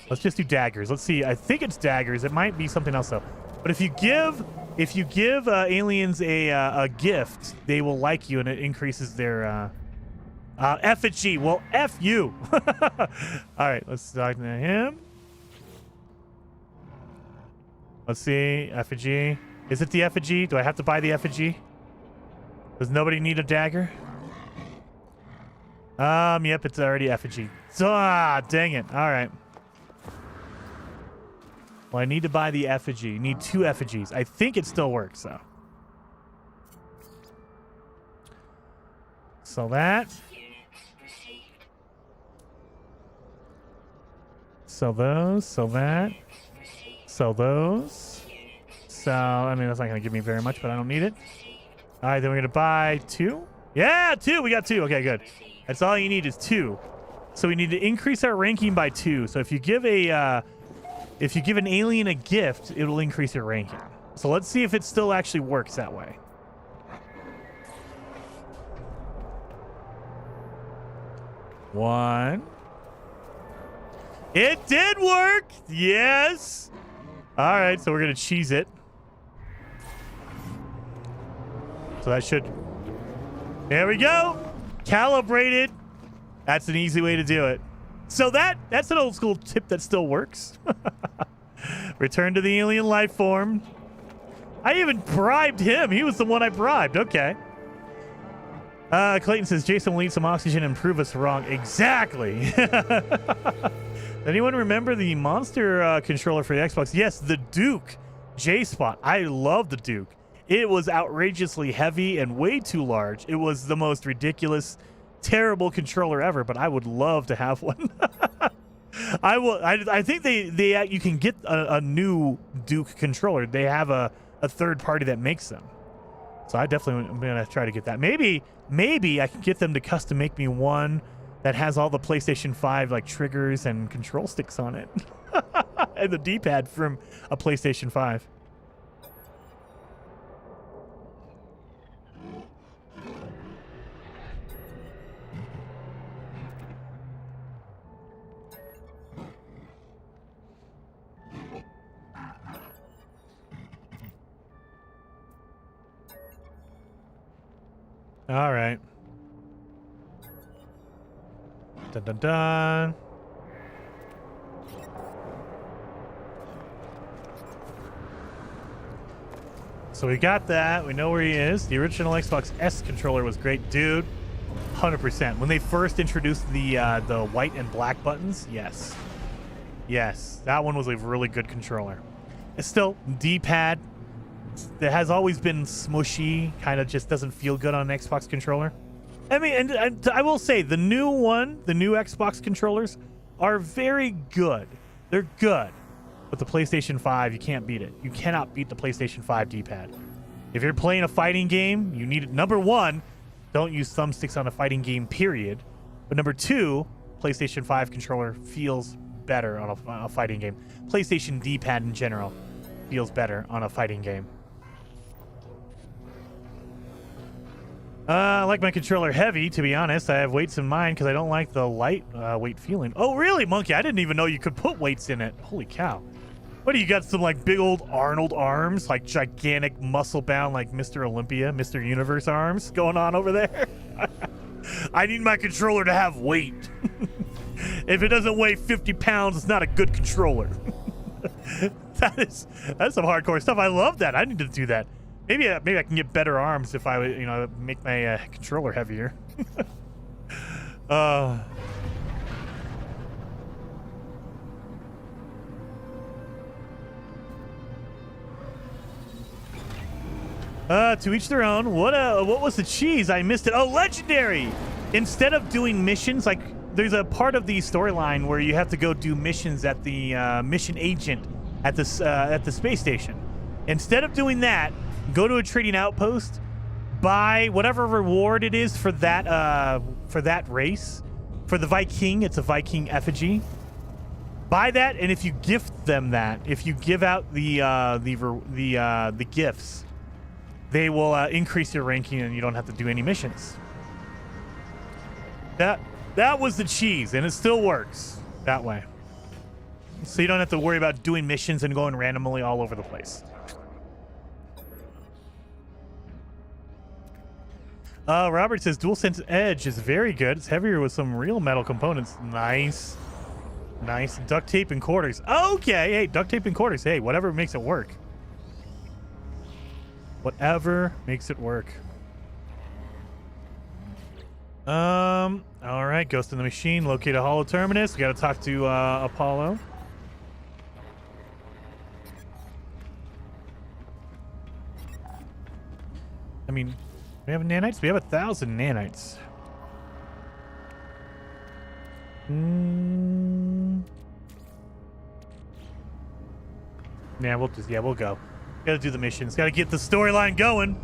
Let's just do daggers. Let's see. I think it's daggers. It might be something else though. But if you give aliens a gift, they will like you, and it increases their effigy. Well, F you. All right, let's talk to him. Let's see. Effigy. Is it the effigy? Do I have to buy the effigy? Does nobody need a dagger? Yep, it's already effigy. Dang it. All right. Well, I need to buy the effigy. Need 2 effigies. I think it still works, though. So that. Sell those. Sell that. Sell those. So, I mean, that's not going to give me very much, but I don't need it. All right, then we're going to buy 2. Yeah, 2. We got 2. Okay, good. That's all you need is 2. So we need to increase our ranking by 2. So if you give an alien a gift, it will increase your ranking. So let's see if it still actually works that way. One. It did work. Yes. All right, so we're going to cheese it. So that should... There we go. Calibrated. That's an easy way to do it. So that's an old school tip that still works. Return to the alien life form. I even bribed him. He was the one I bribed. Okay. Clayton says, Jason will need some oxygen and prove us wrong. Exactly. Anyone remember the monster controller for the Xbox? Yes, the Duke J-Spot. I love the Duke. It was outrageously heavy and way too large. It was the most ridiculous, terrible controller ever, but I would love to have one. I think you can get a new Duke controller. They have a third party that makes them. So I definitely am going to try to get that. Maybe I can get them to custom make me one that has all the PlayStation 5 like triggers and control sticks on it. And the D-pad from a PlayStation 5. All right. Dun dun dun. so we got that. We know where he is. The original Xbox S controller was great, dude. 100%. When they first introduced the white and black buttons, yes. Yes, that one was a really good controller. It's still D-pad. It has always been smushy, kind of just doesn't feel good on an Xbox controller. I mean, and I will say, the new Xbox controllers are very good. They're good. But the PlayStation 5, you can't beat it. You cannot beat the PlayStation 5 D-pad. If you're playing a fighting game, you need it. Number one, don't use thumbsticks on a fighting game, period. But number two, PlayStation 5 controller feels better on a fighting game. PlayStation D-pad in general feels better on a fighting game. I like my controller heavy, to be honest. I have weights in mine because I don't like the light weight feeling. Oh, really, Monkey? I didn't even know you could put weights in it. Holy cow. What do you got? Some like big old Arnold arms, like gigantic muscle bound, like Mr. Olympia, Mr. Universe arms going on over there? I need my controller to have weight. If it doesn't weigh 50 pounds, it's not a good controller. That's some hardcore stuff. I love that. I need to do that. Maybe I can get better arms if I would, make my controller heavier. To each their own. What was the cheese? I missed it. Oh, legendary! Instead of doing missions, like there's a part of the storyline where you have to go do missions at the mission agent at the space station. Instead of doing that, go to a trading outpost, buy whatever reward it is for that race. For the Viking, it's a Viking effigy. Buy that, and if you gift them that, if you give out the gifts, they will increase your ranking, and you don't have to do any missions. That was the cheese, and it still works that way. So you don't have to worry about doing missions and going randomly all over the place. Robert says DualSense Edge is very good. It's heavier with some real metal components. Nice. Nice. Duct tape and quarters. Okay. Hey, duct tape and quarters. Hey, whatever makes it work. Whatever makes it work. All right. Ghost in the Machine. Locate a hollow terminus. We got to talk to Apollo. I mean, we have nanites? We have 1,000 nanites. Yeah, we'll go. Gotta do the missions. Gotta get the storyline going.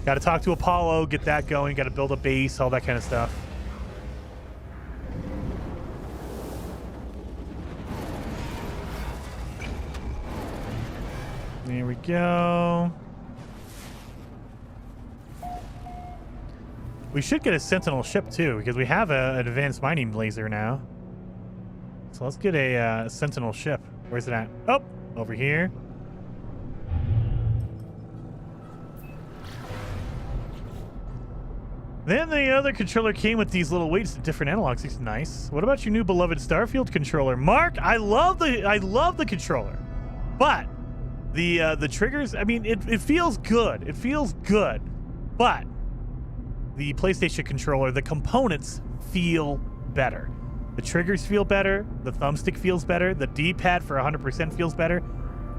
Gotta talk to Apollo, get that going. Gotta build a base, all that kind of stuff. There we go. We should get a Sentinel ship too, because we have an advanced mining laser now. So let's get a Sentinel ship. Where's it at? Oh, over here. Then the other controller came with these little weights and different analogs. It's nice. What about your new beloved Starfield controller, Mark? I love the controller, but the triggers. I mean, it feels good. It feels good, but the PlayStation controller, the components feel better. The triggers feel better. The thumbstick feels better. The D-pad for 100% feels better.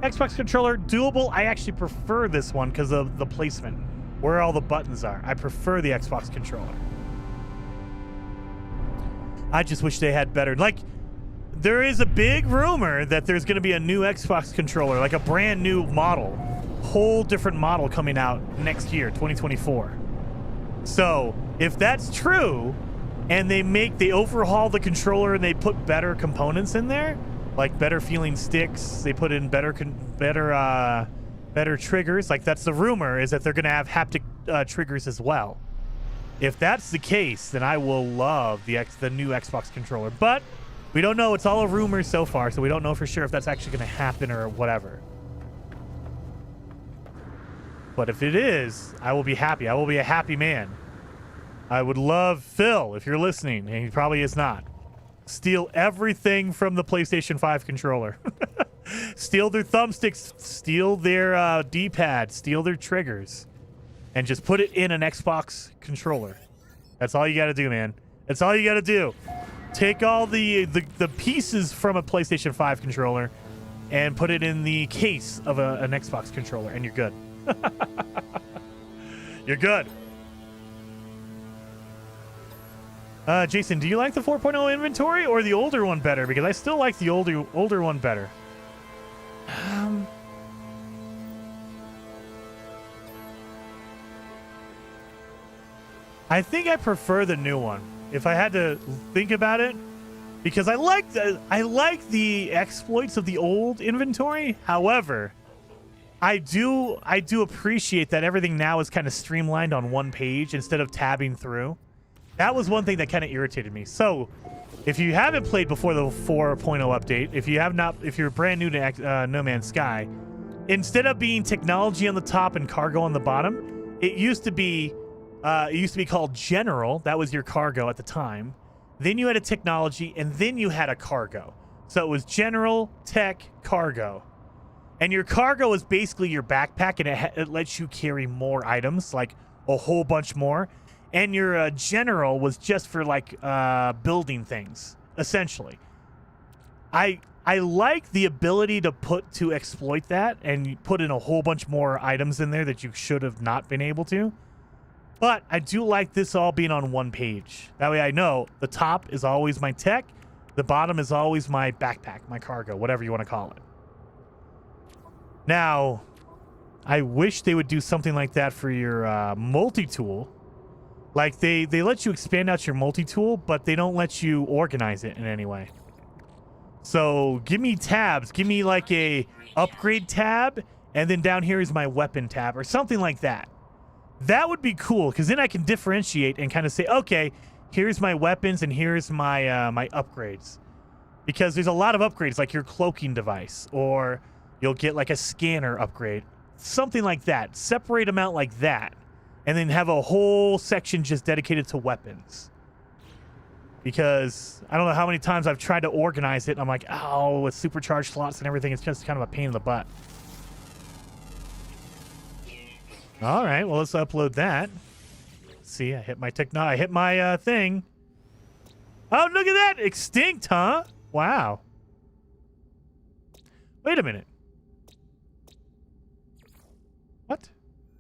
Xbox controller, doable. I actually prefer this one because of the placement, where all the buttons are. I prefer the Xbox controller. I just wish they had better. Like, there is a big rumor that there's going to be a new Xbox controller, like a brand new model, whole different model coming out next year, 2024. So if that's true, and they overhaul the controller and they put better components in there, like better feeling sticks, they put in better triggers. Like, that's the rumor, is that they're going to have haptic triggers as well. If that's the case, then I will love the new Xbox controller. But we don't know. It's all a rumor so far, so we don't know for sure if that's actually going to happen or whatever. But if it is, I will be happy. I will be a happy man. I would love Phil, if you're listening, and he probably is not. Steal everything from the PlayStation 5 controller. Steal their thumbsticks, steal their D-pad, steal their triggers, and just put it in an Xbox controller. That's all you got to do, man. That's all you got to do. Take all the pieces from a PlayStation 5 controller and put it in the case of an Xbox controller, and you're good. You're good. Jason, do you like the 4.0 inventory or the older one better? Because I still like the older one better. I think I prefer the new one, if I had to think about it, because I like the exploits of the old inventory. However, I do appreciate that everything now is kind of streamlined on one page instead of tabbing through. That was one thing that kind of irritated me. So, if you haven't played before the 4.0 update, if you're brand new to No Man's Sky, instead of being technology on the top and cargo on the bottom, it used to be called General. That was your cargo at the time. Then you had a technology, and then you had a cargo. So it was General, Tech, Cargo. And your cargo is basically your backpack, and it lets you carry more items, like a whole bunch more. And your General was just for like building things, essentially. I like the ability to exploit that and put in a whole bunch more items in there that you should have not been able to. But I do like this all being on one page. That way I know the top is always my tech, the bottom is always my backpack, my cargo, whatever you want to call it. Now, I wish they would do something like that for your multi-tool. Like, they let you expand out your multi-tool, but they don't let you organize it in any way. So, give me tabs. Give me, like, a upgrade tab, and then down here is my weapon tab, or something like that. That would be cool, because then I can differentiate and kind of say, okay, here's my weapons, and here's my my upgrades. Because there's a lot of upgrades, like your cloaking device, or you'll get, like, a scanner upgrade. Something like that. Separate them out like that. And then have a whole section just dedicated to weapons. Because I don't know how many times I've tried to organize it, and I'm like, oh, with supercharged slots and everything, it's just kind of a pain in the butt. All right, well, let's upload that. See, I hit my thing. Oh, look at that! Extinct, huh? Wow. Wait a minute. What?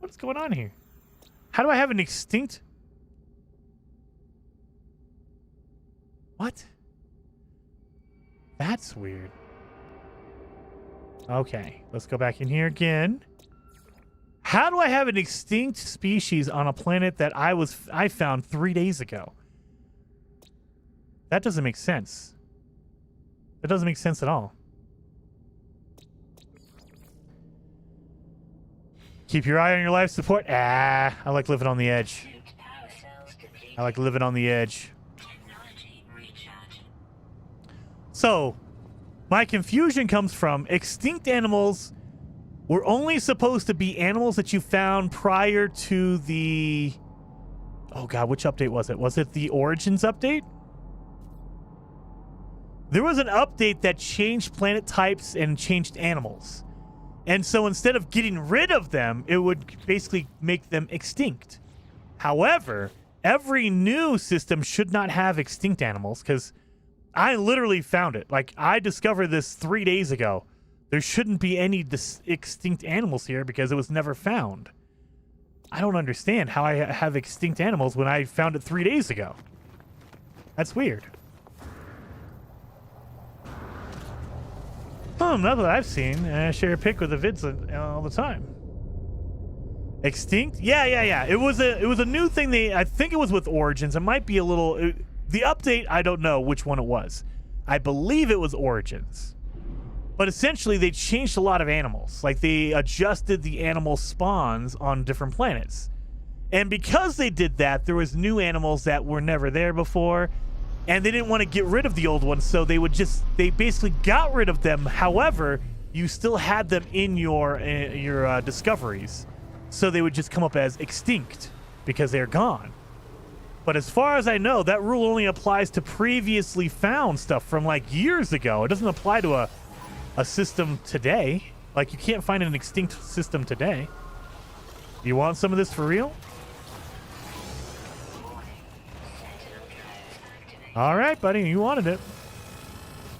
What's going on here? How do I have an extinct? What? That's weird. Okay, let's go back in here again. How do I have an extinct species on a planet that I found 3 days ago? That doesn't make sense. That doesn't make sense at all. Keep your eye on your life support. I like living on the edge. I like living on the edge. So, my confusion comes from extinct animals were only supposed to be animals that you found prior to the... Oh god, which update was it? Was it the Origins update? There was an update that changed planet types and changed animals. And so instead of getting rid of them, it would basically make them extinct. However, every new system should not have extinct animals, because I literally found it. Like, I discovered this 3 days ago. There shouldn't be any extinct animals here because it was never found. I don't understand how I have extinct animals when I found it 3 days ago. That's weird. Not that I've seen. I share a pic with the vids all the time. Extinct? Yeah. It was a new thing. I think it was with Origins. It might be a little... the update, I don't know which one it was. I believe it was Origins. But essentially, they changed a lot of animals. Like, they adjusted the animal spawns on different planets. And because they did that, there was new animals that were never there before. And they didn't want to get rid of the old ones, so they basically got rid of them. However, you still had them in your discoveries. So they would just come up as extinct because they're gone. But as far as I know, that rule only applies to previously found stuff from, like, years ago. It doesn't apply to a system today. Like, you can't find an extinct system today. You want some of this for real? All right, buddy, you wanted it.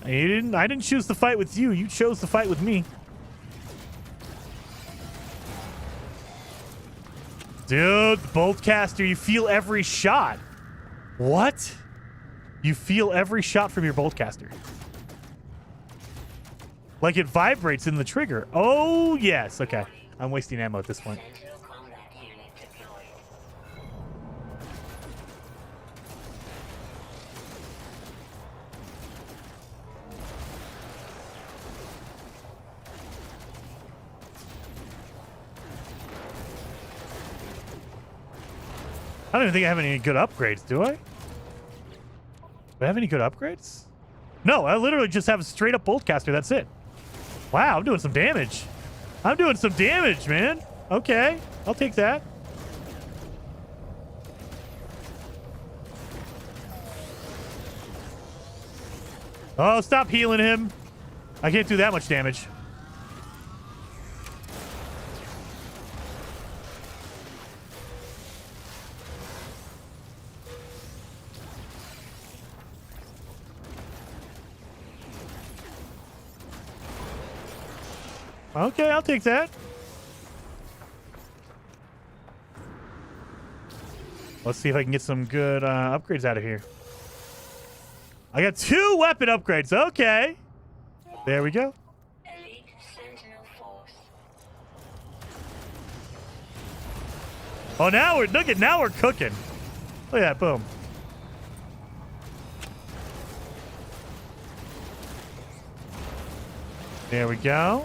You didn't. I didn't choose to fight with you. You chose to fight with me. Dude, Boltcaster, you feel every shot. What? You feel every shot from your Boltcaster. Like it vibrates in the trigger. Oh, yes. Okay. I'm wasting ammo at this point. Sentinel combat unit deployed. I don't even think I have any good upgrades, do I? Do I have any good upgrades? No, I literally just have a straight up Boltcaster. That's it. Wow, I'm doing some damage. I'm doing some damage, man. Okay, I'll take that. Oh, stop healing him. I can't do that much damage. Okay, I'll take that. Let's see if I can get some good upgrades out of here. I got 2 weapon upgrades. Okay. There we go. Elite Sentinel force. Oh, now we're look at now we're cooking. Look at that, boom. There we go.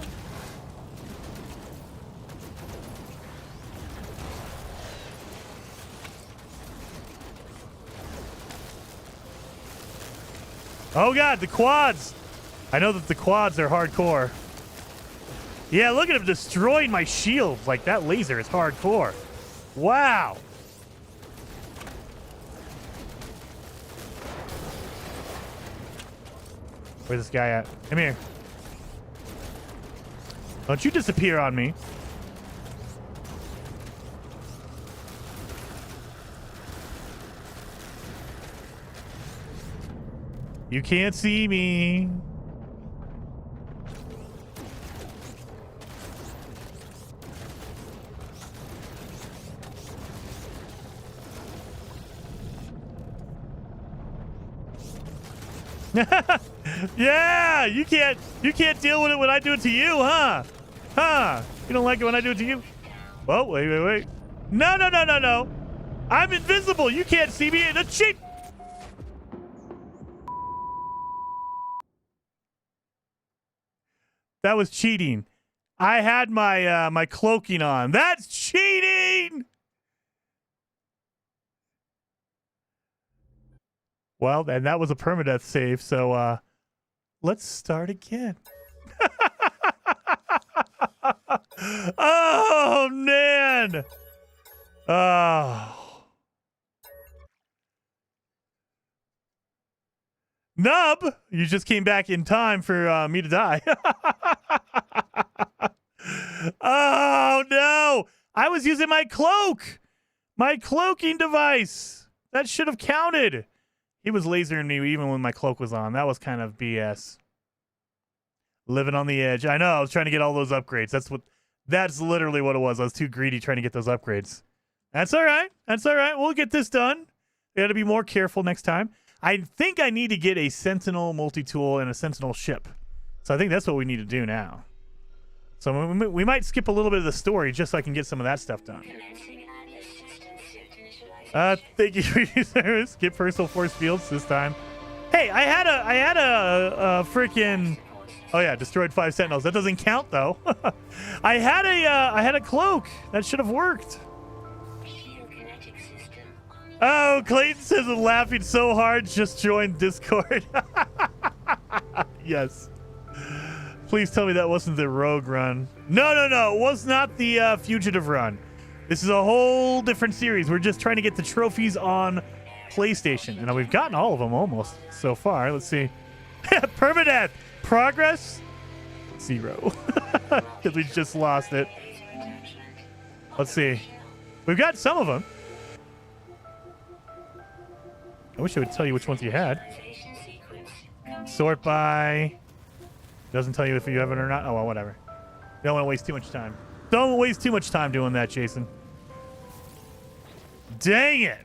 Oh god, the quads. I know that the quads are hardcore. Yeah, look at him destroying my shield. Like, that laser is hardcore. Wow. Where's this guy at? Come here. Don't you disappear on me. You can't see me. Yeah, you can't deal with it when I do it to you, huh? Huh? You don't like it when I do it to you? Oh, wait. No. I'm invisible. You can't see me. That's cheat. That was cheating. I had my my cloaking on. That's cheating. Well, and that was a permadeath save, so let's start again. Oh man. Oh. Nub, you just came back in time for me to die. Oh no, I was using my cloak, my cloaking device. That should have counted. He was lasering me even when my cloak was on. That was kind of BS. Living on the edge. I know, I was trying to get all those upgrades. That's literally what it was. I was too greedy trying to get those upgrades. That's all right. We'll get this done. We got to be more careful next time. I think I need to get a Sentinel multi-tool and a Sentinel ship. So I think that's what we need to do now. So we might skip a little bit of the story just so I can get some of that stuff done. Commencing Atlas system suit initialization. Thank you for your service. Get personal force fields this time. Hey, I had a freaking... Oh yeah, destroyed 5 Sentinels. That doesn't count though. I had a cloak. That should have worked. Geokinetic system on. Oh, Clayton says I'm laughing so hard, just joined Discord. Yes. Please tell me that wasn't the rogue run. No. It was not the fugitive run. This is a whole different series. We're just trying to get the trophies on PlayStation. And we've gotten all of them almost so far. Let's see. Permadeath. Progress. 0. Because we just lost it. Let's see. We've got some of them. I wish it would tell you which ones you had. Sort by. Doesn't tell you if you have it or not. Oh, well, whatever. Don't want to waste too much time. Don't waste too much time doing that, Jason. Dang it.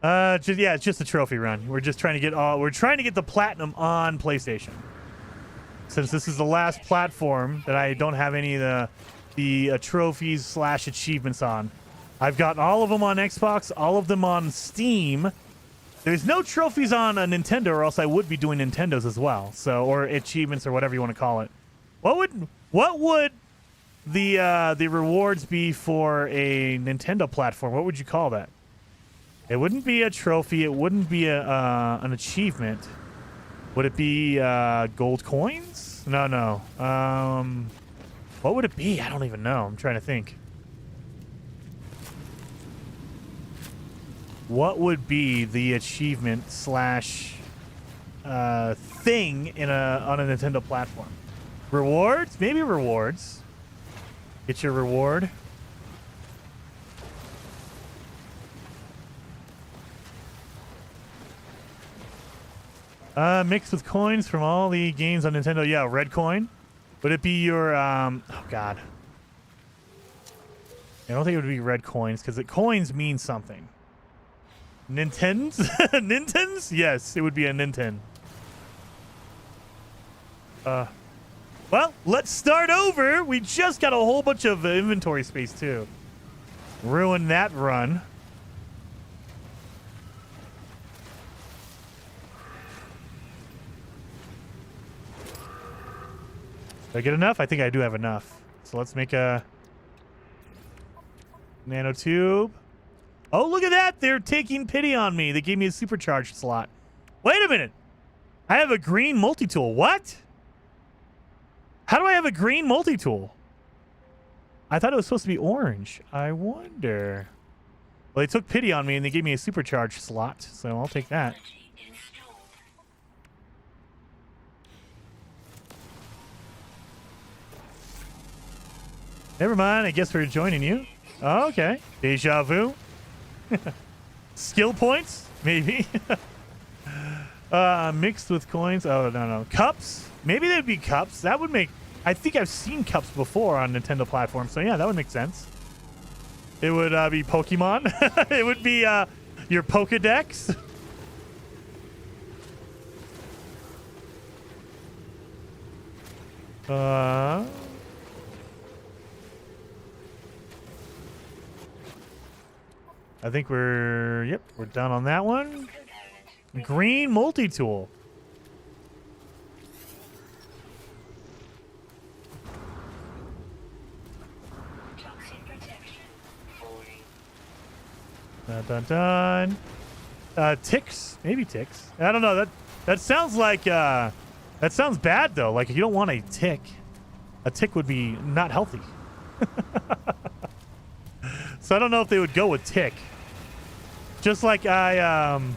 Yeah, it's just a trophy run. We're just trying to get we're trying to get the platinum on PlayStation. Since this is the last platform that I don't have any of the trophies / achievements on. I've gotten all of them on Xbox, all of them on Steam. There's no trophies on a Nintendo, or else I would be doing Nintendos as well. So, or achievements, or whatever you want to call it. What would the rewards be for a Nintendo platform? What would you call that? It wouldn't be a trophy. It wouldn't be an achievement. Would it be gold coins? No. What would it be? I don't even know. I'm trying to think. What would be the achievement / thing on a Nintendo platform? Rewards? Maybe rewards. Get your reward. Mixed with coins from all the games on Nintendo. Yeah, red coin. Would it be your oh god. I don't think it would be red coins, because coins mean something. Nintends? Nintends? Yes, it would be a Nintendo. Well, let's start over. We just got a whole bunch of inventory space, too. Ruin that run. Did I get enough? I think I do have enough. So let's make a nanotube. Oh, look at that. They're taking pity on me. They gave me a supercharged slot. Wait a minute. I have a green multi-tool. What? How do I have a green multi-tool? I thought it was supposed to be orange. I wonder. Well, they took pity on me and they gave me a supercharged slot, so I'll take that. Never mind. I guess we're joining you. Oh, okay. Deja vu. Skill points? Maybe. Mixed with coins. Oh, no. Cups? Maybe they'd be cups. That would make... I think I've seen cups before on Nintendo platforms, so yeah, that would make sense. It would be Pokemon. It would be your Pokedex. I think we're done on that one. Green multi-tool. Dun. Ticks? Maybe ticks. I don't know. That sounds like that sounds bad though. Like you don't want a tick. A tick would be not healthy. So I don't know if they would go with tick. Just like I've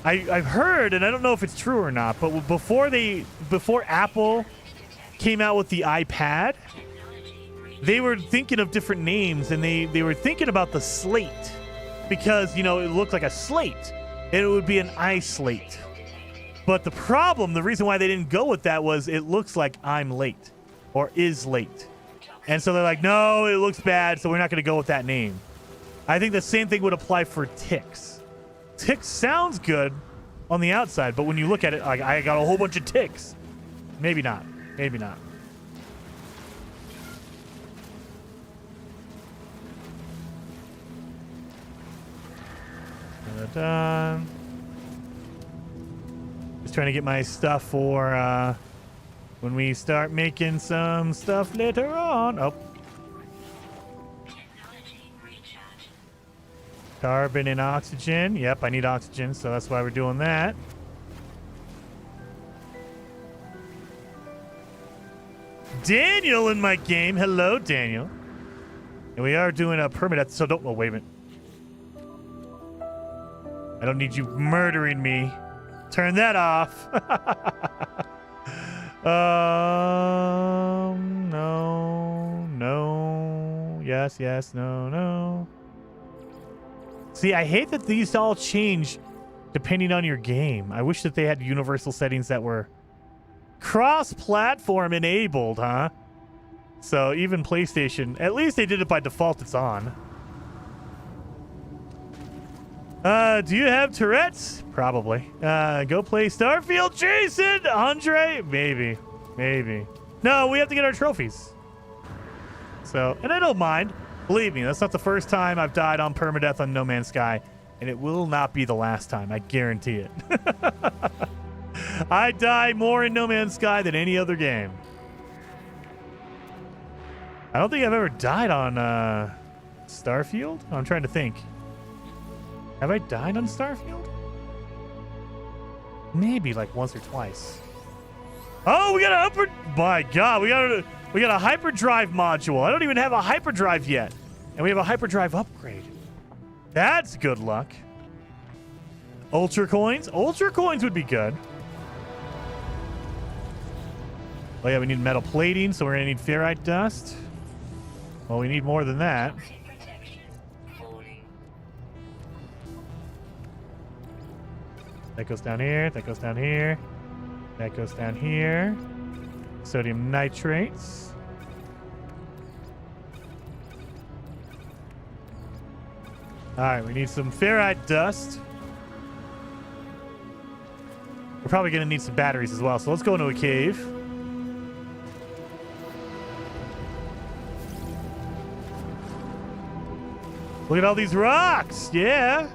heard, and I don't know if it's true or not, but before Apple came out with the iPad, they were thinking of different names, and they were thinking about the slate because, you know, it looked like a slate and it would be an iSlate. But the reason why they didn't go with that was it looks like I'm late or is late. And so they're like, no, it looks bad, so we're not going to go with that name. I think the same thing would apply for ticks. Ticks sounds good on the outside, but when you look at it, like, I got a whole bunch of ticks. Maybe not. Maybe not. Done. Just trying to get my stuff for when we start making some stuff later on. Oh. Carbon and oxygen. Yep, I need oxygen, so that's why we're doing that. Daniel in my game. Hello, Daniel. And we are doing a Perma-death, so don't... Oh, wait a minute. I don't need you murdering me. Turn that off. No. Yes, no. See, I hate that these all change depending on your game. I wish that they had universal settings that were cross-platform enabled, huh? So even PlayStation, at least they did it by default, it's on. Do you have Tourette's? Probably. Go play Starfield, Jason! Andre? Maybe. No, we have to get our trophies. So, and I don't mind. Believe me, that's not the first time I've died on permadeath on No Man's Sky, and it will not be the last time. I guarantee it. I die more in No Man's Sky than any other game. I don't think I've ever died on Starfield. I'm trying to think. Have I died on Starfield? Maybe like once or twice. Oh, we got a my God, we got a hyperdrive module. I don't even have a hyperdrive yet, and we have a hyperdrive upgrade. That's good luck. Ultra coins. Ultra coins would be good. Oh yeah, we need metal plating, so we're gonna need ferrite dust. Well, we need more than that. That goes down here. That goes down here. That goes down here. Sodium nitrates. All right, we need some ferrite dust. We're probably going to need some batteries as well, so let's go into a cave. Look at all these rocks. Yeah.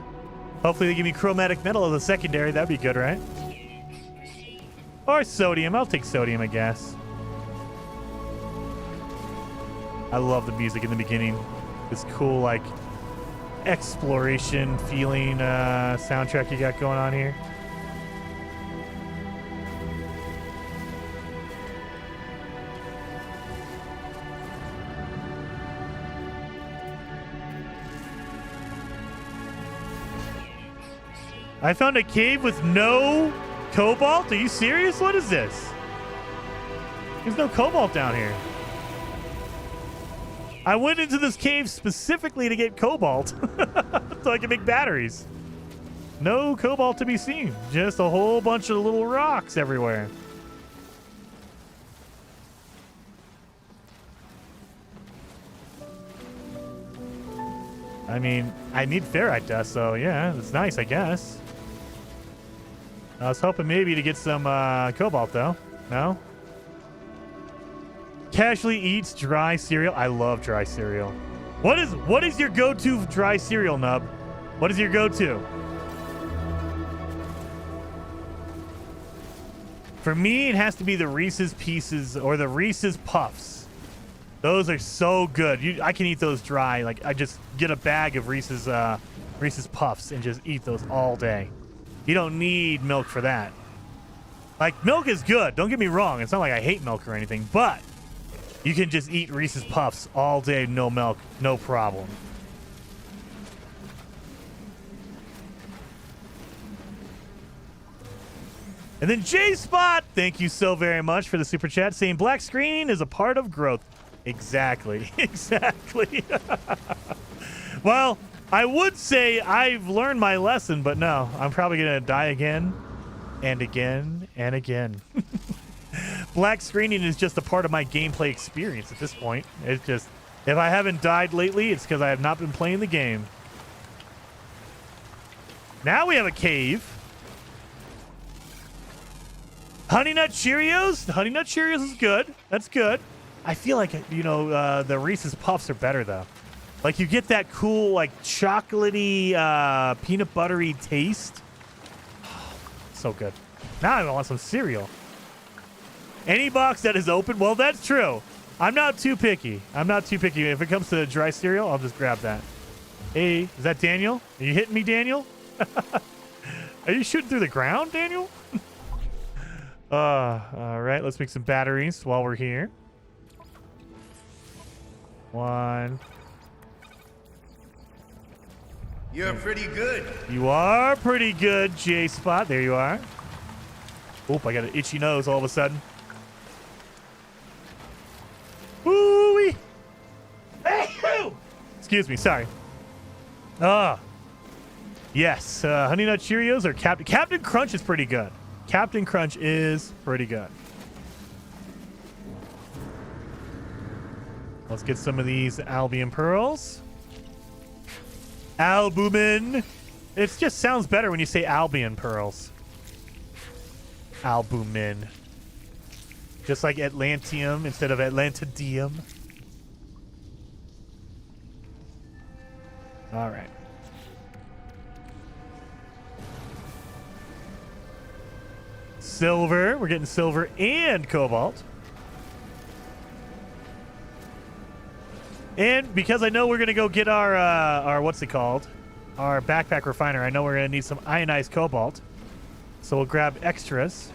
Hopefully they give me chromatic metal as a secondary. That'd be good, right? Or sodium. I'll take sodium, I guess. I love the music in the beginning. This cool, like, exploration feeling soundtrack you got going on here. I found a cave with no cobalt? Are you serious? What is this? There's no cobalt down here. I went into this cave specifically to get cobalt so I can make batteries. No cobalt to be seen. Just a whole bunch of little rocks everywhere. I mean, I need ferrite dust, so yeah, that's nice, I guess. I was hoping maybe to get some cobalt, though. No? Casually eats dry cereal. I love dry cereal. What is your go-to dry cereal, Nub? What is your go-to? For me, it has to be the Reese's Pieces or the Reese's Puffs. Those are so good. I can eat those dry. Like, I just get a bag of Reese's Puffs and just eat those all day. You don't need milk for that. Like, milk is good. Don't get me wrong. It's not like I hate milk or anything, but you can just eat Reese's Puffs all day, no milk, no problem. And then J-Spot, thank you so very much for the super chat, saying black screen is a part of growth. Exactly. Exactly. Well, I would say I've learned my lesson, but no, I'm probably going to die again and again and again. Black screening is just a part of my gameplay experience at this point. It's just, if I haven't died lately, it's because I have not been playing the game. Now we have a cave. Honey Nut Cheerios? Honey Nut Cheerios is good. That's good. I feel like, the Reese's Puffs are better, though. Like, you get that cool, like, chocolatey, peanut buttery taste. So good. Now I want some cereal. Any box that is open, well, that's true. I'm not too picky. If it comes to dry cereal, I'll just grab that. Hey, is that Daniel? Are you hitting me, Daniel? Are you shooting through the ground, Daniel? All right, let's make some batteries while we're here. 1. You're pretty good. You are pretty good, J-Spot. There you are. Oop, I got an itchy nose all of a sudden. Excuse me. Sorry. Yes. Honey Nut Cheerios or Captain Crunch is pretty good. Captain Crunch is pretty good. Let's get some of these Albion Pearls. Albumin. It just sounds better when you say Albion Pearls. Albumin. Just like Atlantium instead of Atlantidium. All right. Silver. We're getting silver and cobalt. And because I know we're going to go get our what's it called? Our backpack refiner. I know we're going to need some ionized cobalt. So we'll grab extras.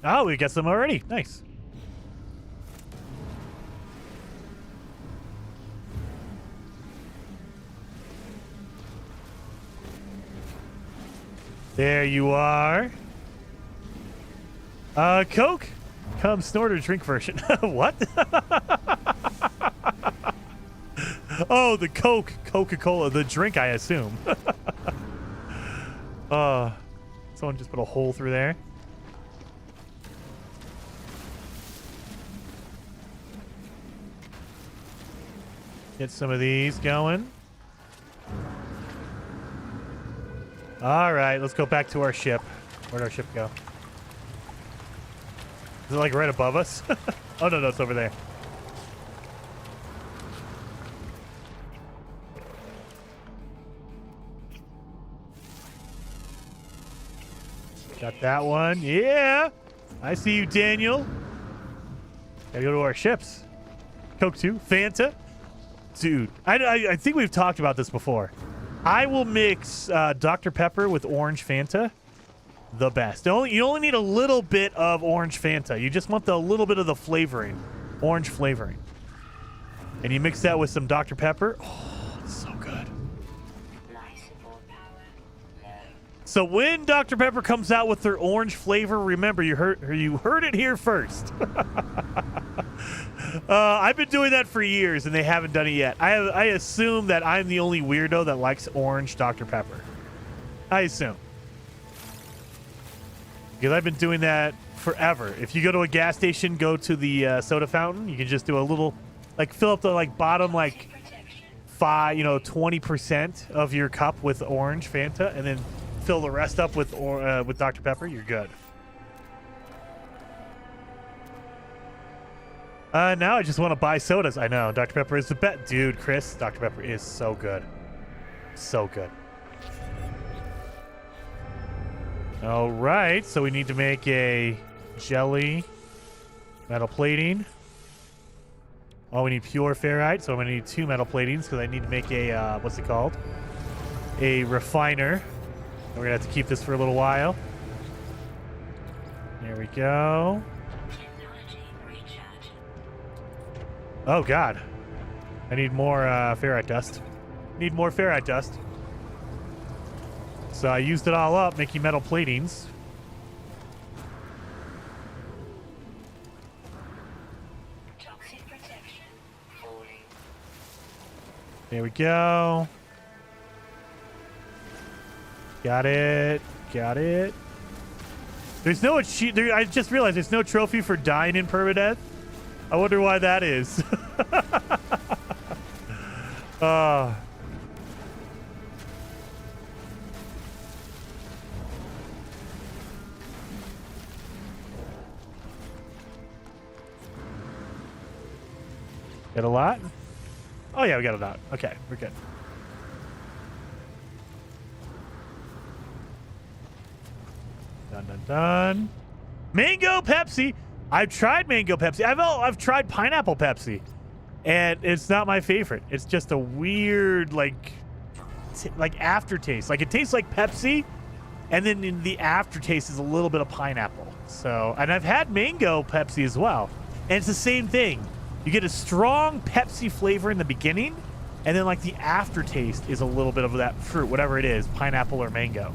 Oh, we got some already. Nice. There you are. Coke? Come snort or drink version. What? Oh, the Coke. Coca-Cola. The drink, I assume. Someone just put a hole through there. Get some of these going. All right, let's go back to our ship. Where'd our ship go? Is it like right above us? Oh, no, it's over there. Got that one. Yeah. I see you, Daniel. Gotta go to our ships. Coke 2. Fanta. Dude, I think we've talked about this before. I will mix Dr. Pepper with orange Fanta. The best. You only need a little bit of orange Fanta. You just want the little bit of the flavoring. Orange flavoring. And you mix that with some Dr. Pepper. Oh, it's so good. So when Dr. Pepper comes out with their orange flavor, remember, you heard it here first. I've been doing that for years, and they haven't done it yet. I assume that I'm the only weirdo that likes orange Dr. Pepper. I assume. Because I've been doing that forever. If you go to a gas station, go to the soda fountain, you can just do a little, like, fill up the, like, bottom, like, 20% of your cup with orange Fanta, and then fill the rest up with Dr. Pepper. You're good. Now I just want to buy sodas. I know. Dr. Pepper is the best. Dude, Chris, Dr. Pepper is so good. So good. All right. So we need to make a jelly metal plating. Oh, we need pure ferrite. So I'm going to need 2 metal platings because I need to make a, what's it called? A refiner. We're going to have to keep this for a little while. There we go. Oh, God. I need more ferrite dust. Need more ferrite dust. So I used it all up making metal platings. Toxic protection falling. There we go. Got it. Got it. There's no achievement. I just realized there's no trophy for dying in Permadeath. I wonder why that is. Get a lot? Oh, yeah, we got a lot. Okay, we're good. Done. Mango Pepsi. I've tried mango Pepsi. I've tried pineapple Pepsi, and it's not my favorite. It's just a weird like aftertaste. Like it tastes like Pepsi, and then in the aftertaste is a little bit of pineapple. So, and I've had mango Pepsi as well, and it's the same thing. You get a strong Pepsi flavor in the beginning, and then like the aftertaste is a little bit of that fruit, whatever it is, pineapple or mango.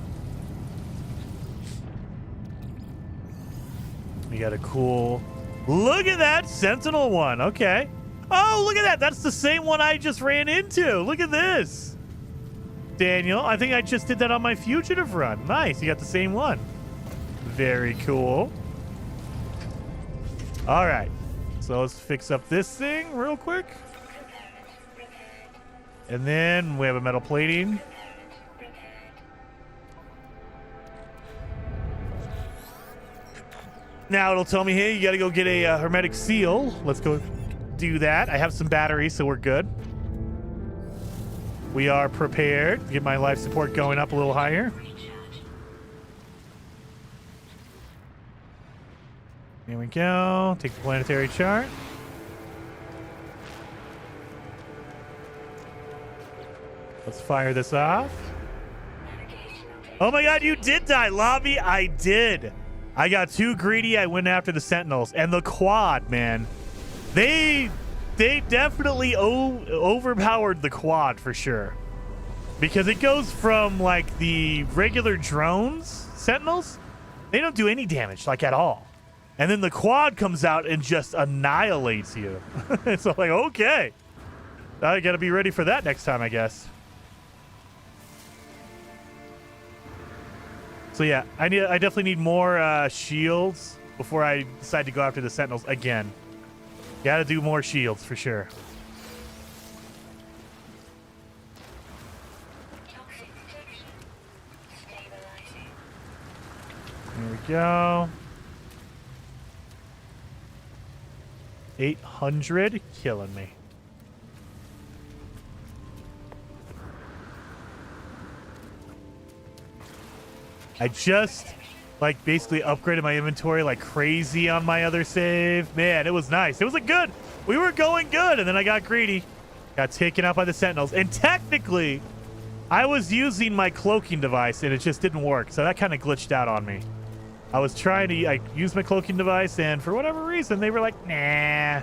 We got a cool Look at that Sentinel one. Okay. Oh, look at that. That's the same one I just ran into. Look at this. Daniel, I think I just did that on my fugitive run. Nice. You got the same one. Very cool. All right. So let's fix up this thing real quick. And then we have a metal plating. Now it'll tell me, hey, you got to go get a hermetic seal. Let's go do that. I have some batteries, so we're good. We are prepared. Get my life support going up a little higher. Here we go. Take the planetary chart. Let's fire this off. Oh my god, you did die, Lobby. I did. I got too greedy. I went after the Sentinels. And the quad, man. They definitely overpowered the quad for sure. Because it goes from like the regular drones, Sentinels, they don't do any damage, like at all. And then the quad comes out and just annihilates you. It's like, okay. I gotta be ready for that next time, I guess. So yeah, I definitely need more shields before I decide to go after the Sentinels again. Gotta do more shields for sure. There we go. 800, killing me. I just like basically upgraded my inventory like crazy on my other save. Man, it was nice. It was a good. We were going good, and then I got greedy. Got taken out by the Sentinels. And technically, I was using my cloaking device, and it just didn't work. So that kind of glitched out on me. I was trying to use my cloaking device, and for whatever reason, they were like, nah,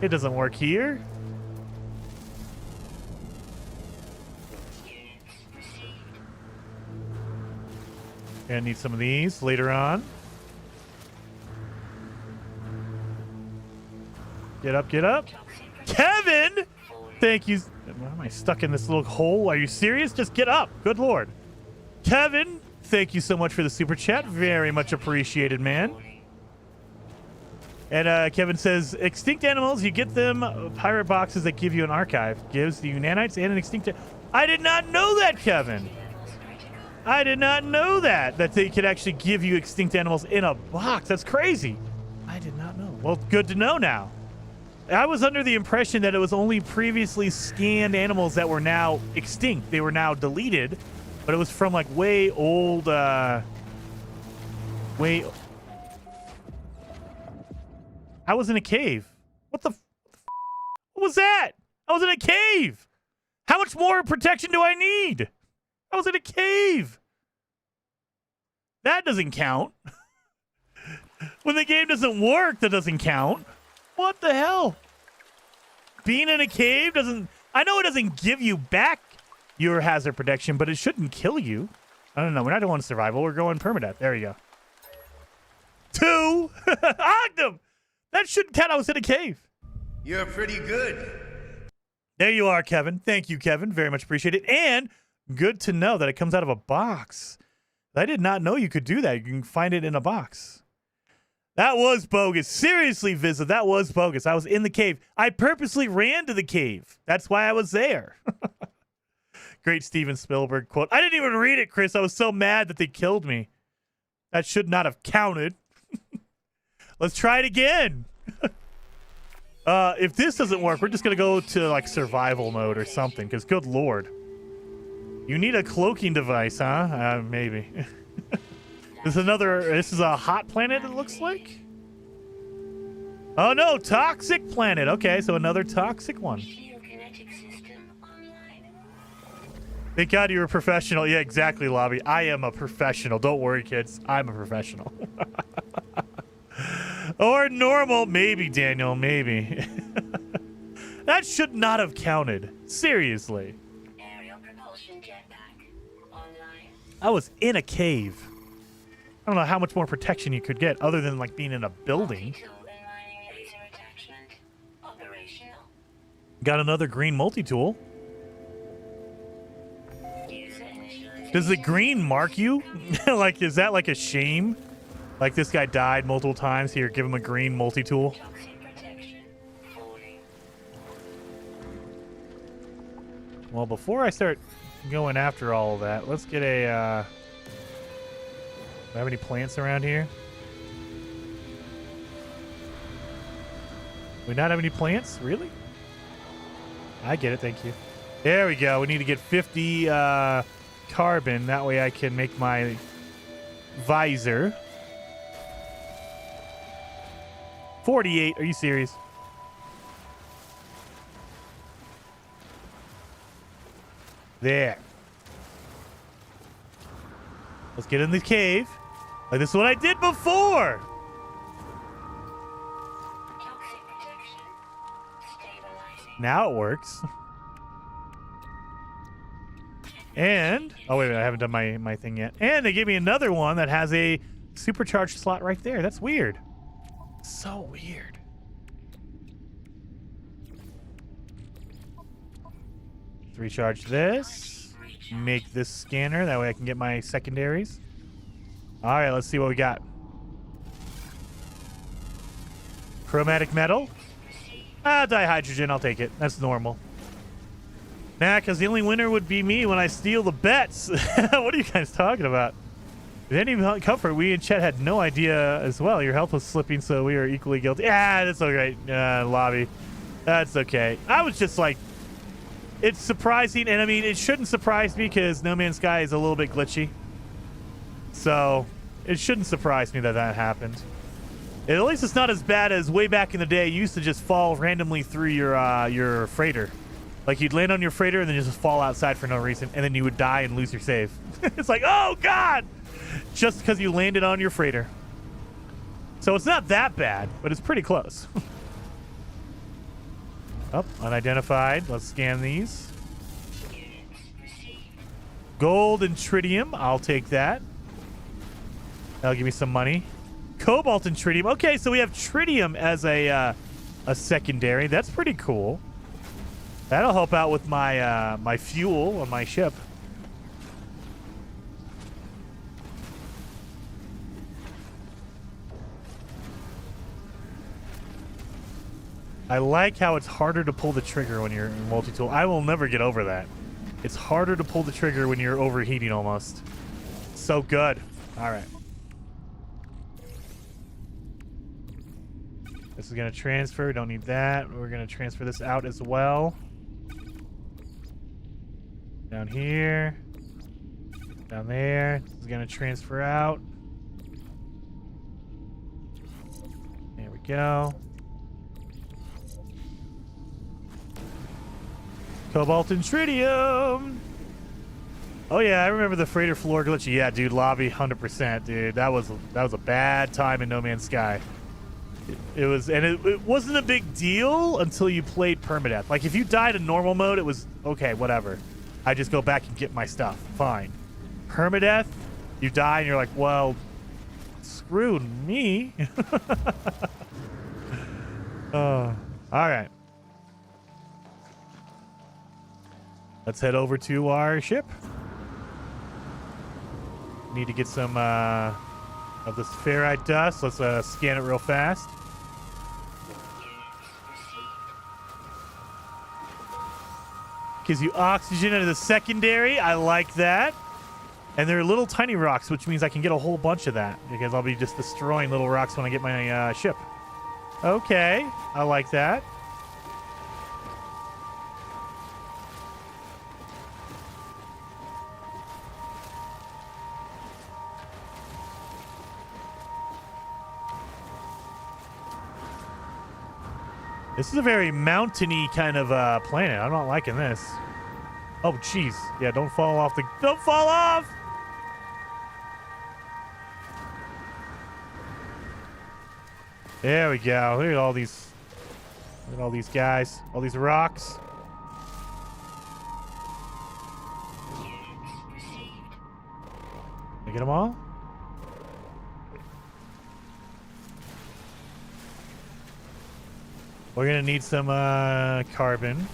it doesn't work here. Gonna need some of these later on. Get up, get up. Kevin! Thank you. Why am I stuck in this little hole? Are you serious? Just get up. Good Lord. Kevin, thank you so much for the super chat. Very much appreciated, man. And Kevin says, extinct animals, you get them pirate boxes that give you an archive. Gives you nanites and an extinct... I did not know that, Kevin. I did not know that they could actually give you extinct animals in a box. That's crazy. I did not know. Well, good to know now. I was under the impression that it was only previously scanned animals that were now extinct. They were now deleted, but it was from like way old, I was in a cave. What was that? I was in a cave. How much more protection do I need? I was in a cave. That doesn't count. When the game doesn't work, that doesn't count. What the hell? Being in a cave doesn't... I know it doesn't give you back your hazard protection, but it shouldn't kill you. I don't know. We're not doing survival. We're going permadeath. There you go. 2. Ogdom! That shouldn't count. I was in a cave. You're pretty good. There you are, Kevin. Thank you, Kevin. Very much appreciated. And good to know that it comes out of a box. I did not know you could do that. You can find it in a box. That was bogus. Seriously, Visa, that was bogus. I was in the cave. I purposely ran to the cave. That's why I was there. Great Steven Spielberg quote. I didn't even read it, Chris. I was so mad that they killed me. That should not have counted. Let's try it again. If this doesn't work, we're just going to go to like survival mode or something, because good Lord. You need a cloaking device, huh? Maybe. This is a hot planet, it looks like. Oh no, toxic planet. Okay, so another toxic one. Thank God you're a professional. Yeah, exactly, Lobby. I am a professional. Don't worry, kids. I'm a professional. Or normal. Maybe, Daniel. Maybe. That should not have counted. Seriously. Aerial propulsion jetpack online. I was in a cave. I don't know how much more protection you could get other than like being in a building. Multi-tool and mining Operational. Got another green multi-tool. User initialization. Does the green mark you? Like, is that like a shame? Like this guy died multiple times. Here, give him a green multi-tool. Toxic protection. Falling. Well, before I start going after all of that, let's get a, do I have any plants around here? We not have any plants? Really? I get it, thank you. There we go. We need to get 50 carbon. That way I can make my visor. 48. Are you serious? There. Let's get in the cave. Like, this is what I did before. Toxic protection. Stabilizing. Now it works. And, oh wait a minute, I haven't done my thing yet. And they gave me another one that has a supercharged slot right there. That's weird. So weird. Let's recharge this. Make this scanner. That way I can get my secondaries. All right, let's see what we got. Chromatic metal. Dihydrogen, I'll take it. That's normal. Nah, because the only winner would be me when I steal the bets. What are you guys talking about? With any comfort, we and Chet had no idea as well. Your health was slipping, so we are equally guilty. Ah, that's okay. Lobby. That's okay. I was just like, it's surprising, and I mean, it shouldn't surprise me because No Man's Sky is a little bit glitchy. So, it shouldn't surprise me that that happened. At least it's not as bad as way back in the day. You used to just fall randomly through your freighter. Like, you'd land on your freighter and then just fall outside for no reason, and then you would die and lose your save. It's like, oh, God! Just because you landed on your freighter. So it's not that bad, but it's pretty close. Oh, unidentified. Let's scan these. Gold and tritium. I'll take that. That'll give me some money. Cobalt and tritium. Okay, so we have tritium as a secondary. That's pretty cool. That'll help out with my my fuel on my ship. I like how it's harder to pull the trigger when you're in multi-tool. I will never get over that. It's harder to pull the trigger when you're overheating almost. So good. All right. This is going to transfer. Don't need that. We're going to transfer this out as well. Down here. Down there. This is going to transfer out. There we go. Cobalt and tritium. Oh yeah, I remember the freighter floor glitch. Yeah, dude, lobby 100%, dude. That was a bad time in No Man's Sky. It was, and it wasn't a big deal until you played Permadeath. Like, if you died in normal mode, it was okay, whatever. I just go back and get my stuff. Fine. Permadeath, you die and you're like, well, screw me. All right. Let's head over to our ship. Need to get some of this ferrite dust. Let's scan it real fast. Gives you oxygen into the secondary. I like that. And they're little tiny rocks, which means I can get a whole bunch of that because I'll be just destroying little rocks when I get my ship. Okay, I like that. This is a very mountainy kind of planet. I'm not liking this. Oh, jeez. Yeah, don't fall off the... Don't fall off! There we go. Look at all these... Look at all these guys. All these rocks. Did I get them all? We're gonna need some carbon.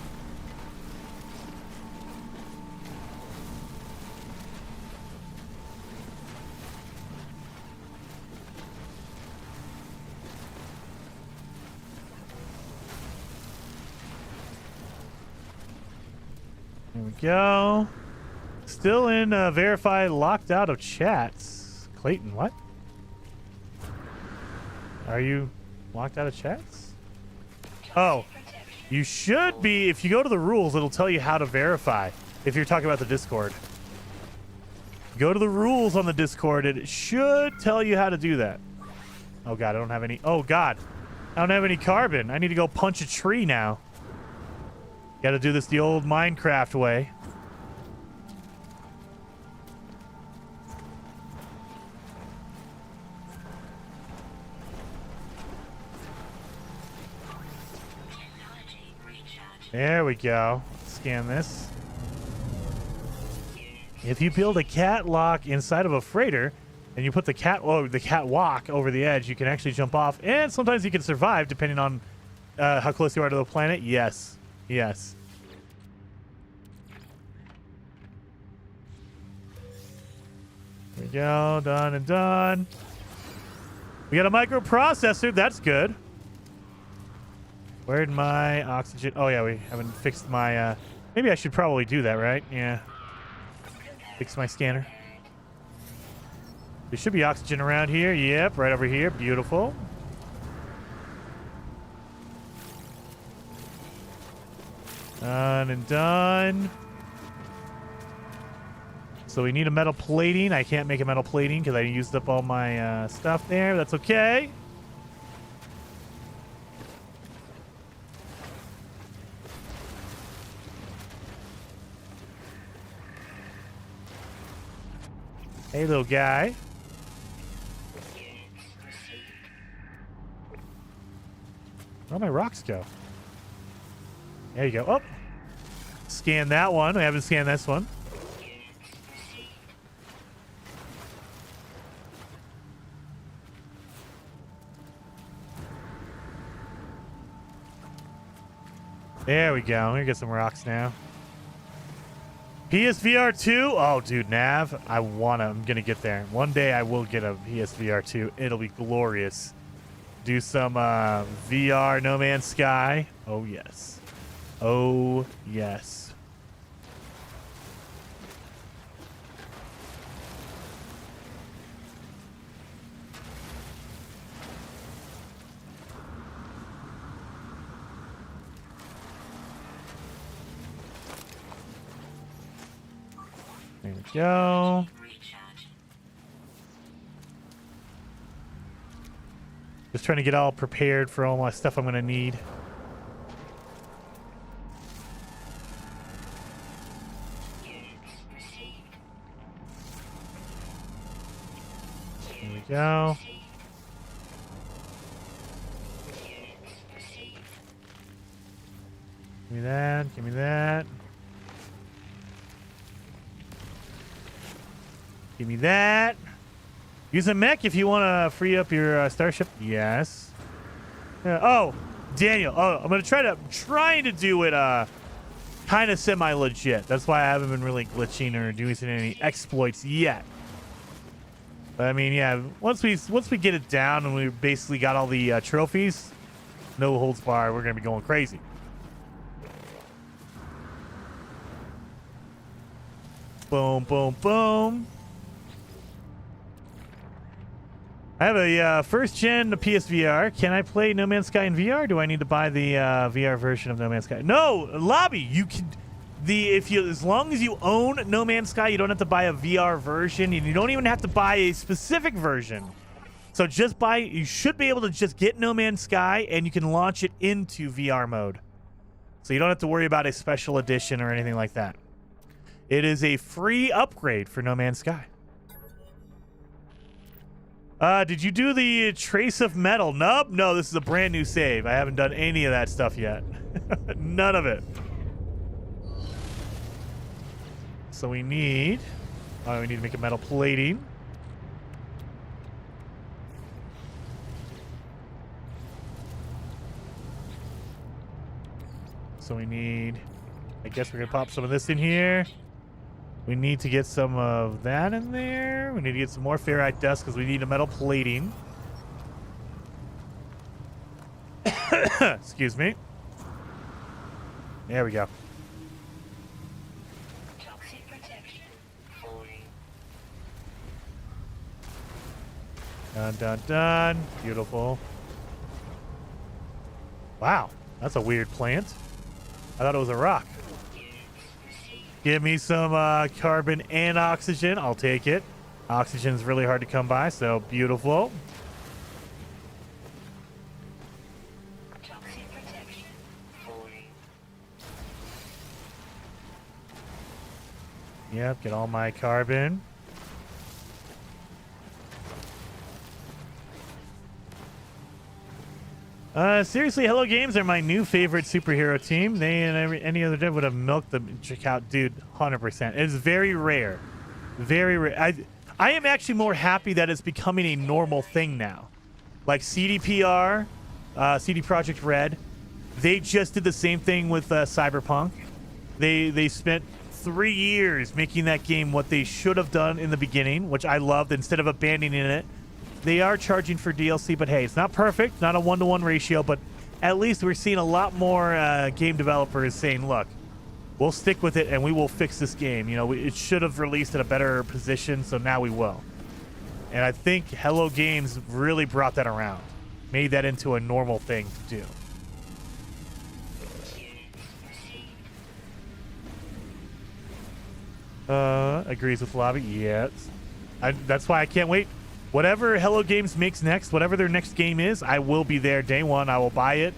There we go. Still in verify locked out of chats. Clayton, what? Are you locked out of chats? Oh, you should be. If you go to the rules, it'll tell you how to verify. If you're talking about the Discord, go to the rules on the Discord. It should tell you how to do that. Oh God, I don't have any. Oh God, I don't have any carbon. I need to go punch a tree now. Got to do this the old Minecraft way. There we go. Scan this. If you build a catwalk inside of a freighter and you put the catwalk over the edge, you can actually jump off, and sometimes you can survive depending on how close you are to the planet. Yes. Yes. There we go. Done and done. We got a microprocessor. That's good. Where'd my oxygen? Oh, yeah, we haven't fixed my... maybe I should probably do that, right? Yeah. Fix my scanner. There should be oxygen around here. Yep, right over here. Beautiful. Done and done. So we need a metal plating. I can't make a metal plating because I used up all my stuff there. That's okay. Hey, little guy. Where'd my rocks go? There you go. Oh! Scan that one. I haven't scanned this one. There we go. Let me get some rocks now. PSVR 2? Oh, dude, Nav. I'm gonna get there. One day I will get a PSVR 2. It'll be glorious. Do some VR No Man's Sky. Oh, yes. Oh, yes. There we go. Just trying to get all prepared for all my stuff I'm going to need. There we go. Give me that. Give me that. Give me that. Use a mech if you want to free up your starship. Yes. Oh, Daniel. Oh, I'm trying to do it kind of semi-legit. That's why I haven't been really glitching or doing any exploits yet. But I mean, yeah, once we get it down and we basically got all the trophies, no holds barred, we're gonna be going crazy. Boom, boom, boom. I have a first gen PSVR. Can I play No Man's Sky in VR? Do I need to buy the VR version of No Man's Sky? No, Lobby. You can as long as you own No Man's Sky, you don't have to buy a VR version, and you don't even have to buy a specific version. So you should be able to just get No Man's Sky, and you can launch it into VR mode. So you don't have to worry about a special edition or anything like that. It is a free upgrade for No Man's Sky. Did you do the trace of metal? Nope. No, this is a brand new save. I haven't done any of that stuff yet. None of it. So we need to make a metal plating. So we need, I guess we're gonna pop some of this in here. We need to get some of that in there. We need to get some more ferrite dust because we need a metal plating. Excuse me. There we go. Toxic protection falling. Done, done, done. Beautiful. Wow, that's a weird plant. I thought it was a rock. Give me some carbon and oxygen. I'll take it. Oxygen is really hard to come by, so beautiful. Toxic protection falling. Yep, get all my carbon. Seriously, Hello Games are my new favorite superhero team. They and any other dev would have milked the check out, dude. 100%. It's very rare, very rare. I am actually more happy that it's becoming a normal thing now. Like CDPR, CD Projekt Red, they just did the same thing with Cyberpunk. They spent 3 years making that game what they should have done in the beginning, which I loved. Instead of abandoning it, they are charging for DLC, but hey, it's not perfect, not a 1-to-1 ratio, but at least we're seeing a lot more game developers saying, look, we'll stick with it and we will fix this game. You know, it should have released at a better position, so now we will. And I think Hello Games really brought that around, made that into a normal thing to do. Agrees with Lobby, yes. That's why I can't wait. Whatever Hello Games makes next, whatever their next game is, I will be there day one. I will buy it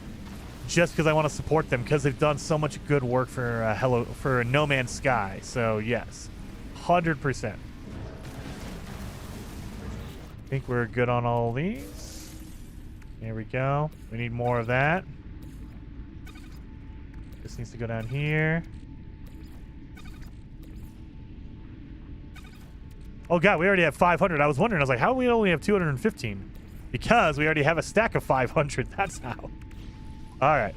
just because I want to support them because they've done so much good work for No Man's Sky. So yes, 100%. I think we're good on all these. There we go. We need more of that. This needs to go down here. Oh god, we already have 500. I was wondering, I was like, how do we only have 215? Because we already have a stack of 500. That's how. All right.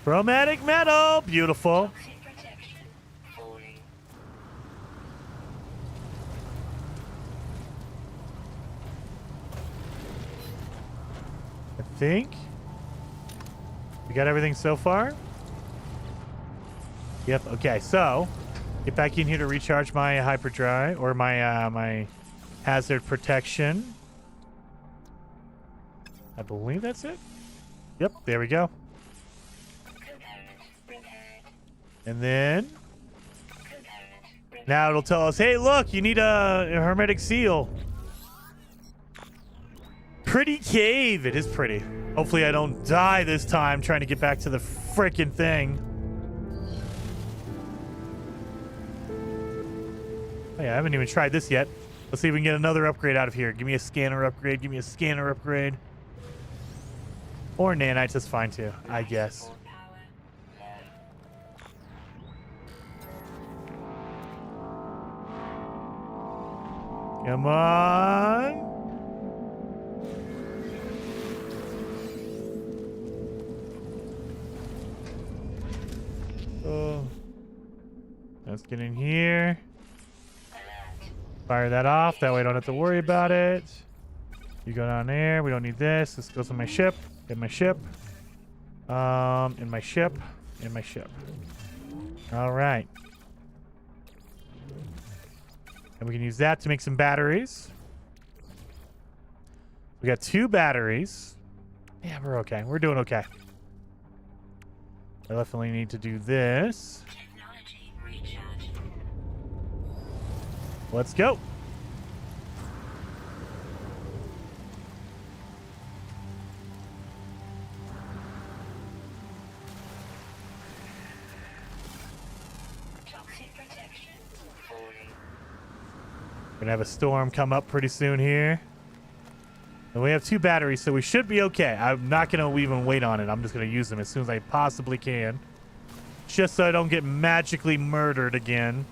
Chromatic metal, beautiful. Toxic protection falling. I think we got everything so far. Yep. Okay. So get back in here to recharge my hyperdrive or my my hazard protection. I believe that's it. Yep. There we go. And then now it'll tell us, hey, look, you need a hermetic seal. Pretty cave. It is pretty. Hopefully I don't die this time trying to get back to the frickin' thing. Oh, yeah, I haven't even tried this yet. Let's see if we can get another upgrade out of here. Give me a scanner upgrade. Give me a scanner upgrade. Or nanites, that's fine too, I guess. Come on. Oh. Let's get in here. Fire that off. That way I don't have to worry about it. You go down there. We don't need this. This goes on my ship. In my ship. In my ship. In my ship. All right. And we can use that to make some batteries. We got 2 batteries. Yeah, we're okay. We're doing okay. I definitely need to do this. Technology recharge. Let's go. Toxic protection falling. We're gonna have a storm come up pretty soon here. And we have 2 batteries, so we should be okay. I'm not gonna even wait on it. I'm just gonna use them as soon as I possibly can. just so I don't get magically murdered again.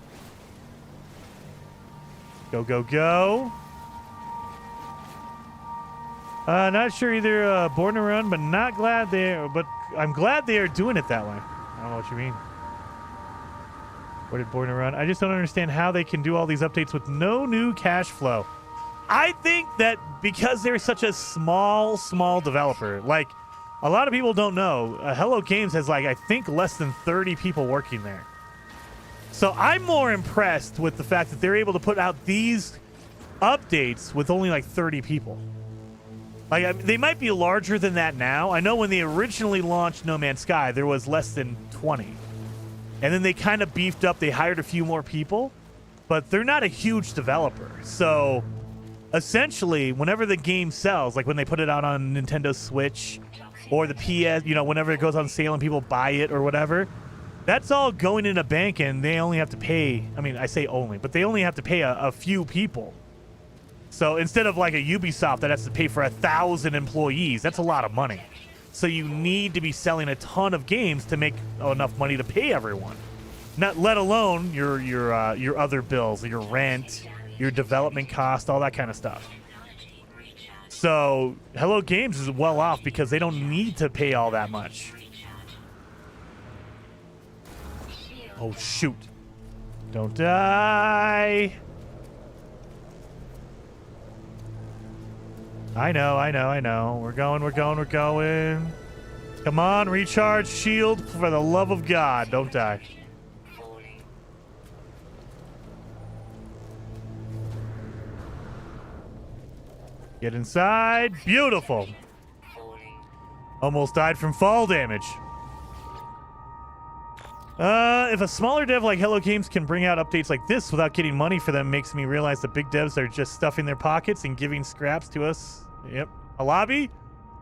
Go, go, go. Not sure either. Born to Run, but not glad but I'm glad they are doing it that way. I don't know what you mean. Where did Born to Run? I just don't understand how they can do all these updates with no new cash flow. I think that because they're such a small developer, like a lot of people don't know, Hello Games has like, I think less than 30 people working there. So I'm more impressed with the fact that they're able to put out these updates with only like 30 people. Like, they might be larger than that now. I know when they originally launched No Man's Sky, there was less than 20. And then they kind of beefed up. They hired a few more people. But they're not a huge developer. So, essentially, whenever the game sells, like when they put it out on Nintendo Switch or the PS, you know, whenever it goes on sale and people buy it or whatever, that's all going in a bank and they only have to pay, I mean, I say only, but they only have to pay a few people. So instead of like a Ubisoft that has to pay for 1,000 employees, that's a lot of money. So you need to be selling a ton of games to make enough money to pay everyone. Not let alone your other bills, your rent, your development cost, all that kind of stuff. So Hello Games is well off because they don't need to pay all that much. Oh shoot. Don't die. I know. We're going. Come on, recharge shield for the love of God. Don't die. Get inside. Beautiful. Almost died from fall damage. If a smaller dev like Hello Games can bring out updates like this without getting money for them, makes me realize that big devs are just stuffing their pockets and giving scraps to us. Yep. A lobby?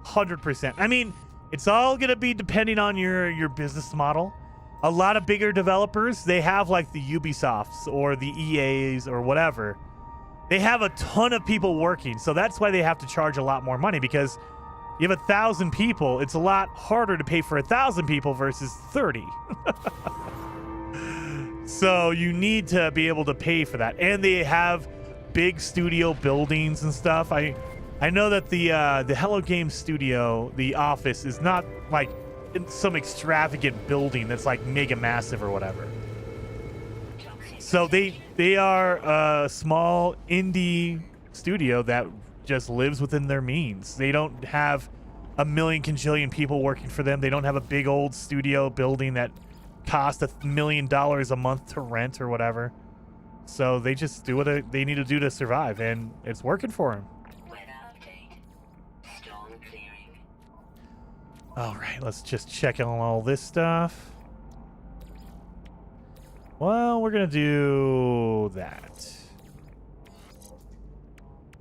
100%. I mean, it's all going to be depending on your business model. A lot of bigger developers, they have like the Ubisofts or the EAs or whatever. They have a ton of people working. So that's why they have to charge a lot more money, because you have 1,000 people. It's a lot harder to pay for 1,000 people versus 30. So you need to be able to pay for that. And they have big studio buildings and stuff. I know that the Hello Games studio, the office, is not like in some extravagant building that's like mega massive or whatever. So they are a small indie studio that just lives within their means. They don't have a million cajillion people working for them. They don't have a big old studio building that costs $1 million a month to rent or whatever. So they just do what they need to do to survive, and it's working for them. All right, let's just check on all this stuff. Well, we're going to do that.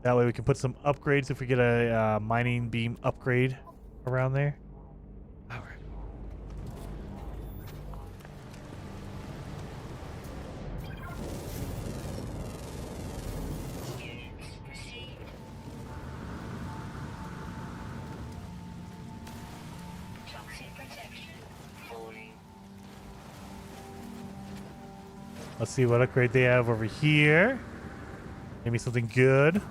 That way we can put some upgrades if we get a mining beam upgrade around there. All right. Let's see what upgrade they have over here. Maybe something good.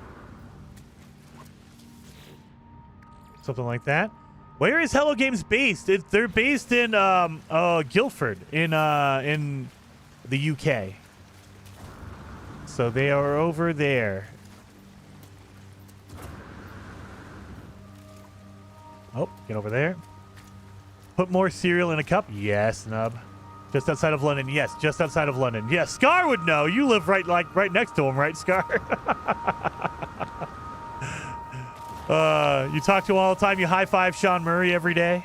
Something like that. Where is Hello Games based? They're based in Guildford in the UK. So they are over there. Oh, get over there. Put more cereal in a cup. Yes, Nub. Just outside of London. Yes, just outside of London. Yes, Scar would know. You live right next to him, right, Scar? You talk to him all the time. You high five Sean Murray every day.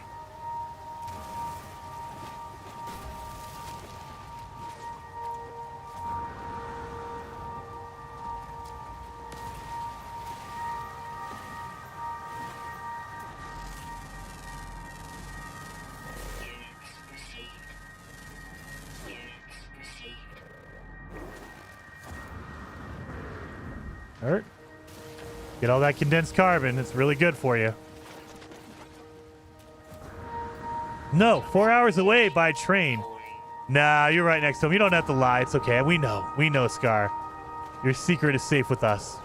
All right. Get all that condensed carbon. It's really good for you. No, 4 hours away by train. Nah, you're right next to him. You don't have to lie. It's okay. We know. We know, Scar. Your secret is safe with us.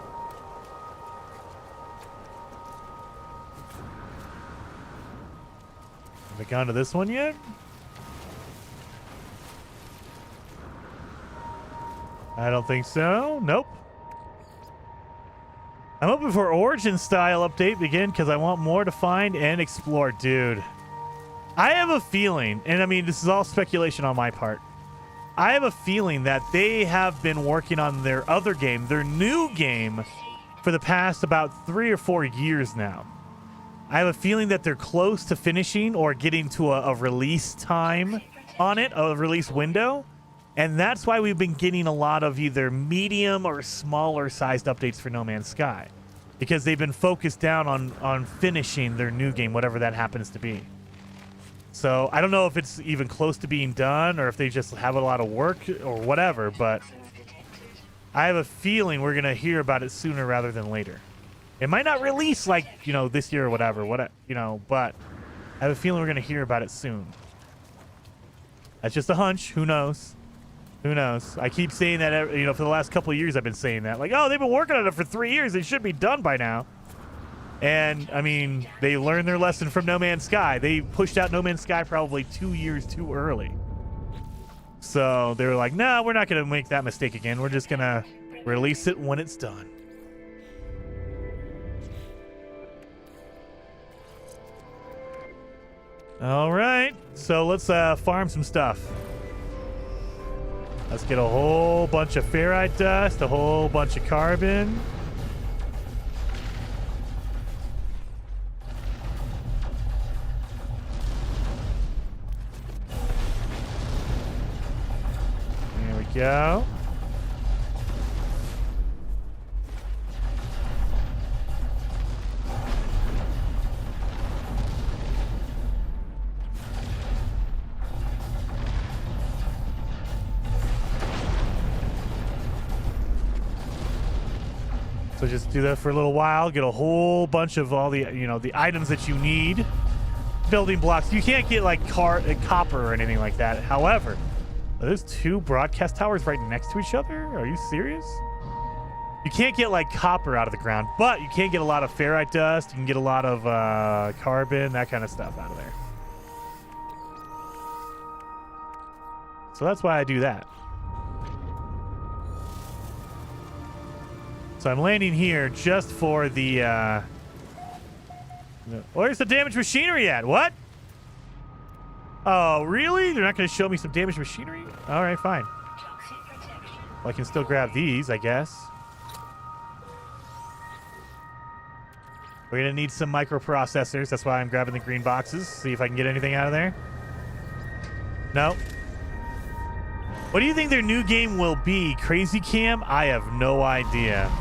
Have we gone to this one yet? I don't think so. Nope. I'm hoping for Origin style update again because I want more to find and explore. Dude, I have a feeling, and I mean, this is all speculation on my part. I have a feeling that they have been working on their other game, their new game, for the past about 3 or 4 years now. I have a feeling that they're close to finishing or getting to a release time on it, a release window. And that's why we've been getting a lot of either medium or smaller sized updates for No Man's Sky. Because they've been focused down on finishing their new game, whatever that happens to be. So I don't know if it's even close to being done or if they just have a lot of work or whatever, but I have a feeling we're going to hear about it sooner rather than later. It might not release like, you know, this year or whatever, you know, but I have a feeling we're going to hear about it soon. That's just a hunch. Who knows? Who knows? I keep saying that, you know, for the last couple of years I've been saying that. Like, oh, they've been working on it for 3 years. They should be done by now. And, I mean, they learned their lesson from No Man's Sky. They pushed out No Man's Sky probably 2 years too early. So they were like, no, we're not going to make that mistake again. We're just going to release it when it's done. All right. So let's farm some stuff. Let's get a whole bunch of ferrite dust, a whole bunch of carbon. There we go. So just do that for a little while, get a whole bunch of all the, you know, the items that you need. Building blocks. You can't get like copper or anything like that. However, there's 2 broadcast towers right next to each other? Are you serious? You can't get like copper out of the ground, but you can get a lot of ferrite dust. You can get a lot of carbon, that kind of stuff out of there. So that's why I do that. So I'm landing here just for the, where's the damaged machinery at? What? Oh, really? They're not going to show me some damaged machinery? All right, fine. Well, I can still grab these, I guess. We're going to need some microprocessors. That's why I'm grabbing the green boxes. See if I can get anything out of there. No. What do you think their new game will be? Crazy Cam? I have no idea.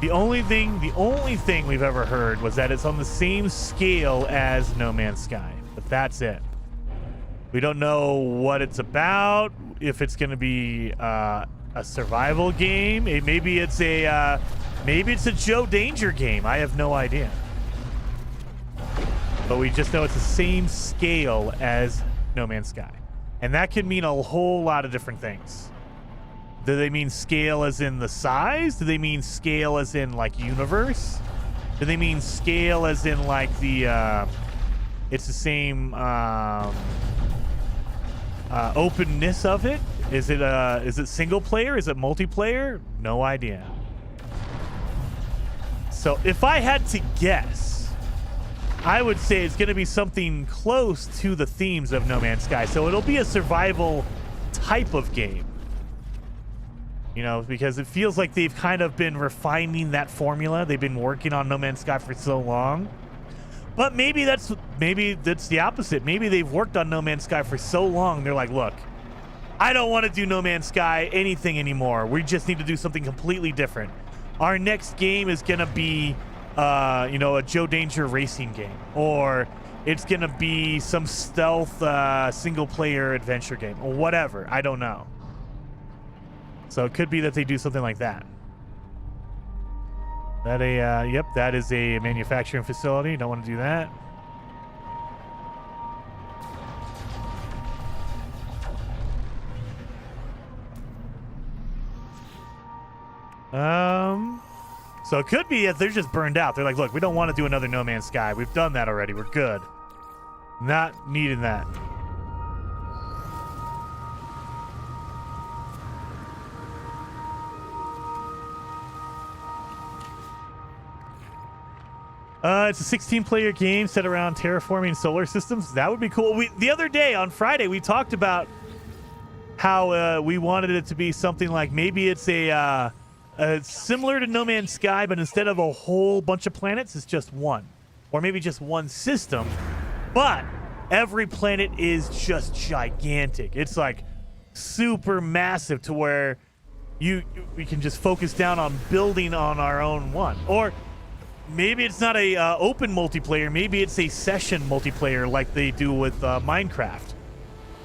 The only thing we've ever heard was that it's on the same scale as No Man's Sky, but that's it. We don't know what it's about, if it's going to be a survival game. Maybe it's a Joe Danger game. I have no idea. But we just know it's the same scale as No Man's Sky. And that could mean a whole lot of different things. Do they mean scale as in the size? Do they mean scale as in like universe? Do they mean scale as in like the it's the same openness of it? Is it single player? Is it multiplayer? No idea. So if I had to guess, I would say it's going to be something close to the themes of No Man's Sky. So it'll be a survival type of game. You know, because it feels like they've kind of been refining that formula. They've been working on No Man's Sky for so long. But maybe that's the opposite. Maybe they've worked on No Man's Sky for so long, they're like, look, I don't want to do No Man's Sky anything anymore. We just need to do something completely different. Our next game is going to be, you know, a Joe Danger racing game. Or it's going to be some stealth single-player adventure game. Or whatever. I don't know. So it could be that they do something like that. Yep, that is a manufacturing facility. Don't want to do that. So it could be that they're just burned out. They're like, look, we don't want to do another No Man's Sky. We've done that already. We're good. Not needing that. It's a 16-player game set around terraforming solar systems. That would be cool. The other day on Friday, we talked about how we wanted it to be something like maybe it's a similar to No Man's Sky, but instead of a whole bunch of planets, it's just one. Or maybe just one system. But every planet is just gigantic. It's like super massive to where we can just focus down on building on our own one. Or maybe it's not a open multiplayer. Maybe it's a session multiplayer like they do with Minecraft,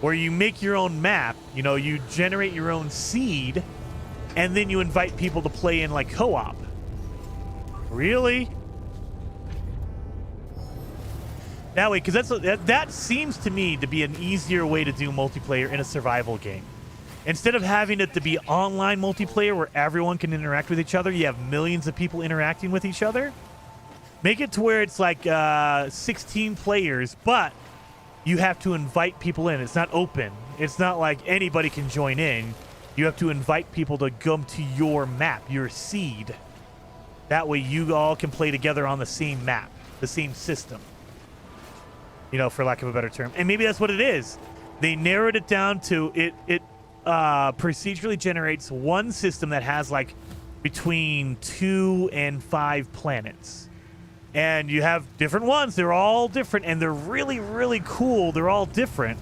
where you make your own map. You know, you generate your own seed, and then you invite people to play in like co-op. Really? That way, because that seems to me to be an easier way to do multiplayer in a survival game. Instead of having it to be online multiplayer where everyone can interact with each other, you have millions of people interacting with each other. Make it to where it's like 16 players, but you have to invite people in. It's not open. It's not like anybody can join in. You have to invite people to come to your map, your seed. That way you all can play together on the same map, the same system. You know, for lack of a better term. And maybe that's what it is. They narrowed it down to it procedurally generates one system that has like between 2 and 5 planets. And you have different ones. They're all different, and they're really, really cool. They're all different.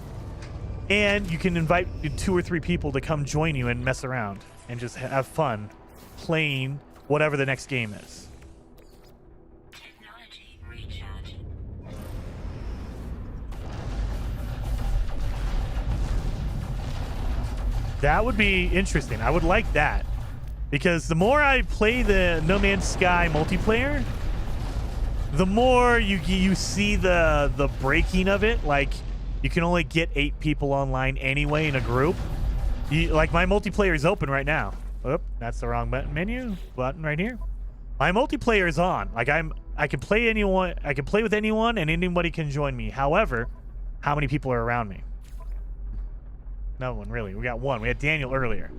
And you can invite 2 or 3 people to come join you and mess around and just have fun playing whatever the next game is. Technology recharge. That would be interesting. I would like that. Because the more I play the No Man's Sky multiplayer, the more you see the breaking of it. Like, you can only get 8 people online anyway in a group. Like, my multiplayer is open right now. Oop, that's the wrong menu button right here. My multiplayer is on. Like, I can play anyone. I can play with anyone, and anybody can join me. However, how many people are around me? No one really. We got one. We had Daniel earlier.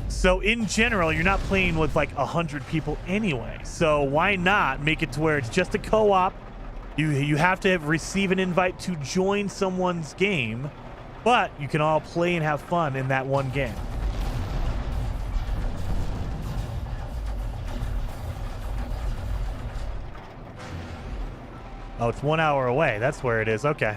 So in general, you're not playing with like 100 people anyway. So why not make it to where it's just a co-op? You have to receive an invite to join someone's game, but you can all play and have fun in that one game. Oh, it's 1 hour away. That's where it is. Okay.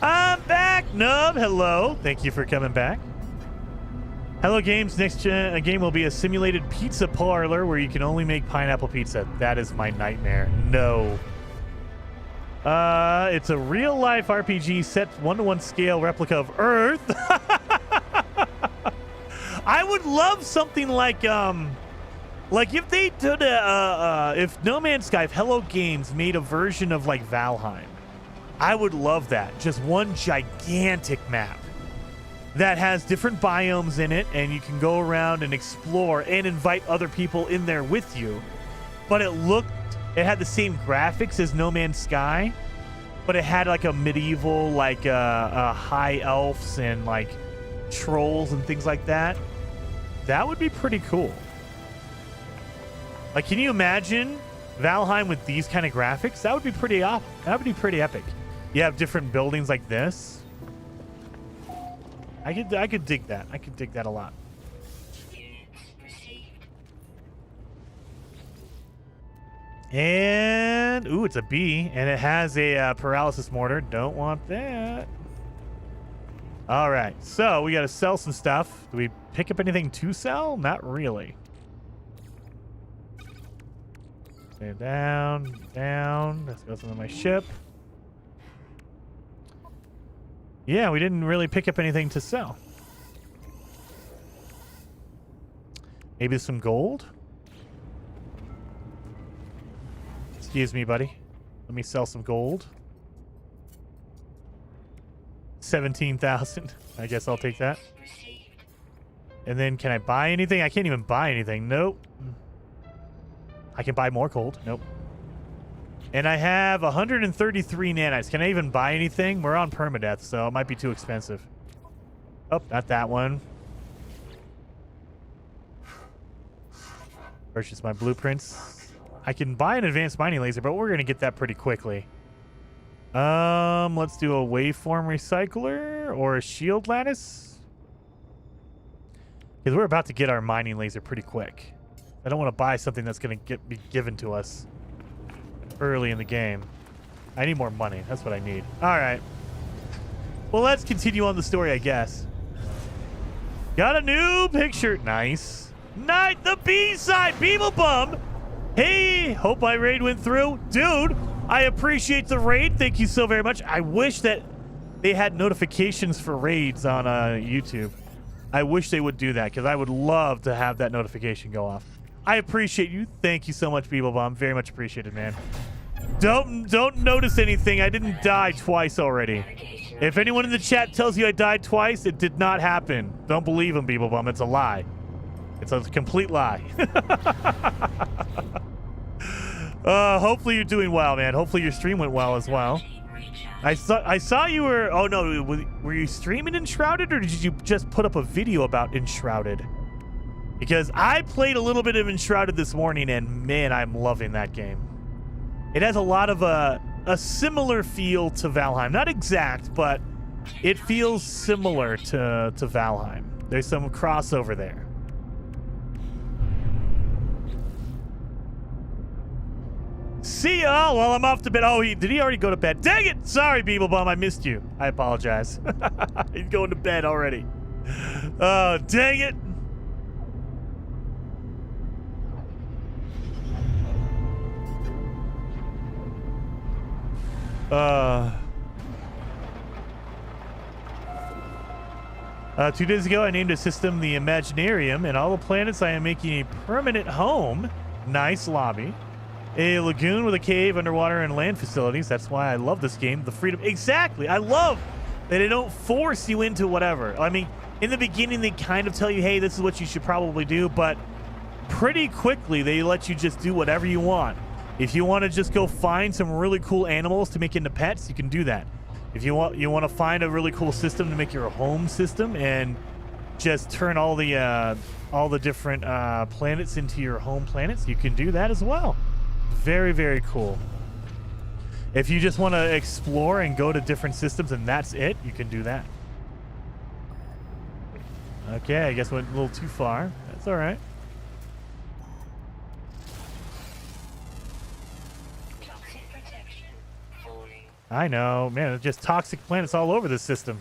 I'm back, Nub. Hello. Thank you for coming back. Hello Games. Next game will be a simulated pizza parlor where you can only make pineapple pizza. That is my nightmare. No. It's a real-life RPG set 1-to-1 scale replica of Earth. I would love something like if they did if No Man's Sky, if Hello Games made a version of like Valheim. I would love that. Just one gigantic map that has different biomes in it, and you can go around and explore and invite other people in there with you. But it had the same graphics as No Man's Sky, but it had like a medieval, like high elves and like trolls and things like that. That would be pretty cool. Like, can you imagine Valheim with these kind of graphics? That would be pretty epic. You have different buildings like this. I could dig that. I could dig that a lot. And ooh, it's a B, and it has a paralysis mortar. Don't want that. All right, so we got to sell some stuff. Do we pick up anything to sell? Not really. Okay, down. Let's go to my ship. Yeah, we didn't really pick up anything to sell. Maybe some gold? Excuse me, buddy. Let me sell some gold. 17,000. I guess I'll take that. Received. And then can I buy anything? I can't even buy anything. Nope. I can buy more gold. Nope. And I have 133 nanites. Can I even buy anything? We're on permadeath, so it might be too expensive. Oh, not that one. Purchase my blueprints. I can buy an advanced mining laser, but we're going to get that pretty quickly. Let's do a waveform recycler or a shield lattice. Because we're about to get our mining laser pretty quick. I don't want to buy something that's going to be given to us early in the game. I need more money. That's what I need. All right. Well, let's continue on the story, I guess. Got a new picture. Nice. Night the B-side. People bum. Hey, hope my raid went through. Dude, I appreciate the raid. Thank you so very much. I wish that they had notifications for raids on YouTube. I wish they would do that because I would love to have that notification go off. I appreciate you. Thank you so much, Beeblebomb. Very much appreciated, man. Don't notice anything. I didn't die twice already. If anyone in the chat tells you I died twice, it did not happen. Don't believe him, Beeblebomb. It's a lie. It's a complete lie. Hopefully you're doing well, man. Hopefully your stream went well as well. I saw you were... Oh, no. Were you streaming Enshrouded, or did you just put up a video about Enshrouded? Because I played a little bit of Enshrouded this morning, and man, I'm loving that game. It has a lot of a similar feel to Valheim. Not exact, but it feels similar to Valheim. There's some crossover there. See ya while I'm off to bed. Oh, did he already go to bed? Dang it! Sorry, Beeblebomb, I missed you. I apologize. He's going to bed already. Oh, dang it. Two days ago, I named a system the Imaginarium, and all the planets I am making a permanent home. Nice lobby. A lagoon with a cave, underwater, and land facilities. That's why I love this game. The freedom. Exactly. I love that they don't force you into whatever. I mean, in the beginning, they kind of tell you, hey, this is what you should probably do, but pretty quickly, they let you just do whatever you want. If you want to just go find some really cool animals to make into pets, you can do that. If you want to find a really cool system to make your home system and just turn all the different planets into your home planets, you can do that as well. Very, very cool. If you just want to explore and go to different systems and that's it, you can do that. Okay, I guess went a little too far. That's all right. Toxic protection. Falling. I know, man. It's just toxic planets all over this system.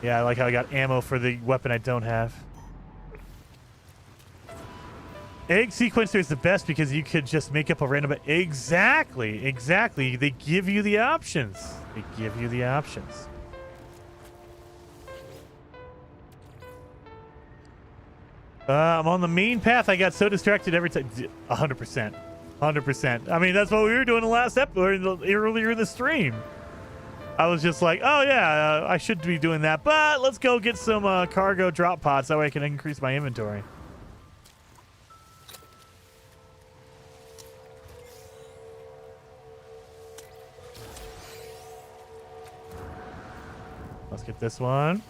Yeah, I like how I got ammo for the weapon I don't have. Egg sequencer is the best because you could just make up a random... Exactly. They give you the options. I'm on the main path. I got so distracted every time. 100%. I mean, that's what we were doing the last episode, earlier in the stream. I was just like, oh yeah, I should be doing that, but let's go get some cargo drop pods. That way I can increase my inventory. Let's get this one.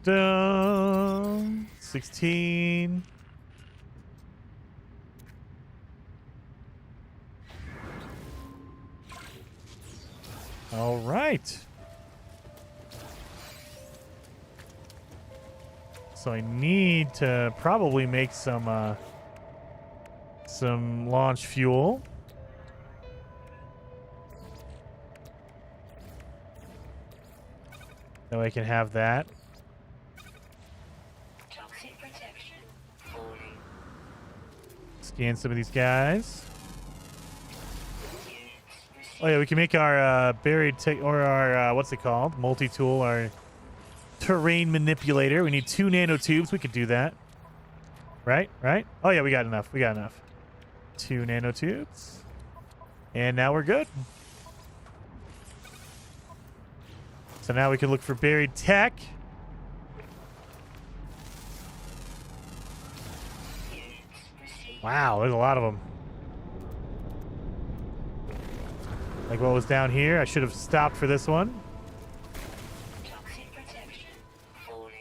Dun, 16. All right. So I need to probably make some launch fuel. That way I can have that. Toxic protection. Falling. Scan some of these guys. Oh yeah, we can make our buried or our what's it called? Multi-tool, our terrain manipulator. We need 2 nanotubes. We could do that. Right? Oh yeah, we got enough. 2 nanotubes. And now we're good. So now we can look for buried tech. Wow, there's a lot of them. Like what was down here. I should have stopped for this one. Toxic protection. Falling.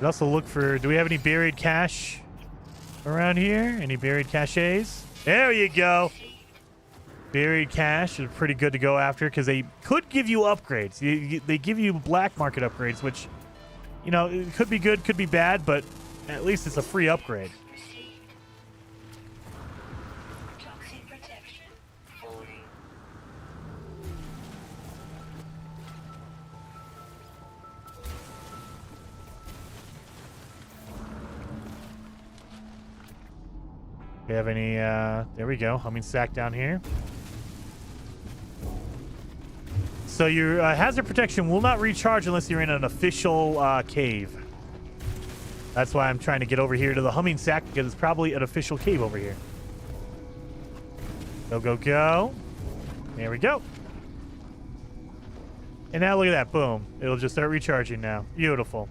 Let's also look for, do we have any buried cache around here? Any buried caches? There you go. Buried cache is pretty good to go after because they could give you upgrades. They give you black market upgrades, which, you know, it could be good, could be bad, but at least it's a free upgrade. Proceed. Toxic protection. Falling. We have any, there we go. Humming sack down here. So your hazard protection will not recharge unless you're in an official cave. That's why I'm trying to get over here to the humming sack because it's probably an official cave over here. Go, go, go. There we go. And now look at that. Boom. It'll just start recharging now. Beautiful.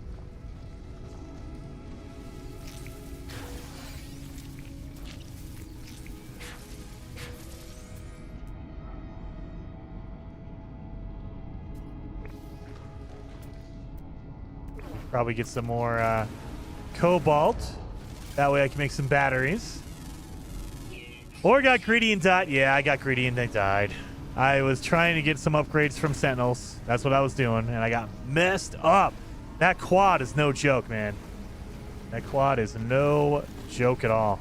Probably get some more cobalt. That way I can make some batteries. Or got greedy and died. Yeah, I got greedy and I died. I was trying to get some upgrades from Sentinels. That's what I was doing, and I got messed up. That quad is no joke, man. That quad is no joke at all.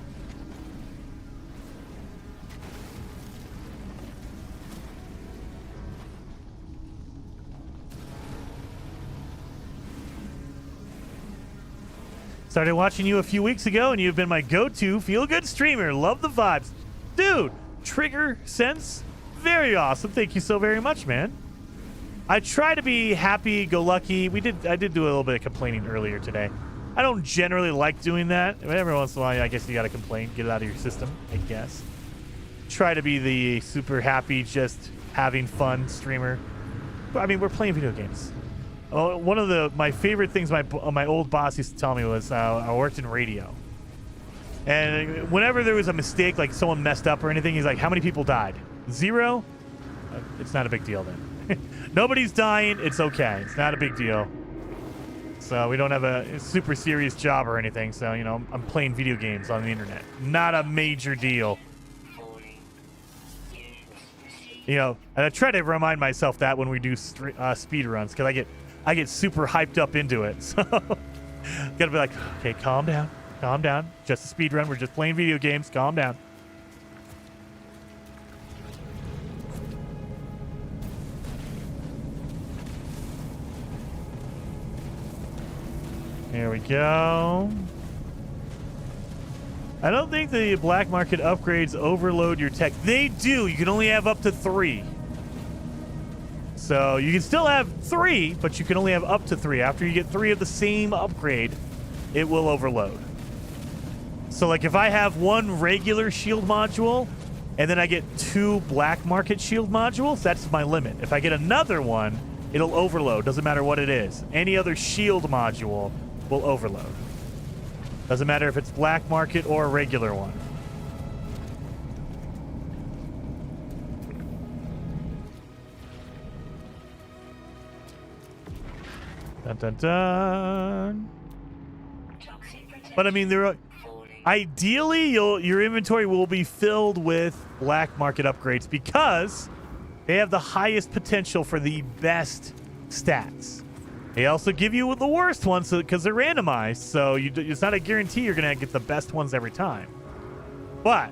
Started watching you a few weeks ago, and you've been my go-to feel-good streamer. Love the vibes. Dude, Trigger Sense, very awesome. Thank you so very much, man. I try to be happy-go-lucky. I did do a little bit of complaining earlier today. I don't generally like doing that. But every once in a while, I guess you got to complain. Get it out of your system, I guess. Try to be the super happy, just having fun streamer. I mean, we're playing video games. One of my favorite things my old boss used to tell me was I worked in radio. And whenever there was a mistake, like someone messed up or anything, he's like, how many people died? 0? It's not a big deal then. Nobody's dying. It's okay. It's not a big deal. So we don't have a super serious job or anything. So, you know, I'm playing video games on the internet. Not a major deal. You know, and I try to remind myself that when we do speed runs, because I get super hyped up into it. So gotta be like, okay, calm down. Calm down. Just a speed run. We're just playing video games. Calm down. There we go. I don't think the black market upgrades overload your tech. They do. You can only have up to 3. So you can still have 3, but you can only have up to 3. After you get 3 of the same upgrade, it will overload. So like if I have 1 regular shield module and then I get 2 black market shield modules, that's my limit. If I get another one, it'll overload. Doesn't matter what it is. Any other shield module will overload. Doesn't matter if it's black market or a regular one. Dun, dun, dun. But I mean, ideally, your inventory will be filled with black market upgrades because they have the highest potential for the best stats. They also give you the worst ones because they're randomized, so it's not a guarantee you're going to get the best ones every time. But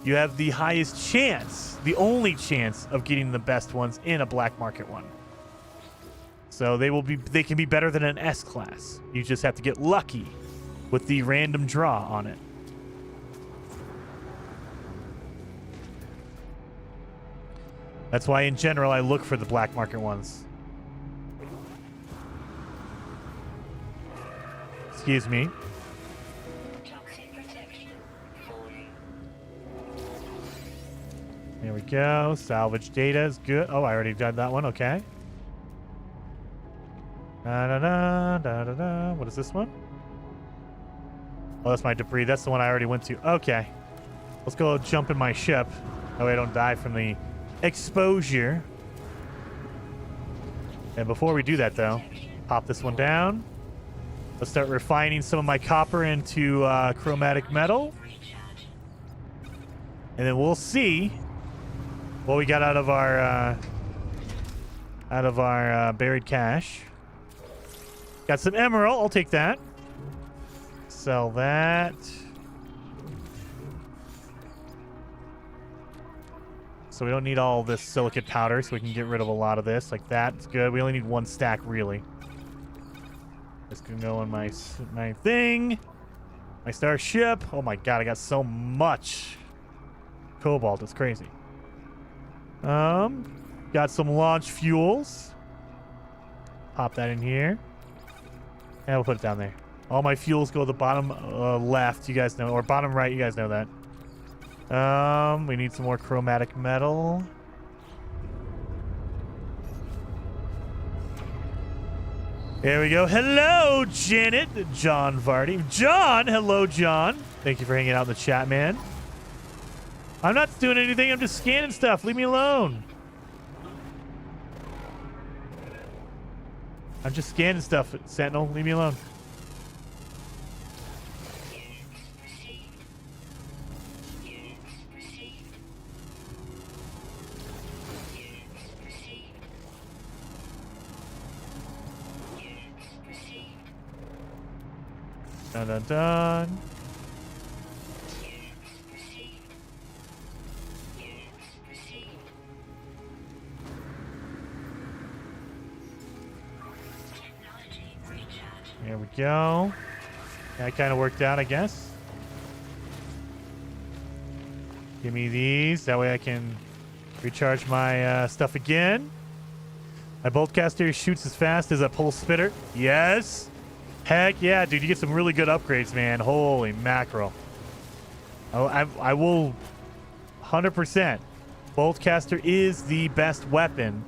you have the highest chance, the only chance of getting the best ones in a black market one. So they can be better than an S class. You just have to get lucky with the random draw on it. That's why in general I look for the black market ones. Excuse me. Toxic protection There we go. Salvage data is good. Oh, I already done that one. Okay. Da-da-da, da-da-da. What is this one? Oh, that's my debris. That's the one I already went to. Okay. Let's go jump in my ship. That way I don't die from the exposure. And before we do that, though, pop this one down. Let's start refining some of my copper into chromatic metal. And then we'll see what we got out of our buried cache. Got some emerald. I'll take that. Sell that. So we don't need all this silicate powder, so we can get rid of a lot of this. Like that. It's good. We only need one stack, really. This can go on my thing. My starship. Oh my god, I got so much cobalt. It's crazy. Got some launch fuels. Pop that in here. And we'll put it down there. All my fuels go to the bottom left, you guys know, or bottom right, you guys know that. We need some more chromatic metal. There we go. Hello, Janet. John Vardy. John! Hello, John. Thank you for hanging out in the chat, man. I'm not doing anything. I'm just scanning stuff. Leave me alone. I'm just scanning stuff, Sentinel. Leave me alone. Dun dun dun. There we go. That kind of worked out, I guess. Give me these. That way I can recharge my stuff again. My boltcaster shoots as fast as a pulse spitter. Yes. Heck yeah, dude. You get some really good upgrades, man. Holy mackerel. I will 100%. Boltcaster is the best weapon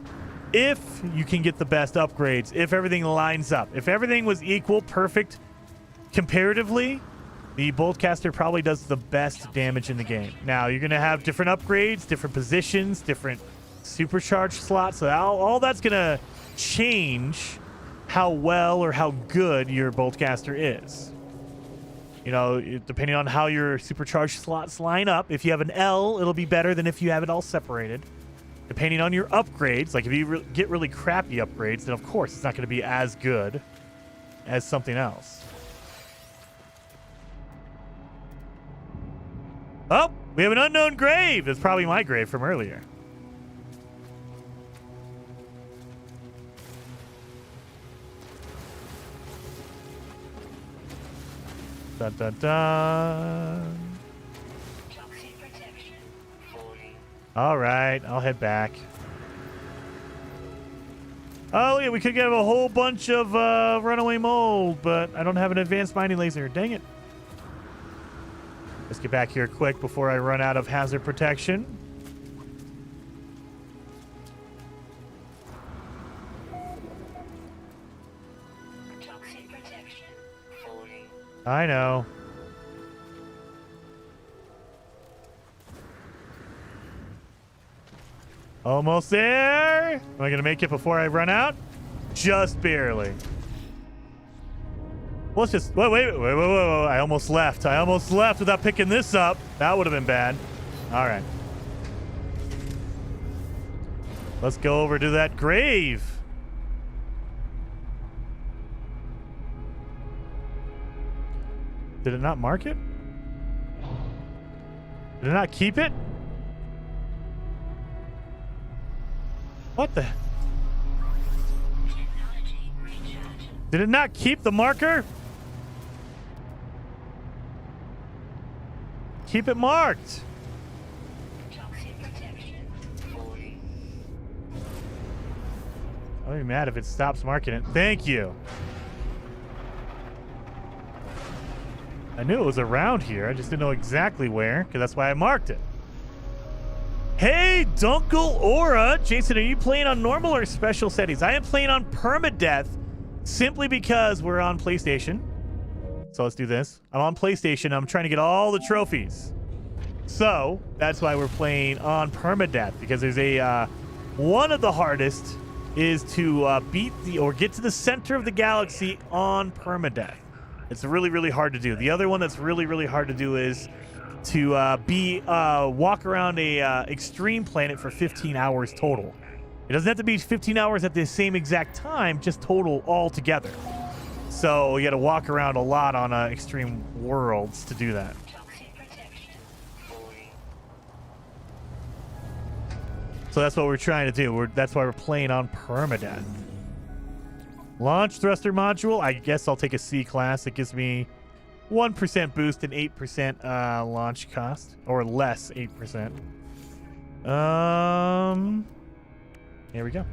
if you can get the best upgrades, if everything lines up. If everything was equal, perfect, comparatively, the Boltcaster probably does the best damage in the game. Now, you're going to have different upgrades, different positions, different supercharged slots. So all that's going to change how well or how good your Boltcaster is. You know, depending on how your supercharged slots line up. If you have an L, it'll be better than if you have it all separated. Depending on your upgrades, like if you get really crappy upgrades, then of course it's not going to be as good as something else. Oh, we have an unknown grave. It's probably my grave from earlier. Dun dun dun. All right, I'll head back. Oh, yeah, we could get a whole bunch of runaway mold, but I don't have an advanced mining laser. Dang it. Let's get back here quick before I run out of hazard protection. Toxic protection. Falling. I know. Almost there. Am I going to make it before I run out? Just barely. Let's just... Wait. I almost left. I almost left without picking this up. That would have been bad. All right. Let's go over to that grave. Did it not mark it? Did it not keep it? What the? Did it not keep the marker? Keep it marked. Toxic protection. Falling. I'll be mad if it stops marking it. Thank you. I knew it was around here. I just didn't know exactly where, because that's why I marked it. Hey, Dunkel Aura. Jason, are you playing on normal or special settings? I am playing on Permadeath simply because we're on PlayStation. So let's do this. I'm on PlayStation. I'm trying to get all the trophies. So that's why we're playing on Permadeath, because there's a one of the hardest is to beat or get to the center of the galaxy on Permadeath. It's really, really hard to do. The other one that's really, really hard to do is to walk around a extreme planet for 15 hours total. It doesn't have to be 15 hours at the same exact time, just total all together. So you got to walk around a lot on extreme worlds to do that. Toxic protection. 40. So that's what we're trying to do. That's why we're playing on Permadeath. Launch thruster module. I guess I'll take a C class. It gives me 1% boost and 8% launch cost, or less 8%. Here we go.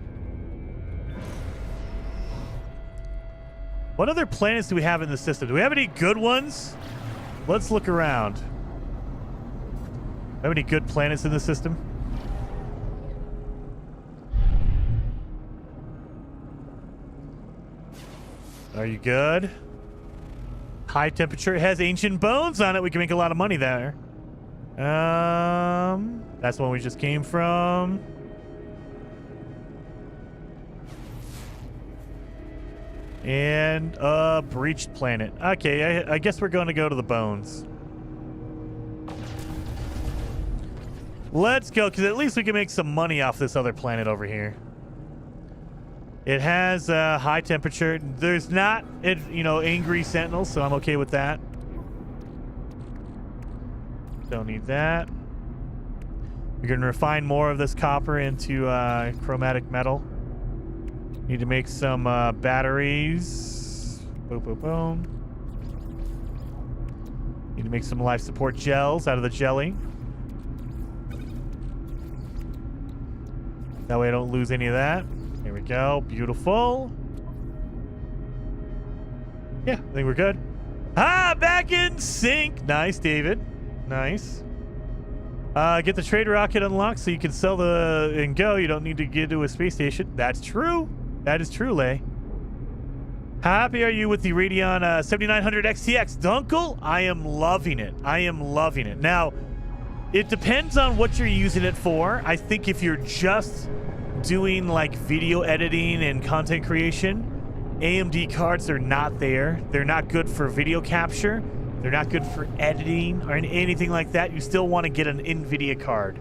What other planets do we have in the system? Do we have any good ones? Let's look around. Have any good planets in the system? Are you good? High temperature. It has ancient bones on it. We can make a lot of money there. That's one we just came from. And breached planet. Okay, I guess we're going to go to the bones. Let's go, because at least we can make some money off this other planet over here. It has high temperature. There's not, angry sentinels, so I'm okay with that. Don't need that. We're going to refine more of this copper into chromatic metal. Need to make some batteries. Boom, boom, boom. Need to make some life support gels out of the jelly. That way I don't lose any of that. Here we go. Beautiful. Yeah, I think we're good. Back in sync. Nice, David. Nice. Get the trade rocket unlocked so you can sell and go. You don't need to get to a space station. That's true. That is true, Lay. How happy are you with the Radeon 7900 XTX? Dunkel, I am loving it. I am loving it. Now, it depends on what you're using it for. I think if you're just doing like video editing and content creation, AMD cards are not there. They're not good for video capture. They're not good for editing or anything like that. You still want to get an NVIDIA card,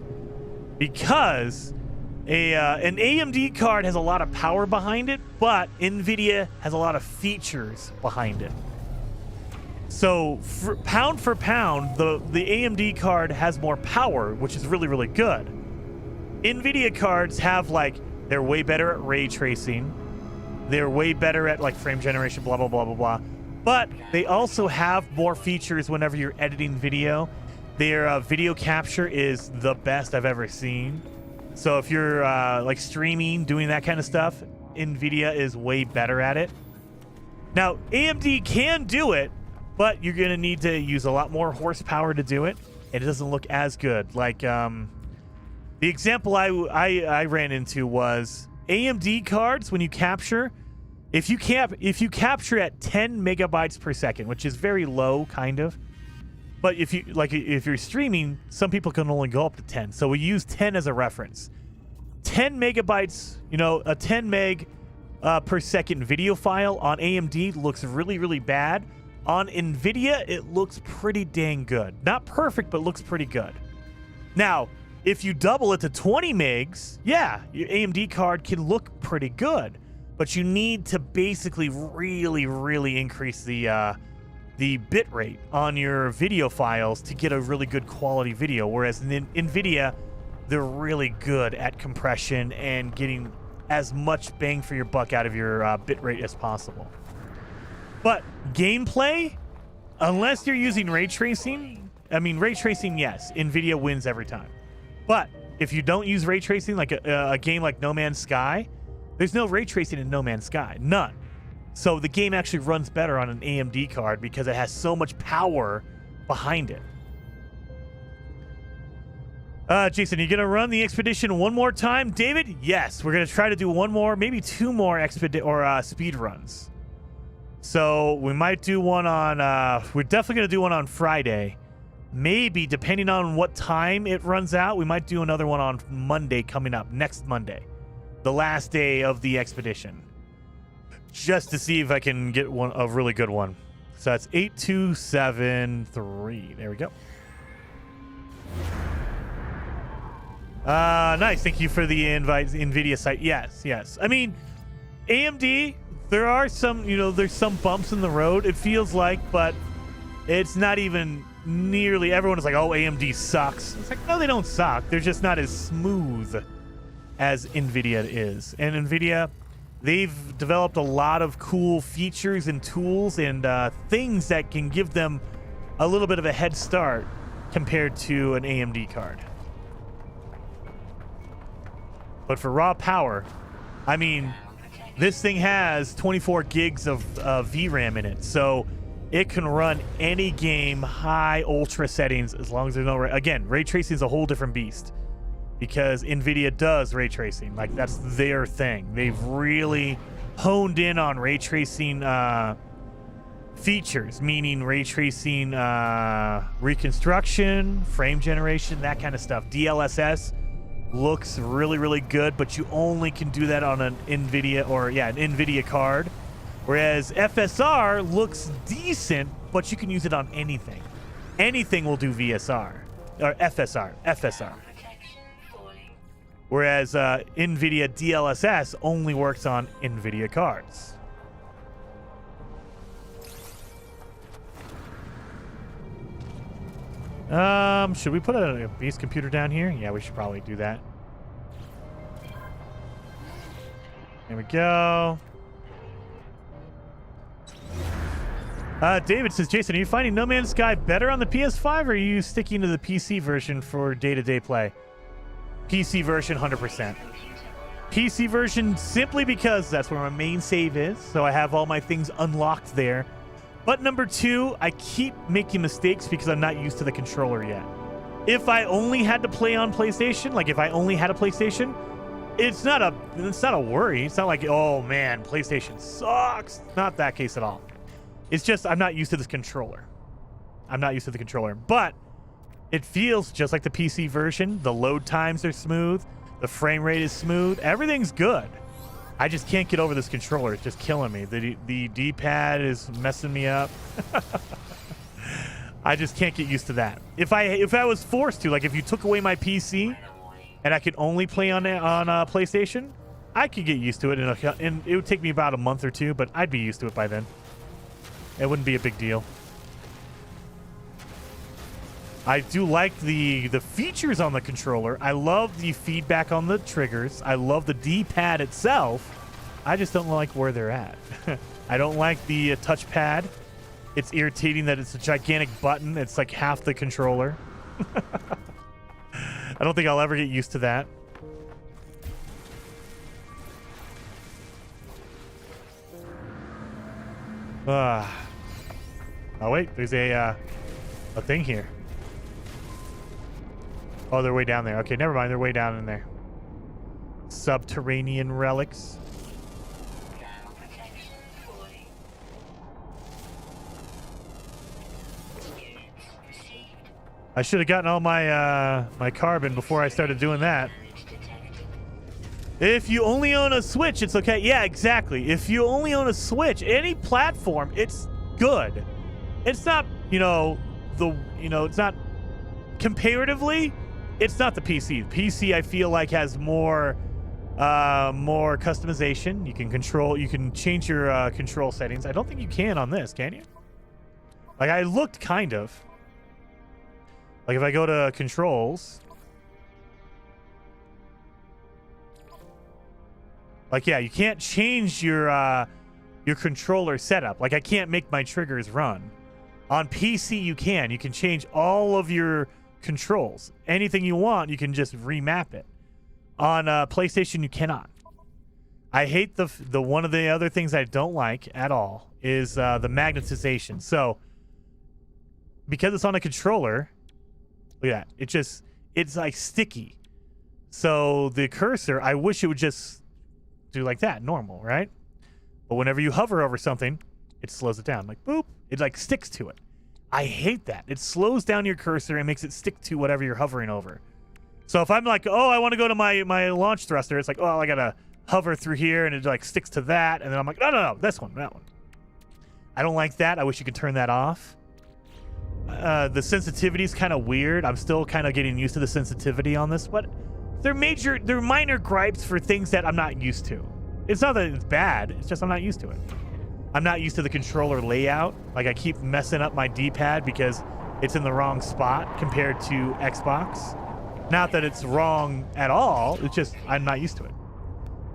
because an AMD card has a lot of power behind it, but NVIDIA has a lot of features behind it. So for pound, the AMD card has more power, which is really, really good. NVIDIA cards have they're way better at ray tracing. They're way better at frame generation, blah, blah, blah, blah, blah. But they also have more features whenever you're editing video. Their video capture is the best I've ever seen. So if you're streaming, doing that kind of stuff, NVIDIA is way better at it. Now, AMD can do it, but you're going to need to use a lot more horsepower to do it, and it doesn't look as good. The example I ran into was AMD cards. When you capture, if you capture at 10 megabytes per second, which is very low, kind of. But if you're streaming, some people can only go up to 10. So we use 10 as a reference. 10 megabytes, a 10 meg per second video file on AMD looks really, really bad. On NVIDIA, it looks pretty dang good. Not perfect, but looks pretty good. Now, if you double it to 20 megs, yeah, your AMD card can look pretty good. But you need to basically really, really increase the bit rate on your video files to get a really good quality video. Whereas in NVIDIA, they're really good at compression and getting as much bang for your buck out of your bit rate as possible. But gameplay, unless you're using ray tracing, ray tracing, yes, NVIDIA wins every time. But if you don't use ray tracing, like a game like No Man's Sky, there's no ray tracing in No Man's Sky. None. So the game actually runs better on an AMD card because it has so much power behind it. Jason, you gonna run the expedition one more time? David, yes, we're gonna try to do one more, maybe two more speed runs. So we might do one on. We're definitely gonna do one on Friday. Maybe depending on what time it runs out, we might do another one on Monday coming up next Monday, the last day of the expedition, just to see if I can get a really good one. So that's 8273. There we go. Nice. Thank you for the invite, NVIDIA site. Yes, yes. I mean, AMD, there are some, there's some bumps in the road, it feels like, but it's not even nearly. Everyone is like, oh, AMD sucks. It's like, no, they don't suck. They're just not as smooth as NVIDIA is. And NVIDIA, they've developed a lot of cool features and tools and things that can give them a little bit of a head start compared to an AMD card. But for raw power, I mean, this thing has 24 gigs of VRAM in it, so it can run any game high ultra settings as long as there's no again, ray tracing is a whole different beast because NVIDIA does ray tracing. Like, that's their thing. They've really honed in on ray tracing features, meaning ray tracing reconstruction, frame generation, that kind of stuff. DLSS looks really, really good, but you only can do that on an NVIDIA an NVIDIA card. Whereas FSR looks decent, but you can use it on anything. Anything will do VSR or FSR. Whereas NVIDIA DLSS only works on NVIDIA cards. Should we put a base computer down here? Yeah, we should probably do that. There we go. David says, Jason, are you finding No Man's Sky better on the PS5 or are you sticking to the PC version for day-to-day play? PC version, 100%. PC version simply because that's where my main save is, so I have all my things unlocked there. But number two, I keep making mistakes because I'm not used to the controller yet. If I only had to play on PlayStation, like if I only had a PlayStation, it's not a worry. It's not like, oh man, PlayStation sucks. Not that case at all. It's just I'm not used to this controller. But it feels just like the PC version. The load times are smooth. The frame rate is smooth. Everything's good. I just can't get over this controller. It's just killing me. The D-pad is messing me up. I just can't get used to that. If I was forced to, like if you took away my PC and I could only play on PlayStation, I could get used to it, and it would take me about a month or two, but I'd be used to it by then. It wouldn't be a big deal. I do like the features on the controller. I love the feedback on the triggers. I love the D-pad itself. I just don't like where they're at. I don't like the touchpad. It's irritating that it's a gigantic button. It's like half the controller. I don't think I'll ever get used to that. Oh wait, there's a thing here. Oh, they're way down there. Okay, never mind. They're way down in there. Subterranean relics. I should have gotten all my my carbon before I started doing that. If you only own a Switch, it's okay. Yeah, exactly. If you only own a Switch, any platform, it's good. It's not, it's not comparatively, it's not the PC. The PC, I feel like, has more customization. You can change your control settings. I don't think you can on this, can you? Like, I looked kind of. Like, if I go to controls, like, yeah, you can't change your controller setup. Like, I can't make my triggers run. On PC, you can. You can change all of your controls. Anything you want, you can just remap it. On PlayStation, you cannot. I hate the one of the other things I don't like at all is the magnetization. So, because it's on a controller, look at that. it's like sticky. So the cursor, I wish it would just do like that, normal, right? But whenever you hover over something, it slows it down. Like, boop, it like sticks to it. I hate that. It slows down your cursor and makes it stick to whatever you're hovering over. So if I'm like, oh, I want to go to my launch thruster, it's like, oh, I got to hover through here, and it like sticks to that. And then I'm like, no, this one, that one. I don't like that. I wish you could turn that off. The sensitivity is kind of weird. I'm still kind of getting used to the sensitivity on this, but they're minor gripes for things that I'm not used to. It's not that it's bad. It's just I'm not used to it. I'm not used to the controller layout. Like, I keep messing up my D-pad because it's in the wrong spot compared to Xbox. Not that it's wrong at all. It's just I'm not used to it.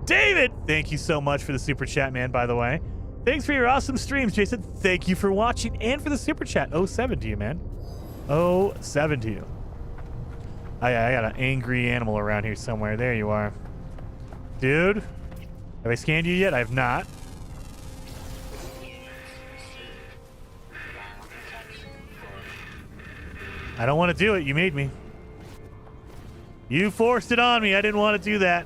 David, thank you so much for the super chat, man, by the way. Thanks for your awesome streams, Jason. Thank you for watching and for the super chat. 07 to you, man. 07 to you. I got an angry animal around here somewhere. There you are. Dude, have I scanned you yet? I have not. I don't want to do it. You made me. You forced it on me. I didn't want to do that.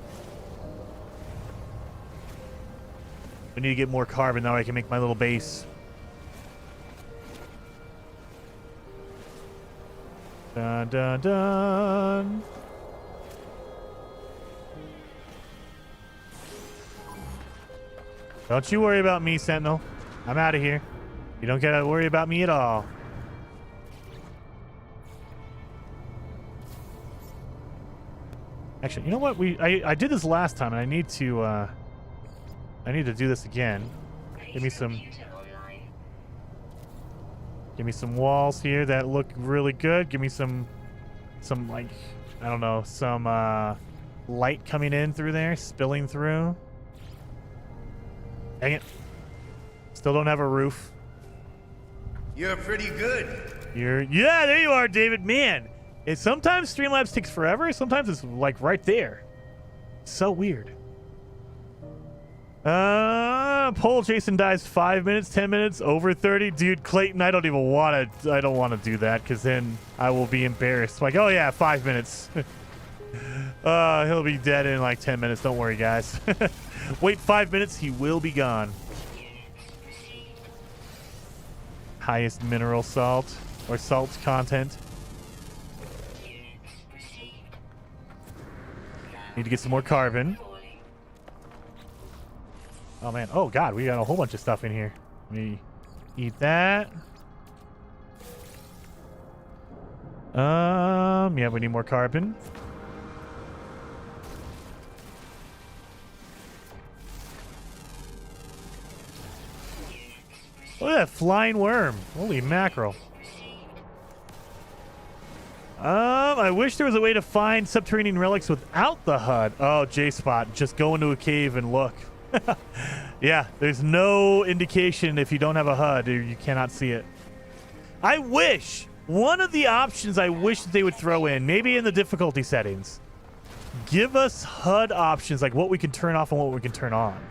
We need to get more carbon. That way I can make my little base. Dun, dun, dun. Don't you worry about me, Sentinel. I'm out of here. You don't gotta worry about me at all. Actually, you know what? I did this last time, and I need to do this again. Give me some walls here that look really good. Give me some like, I don't know, some light coming in through there, spilling through. Dang it. Still don't have a roof. You're pretty good. Yeah, there you are, David. Man, sometimes Streamlabs takes forever. Sometimes it's like right there. So weird. Poll Jason dies 5 minutes, 10 minutes, over 30. Dude, Clayton, I don't want to do that, because then I will be embarrassed. Like, oh yeah, 5 minutes. He'll be dead in like 10 minutes. Don't worry, guys. Wait 5 minutes, he will be gone. Highest mineral salt or salt content. Need to get some more carbon. Oh man, oh god, we got a whole bunch of stuff in here. Let me eat that. Yeah, we need more carbon. Look at that flying worm. Holy mackerel. I wish there was a way to find subterranean relics without the HUD. Oh, J-Spot, just go into a cave and look. Yeah, there's no indication if you don't have a HUD, you cannot see it. I wish, one of the options I wish that they would throw in, maybe in the difficulty settings, give us HUD options, like what we can turn off and what we can turn on.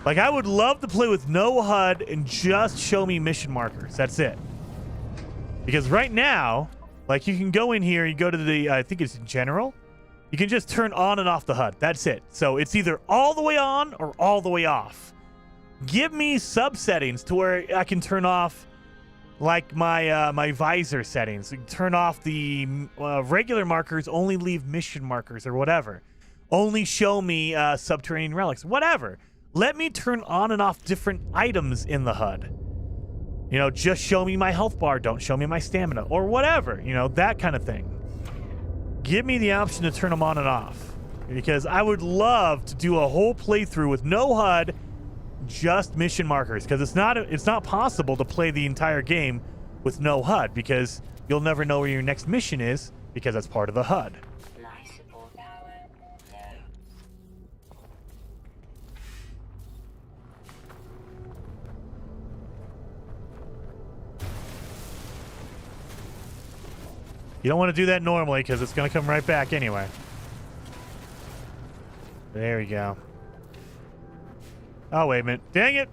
Like, I would love to play with no HUD and just show me mission markers. That's it. Because right now, like, you can go in here, you go to the, I think it's in general. You can just turn on and off the HUD. That's it. So it's either all the way on or all the way off. Give me sub settings to where I can turn off, like, my visor settings. Turn off the regular markers, only leave mission markers or whatever. Only show me subterranean relics, whatever. Let me turn on and off different items in the HUD. You know, just show me my health bar. Don't show me my stamina or whatever. You know, that kind of thing. Give me the option to turn them on and off. Because I would love to do a whole playthrough with no HUD, just mission markers. Because it's not possible to play the entire game with no HUD. Because you'll never know where your next mission is. Because that's part of the HUD. You don't want to do that normally because it's going to come right back anyway. There we go. Oh, wait a minute. Dang it.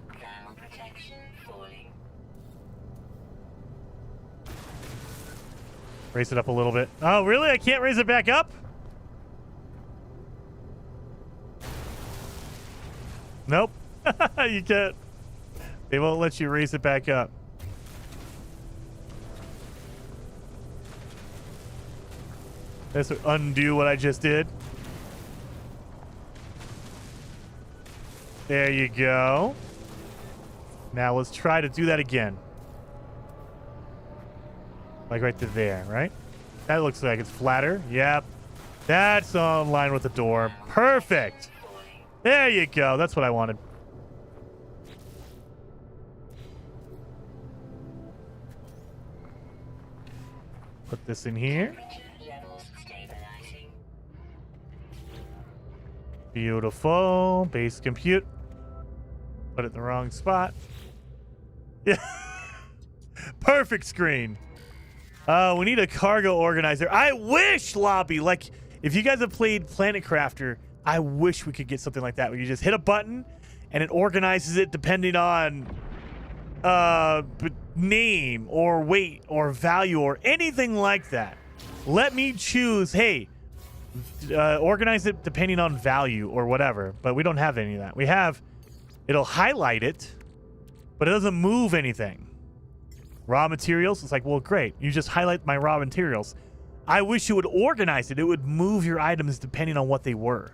Raise it up a little bit. Oh, really? I can't raise it back up? Nope. You can't. They won't let you raise it back up. Let's undo what I just did. There you go. Now let's try to do that again. Like right to there, right? That looks like it's flatter. Yep. That's on line with the door. Perfect. There you go. That's what I wanted. Put this in here. Beautiful. Base compute. Put it in the wrong spot. Yeah. Perfect screen. We need a cargo organizer. I wish, Lobby, like, if you guys have played Planet Crafter, I wish we could get something like that where you just hit a button and it organizes it depending on name or weight or value or anything like that. Let me choose, hey, organize it depending on value or whatever, but we don't have any of that. We have, it'll highlight it, but it doesn't move anything. Raw materials, it's like, well, great. You just highlight my raw materials. I wish you would organize it. It would move your items depending on what they were.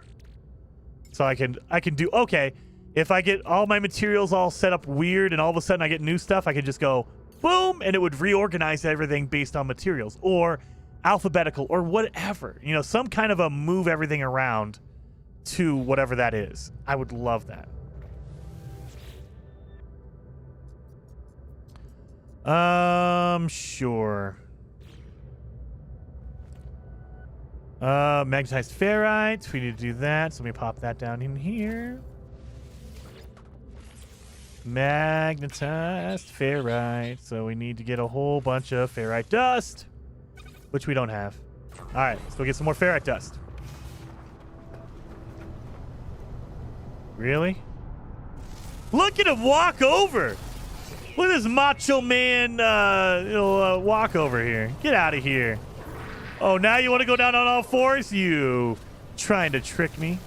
So I can do, okay, if I get all my materials all set up weird and all of a sudden I get new stuff, I could just go boom, and it would reorganize everything based on materials or alphabetical or whatever. You know, some kind of a move everything around to whatever that is. I would love that. Sure. Magnetized ferrite. We need to do that. So let me pop that down in here. Magnetized ferrite. So we need to get a whole bunch of ferrite dust, which we don't have. All right, let's go get some more ferrite dust. Really? Look at him walk over. Look at this macho man walk over here. Get out of here. Oh, now you want to go down on all fours? You trying to trick me?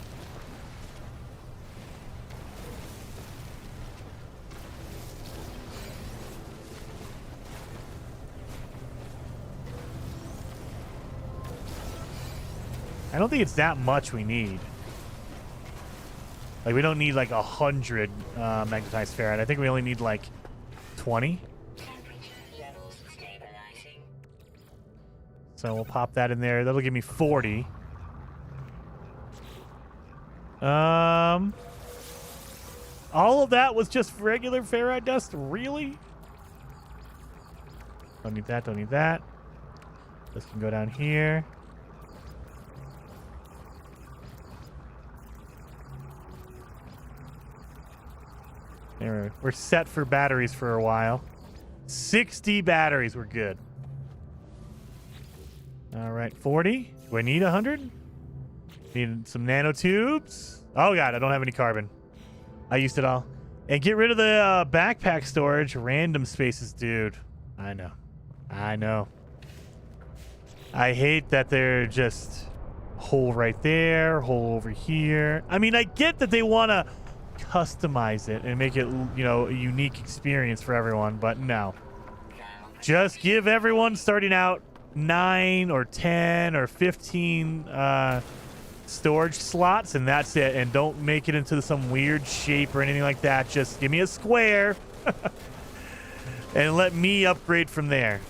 I don't think it's that much we need. Like, we don't need like 100 magnetized ferrite. I think we only need like 20. So we'll pop that in there. That'll give me 40. All of that was just regular ferrite dust? Really? Don't need that, don't need that. This can go down here. There, we're set for batteries for a while. 60 batteries, we're good. All right, 40. Do I need 100? Need some nanotubes. Oh god, I don't have any carbon. I used it all. And get rid of the backpack storage. Random spaces, dude. I know. I know. I hate that they're just hole right there, hole over here. I mean, I get that they want to customize it and make it, you know, a unique experience for everyone, but no. Just give everyone starting out 9 or 10 or 15 storage slots, and that's it. And don't make it into some weird shape or anything like that. Just give me a square and let me upgrade from there.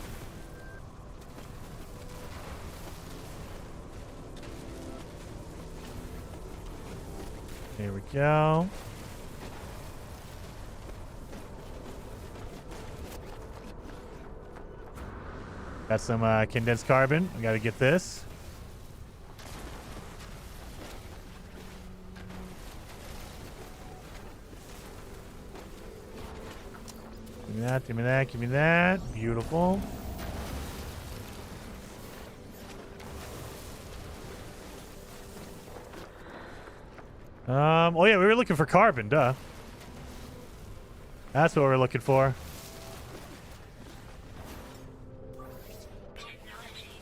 There we go. Got some condensed carbon. I gotta get this. Give me that, give me that, give me that. Beautiful. Oh yeah, we were looking for carbon, duh. That's what we're looking for. Technology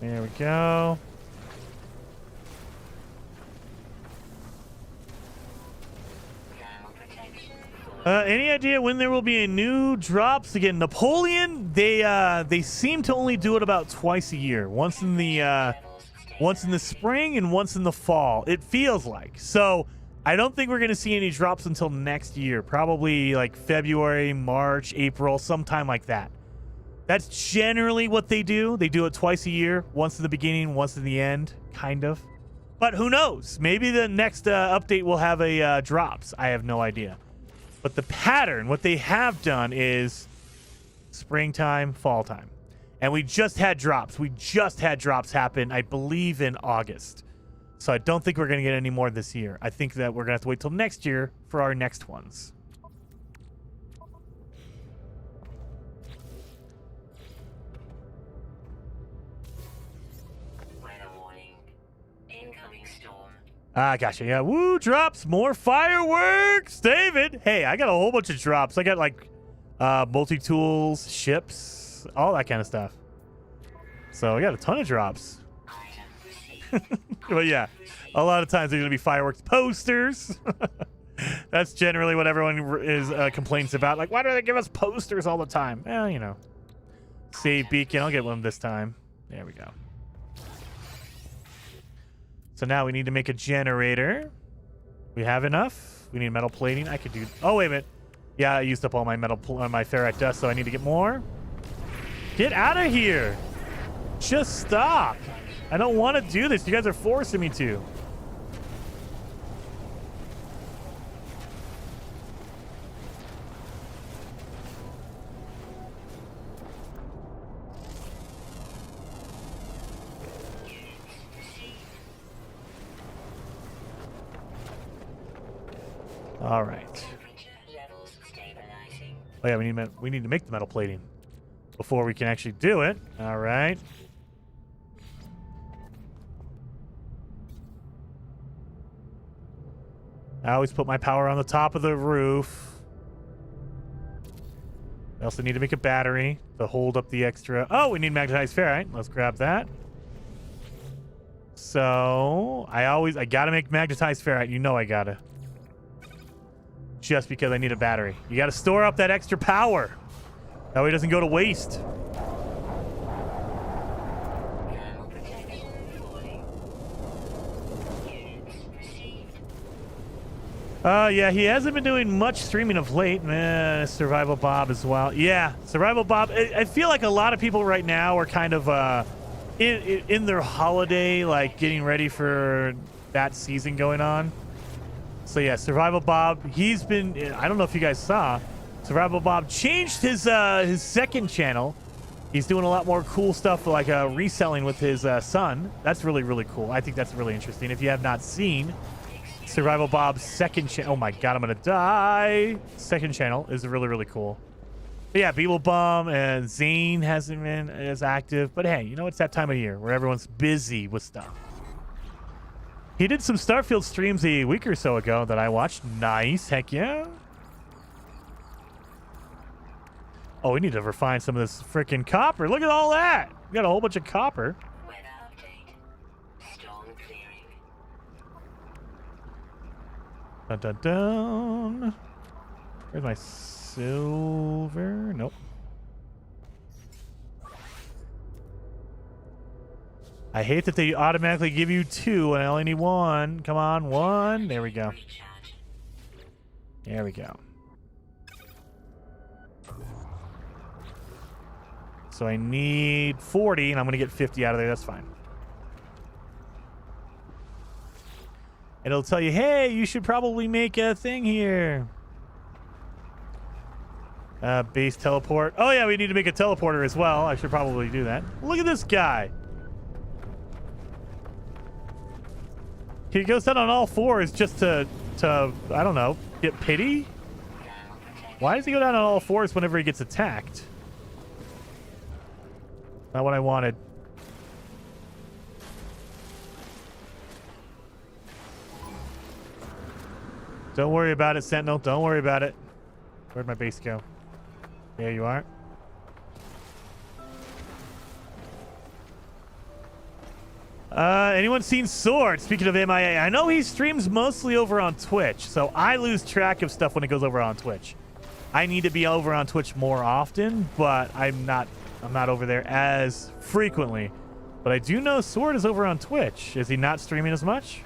There we go. Any idea when there will be a new drops again? Napoleon, they seem to only do it about twice a year. Once in the spring and once in the fall. It feels like. So I don't think we're gonna see any drops until next year. Probably like February, March, April, sometime like that. That's generally what they do. They do it twice a year, once in the beginning, once in the end, kind of. But who knows? Maybe the next update will have a drops. I have no idea. But the pattern, what they have done is springtime, fall time. And we just had drops. We just had drops happen, I believe, in August. So I don't think we're going to get any more this year. I think that we're going to have to wait till next year for our next ones. Ah, gotcha. Yeah, woo, drops, more fireworks, David. Hey, I got a whole bunch of drops. I got like multi-tools, ships, all that kind of stuff. So I got a ton of drops. But yeah, a lot of times there's gonna be fireworks posters. That's generally what everyone is complains about. Like, why do they give us posters all the time? Well, you know, save beacon. I'll get one this time. There we go. So now we need to make a generator. We have enough. We need metal plating. I could do... Oh, wait a minute. Yeah, I used up all my my ferrite dust, so I need to get more. Get out of here. Just stop. I don't want to do this. You guys are forcing me to. All right. Oh yeah, we need to make the metal plating before we can actually do it. All right. I always put my power on the top of the roof. I also need to make a battery to hold up the extra. Oh, we need magnetized ferrite. Let's grab that. So I gotta make magnetized ferrite. You know I gotta. Just because I need a battery. You got to store up that extra power. That way it doesn't go to waste. Yeah, he hasn't been doing much streaming of late. Survival Bob as well. Yeah, Survival Bob. I feel like a lot of people right now are kind of in their holiday, like getting ready for that season going on. So yeah, Survival Bob, he's been, I don't know if you guys saw, Survival Bob changed his second channel. He's doing a lot more cool stuff like reselling with his son. That's really, really cool. I think that's really interesting. If you have not seen Survival Bob's second channel, oh my God, I'm going to die. Second channel is really, really cool. But yeah, Beetle Bum and Zane hasn't been as active. But hey, you know, it's that time of year where everyone's busy with stuff. He did some Starfield streams a week or so ago that I watched. Nice. Heck yeah. Oh, we need to refine some of this freaking copper. Look at all that. We got a whole bunch of copper. Weather update. Storm clearing. Dun, dun, dun. Where's my silver? Nope. I hate that they automatically give you 2 and I only need 1. Come on, 1. There we go. There we go. So I need 40 and I'm going to get 50 out of there. That's fine. And it'll tell you, hey, you should probably make a thing here. Base teleport. Oh, yeah, we need to make a teleporter as well. I should probably do that. Look at this guy. He goes down on all 4s just to I don't know, get pity? Why does he go down on all 4s whenever he gets attacked? Not what I wanted. Don't worry about it, Sentinel. Don't worry about it. Where'd my base go? There you are. Anyone seen Sword? Speaking of MIA, I know he streams mostly over on Twitch, so I lose track of stuff when it goes over on Twitch. I need to be over on Twitch more often, but I'm not over there as frequently. But I do know Sword is over on Twitch. Is he not streaming as much?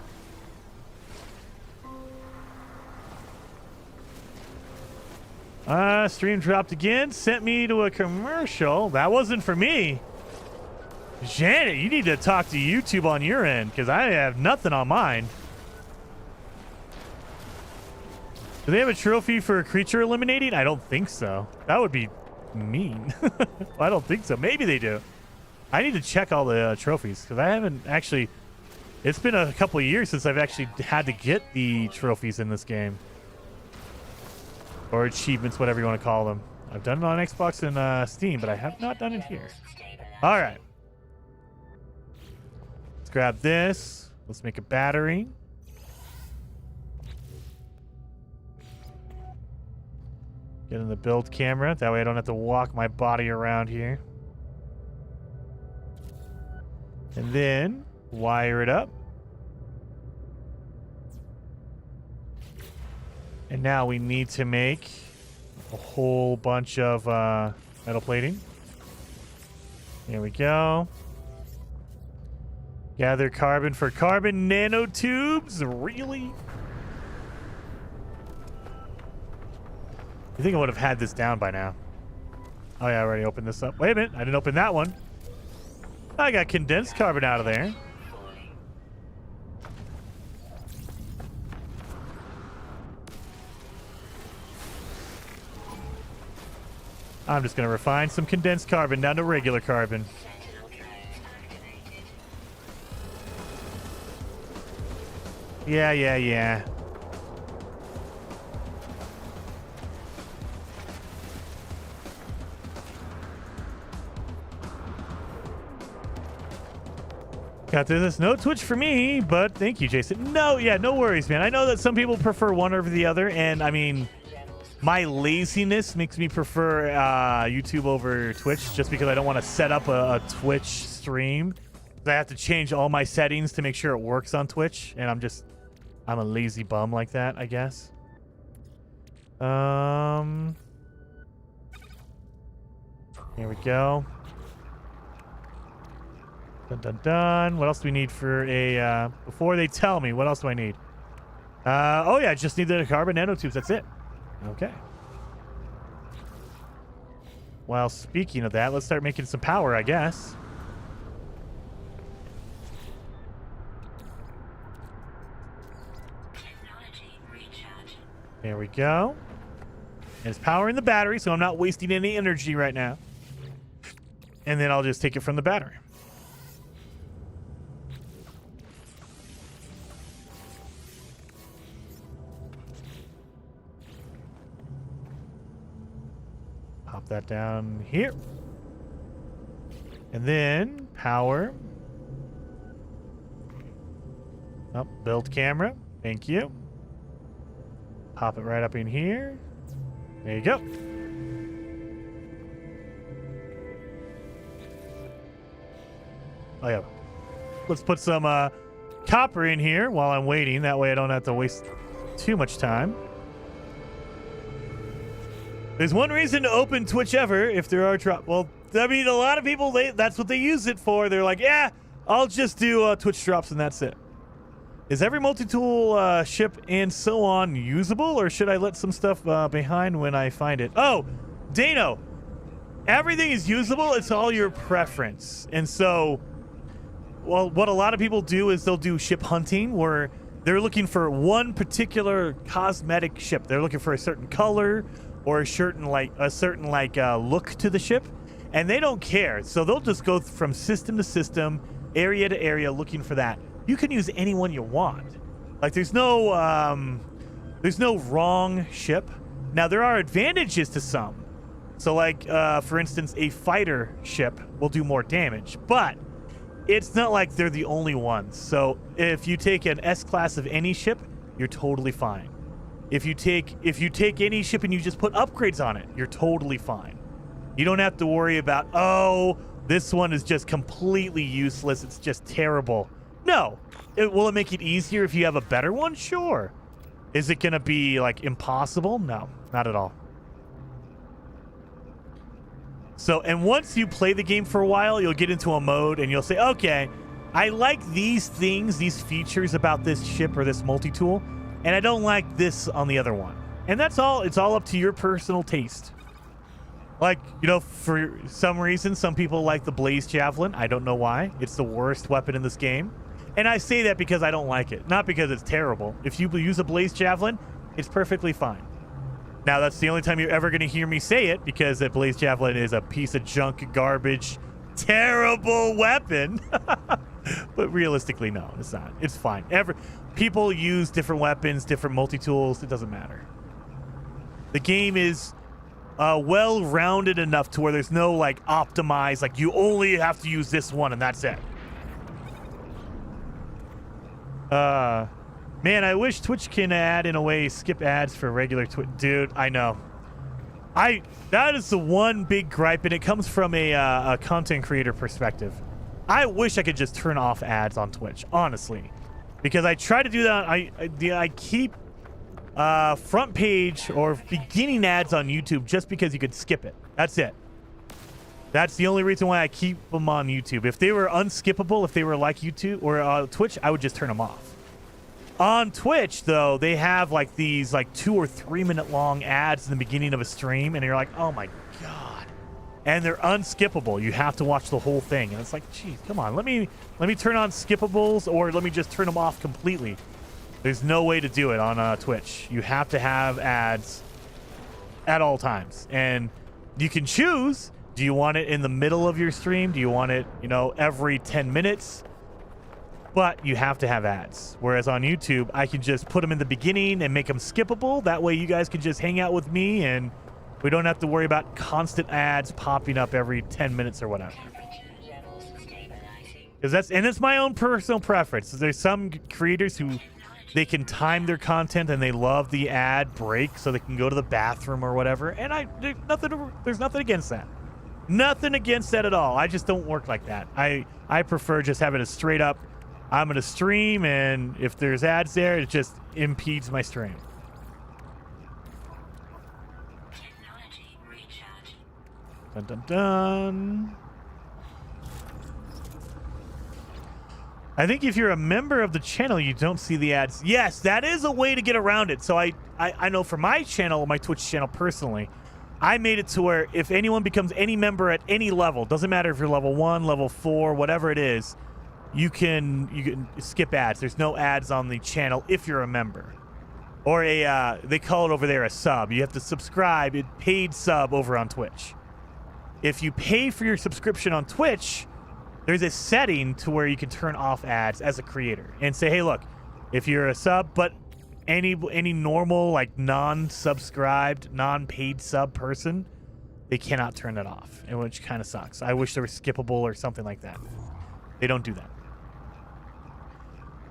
Stream dropped again. Sent me to a commercial. That wasn't for me. Janet, you need to talk to YouTube on your end, because I have nothing on mine. Do they have a trophy for creature eliminating? I don't think so. That would be mean. I don't think so. Maybe they do. I need to check all the trophies, because I haven't actually... It's been a couple of years since I've actually had to get the trophies in this game. Or achievements, whatever you want to call them. I've done it on Xbox and Steam, but I have not done it here. All right. Let's grab this. Let's make a battery. Get in the build camera. That way I don't have to walk my body around here. And then wire it up. And now we need to make a whole bunch of metal plating. There we go. Gather carbon for carbon nanotubes. Really? You think I would have had this down by now? Oh yeah, I already opened this up. Wait a minute, I didn't open that one. I got condensed carbon out of there. I'm just going to refine some condensed carbon down to regular carbon. Sentinel activated. Yeah. Got through this. No Twitch for me, but thank you, Jason. No worries, man. I know that some people prefer one over the other, and I mean... My laziness makes me prefer YouTube over Twitch just because I don't want to set up a Twitch stream. I have to change all my settings to make sure it works on Twitch, and I'm a lazy bum like that, I guess. Here we go. Dun. What else do we need for a before they tell me, what else do I need? Oh yeah, I just need the carbon nanotubes, that's it. Okay. Well, speaking of that, let's start making some power, I guess. Technology recharge. There we go. And it's powering the battery, so I'm not wasting any energy right now. And then I'll just take it from the battery. Pop that down here. And then power. Oh, build camera. Thank you. Pop it right up in here. There you go. Oh yeah. Let's put some copper in here while I'm waiting. That way I don't have to waste too much time. There's one reason to open Twitch ever if there are well, I mean, a lot of people, that's what they use it for. They're like, yeah, I'll just do Twitch drops and that's it. Is every multi-tool ship and so on usable, or should I let some stuff behind when I find it? Oh, Dano, everything is usable. It's all your preference. And so, well, what a lot of people do is they'll do ship hunting where they're looking for one particular cosmetic ship. They're looking for a certain color or a certain look to the ship, and they don't care. So they'll just go from system to system, area to area, looking for that. You can use any one you want. Like there's no wrong ship. Now there are advantages to some. So like for instance, a fighter ship will do more damage, but it's not like they're the only ones. So if you take an S class of any ship, you're totally fine. If you take any ship and you just put upgrades on it, you're totally fine. You don't have to worry about, oh, this one is just completely useless. It's just terrible. No. Will it make it easier if you have a better one? Sure. Is it going to be, like, impossible? No, not at all. So, and once you play the game for a while, you'll get into a mode and you'll say, okay, I like these things, these features about this ship or this multi-tool, and I don't like this on the other one. And that's all. It's all up to your personal taste. Like, you know, for some reason, some people like the Blaze Javelin. I don't know why. It's the worst weapon in this game. And I say that because I don't like it, not because it's terrible. If you use a Blaze Javelin, it's perfectly fine. Now, that's the only time you're ever going to hear me say it, because that Blaze Javelin is a piece of junk, garbage, terrible weapon. But realistically, no, it's not. It's fine. People use different weapons, different multi-tools. It doesn't matter. The game is well-rounded enough to where there's no, like, optimized, like, you only have to use this one and that's it. Man, I wish Twitch can add, in a way, skip ads for regular Twitch. Dude, I know. That is the one big gripe, and it comes from a content creator perspective. I wish I could just turn off ads on Twitch, honestly. Because I try to do that. I keep front page or beginning ads on YouTube just because you could skip it. That's it. That's the only reason why I keep them on YouTube. If they were unskippable, if they were like YouTube or Twitch, I would just turn them off. On Twitch, though, they have like these like 2 or 3 minute long ads in the beginning of a stream, and you're like, oh my god. And they're unskippable. You have to watch the whole thing. And it's like, geez, come on. Let me turn on skippables, or let me just turn them off completely. There's no way to do it on Twitch. You have to have ads at all times. And you can choose. Do you want it in the middle of your stream? Do you want it, you know, every 10 minutes? But you have to have ads. Whereas on YouTube, I can just put them in the beginning and make them skippable. That way you guys can just hang out with me and we don't have to worry about constant ads popping up every 10 minutes or whatever. Because it's my own personal preference. There's some creators who they can time their content and they love the ad break so they can go to the bathroom or whatever. And there's nothing against that. Nothing against that at all. I just don't work like that. I prefer just having a straight up, I'm going to stream, and if there's ads there, it just impedes my stream. Technology recharge. Dun dun dun. I think if you're a member of the channel, you don't see the ads. Yes, that is a way to get around it. So I know for my channel, my Twitch channel personally, I made it to where if anyone becomes any member at any level, doesn't matter if you're level 1, level 4, whatever it is, you can skip ads. There's no ads on the channel if you're a member. Or they call it over there a sub. You have to subscribe, a paid sub over on Twitch. If you pay for your subscription on Twitch, there's a setting to where you can turn off ads as a creator and say, hey, look, if you're a sub, but any normal, like, non-subscribed, non-paid sub person, they cannot turn that off, and which kind of sucks. I wish there was skippable or something like that. They don't do that.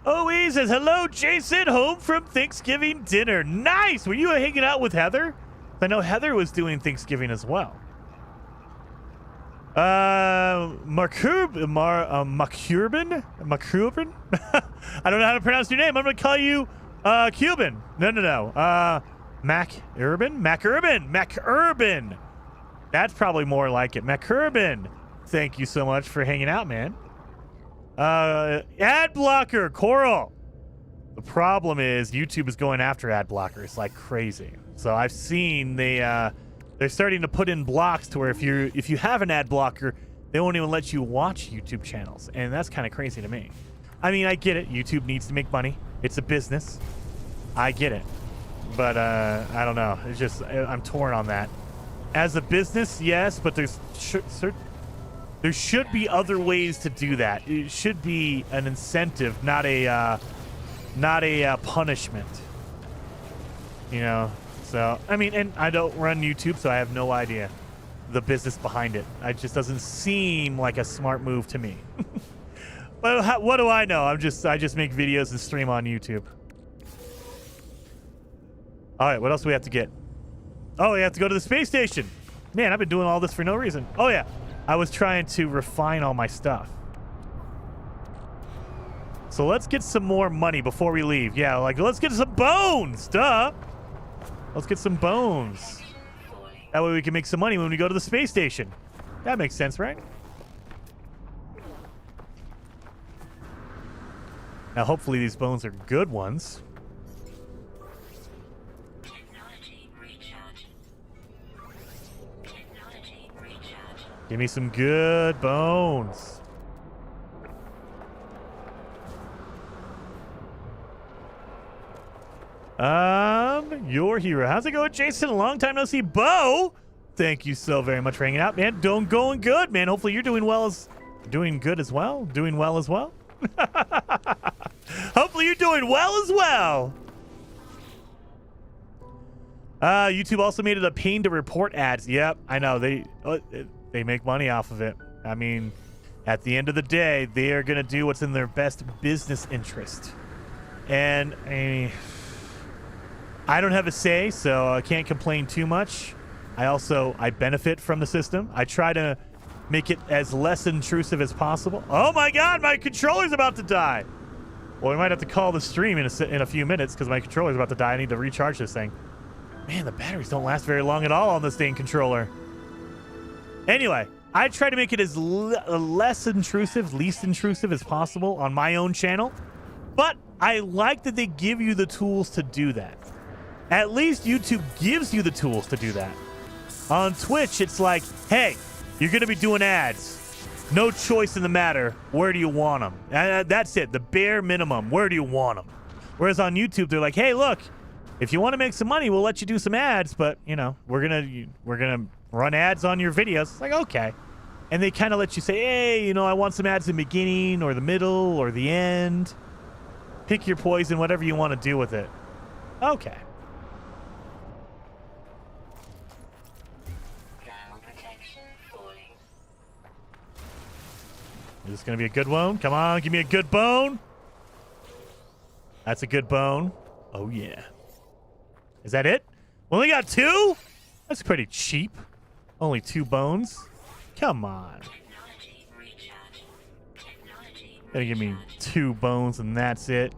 Oh, he says, hello, Jason, home from Thanksgiving dinner. Nice! Were you hanging out with Heather? I know Heather was doing Thanksgiving as well. Macurbin? I don't know how to pronounce your name. I'm going to call you Cuban. No. Macurban. That's probably more like it. Macurban. Thank you so much for hanging out, man. Ad blocker, Coral. The problem is YouTube is going after ad blockers like crazy. So I've seen they're starting to put in blocks to where if you have an ad blocker, they won't even let you watch YouTube channels, and that's kind of crazy to me. I mean, I get it. YouTube needs to make money. It's a business. I get it. But I don't know. It's just I'm torn on that. As a business, yes, but there should be other ways to do that. It should be an incentive, not a punishment. You know. So I mean, and I don't run YouTube, so I have no idea the business behind it. It just doesn't seem like a smart move to me. But what do I know? I just make videos and stream on YouTube. All right, what else do we have to get? Oh, we have to go to the space station. Man, I've been doing all this for no reason. Oh yeah, I was trying to refine all my stuff. So let's get some more money before we leave. Yeah, like, let's get some bones. Duh. Let's get some bones. That way we can make some money when we go to the space station. That makes sense, right? Now, hopefully these bones are good ones. Technology recharge. Technology recharge. Give me some good bones. Your hero. How's it going, Jason? A long time no see. Bo, thank you so very much for hanging out, man. Going good, man. Hopefully you're doing well doing good as well. Doing well as well. Hopefully you're doing well as well. YouTube also made it a pain to report ads. Yep, I know. They make money off of it. I mean, at the end of the day, they are going to do what's in their best business interest. And I don't have a say, so I can't complain too much. I benefit from the system. I try to make it as less intrusive as possible. Oh my God, my controller's about to die. Well, we might have to call the stream in a few minutes because my controller's about to die. I need to recharge this thing. Man, the batteries don't last very long at all on this dang controller. Anyway, I try to make it as least intrusive as possible on my own channel. But I like that they give you the tools to do that. At least YouTube gives you the tools to do that. On Twitch, it's like, hey, you're going to be doing ads. No choice in the matter. Where do you want them? That's it. The bare minimum. Where do you want them? Whereas on YouTube, they're like, hey, look, if you want to make some money, we'll let you do some ads. But, you know, we're gonna run ads on your videos. It's like, okay. And they kind of let you say, hey, you know, I want some ads in the beginning or the middle or the end. Pick your poison, whatever you want to do with it. Okay. Is this going to be a good one? Come on, give me a good bone. That's a good bone. Oh, yeah. Is that it? We only got 2? That's pretty cheap. Only 2 bones. Come on. Gonna give me 2 bones and that's it.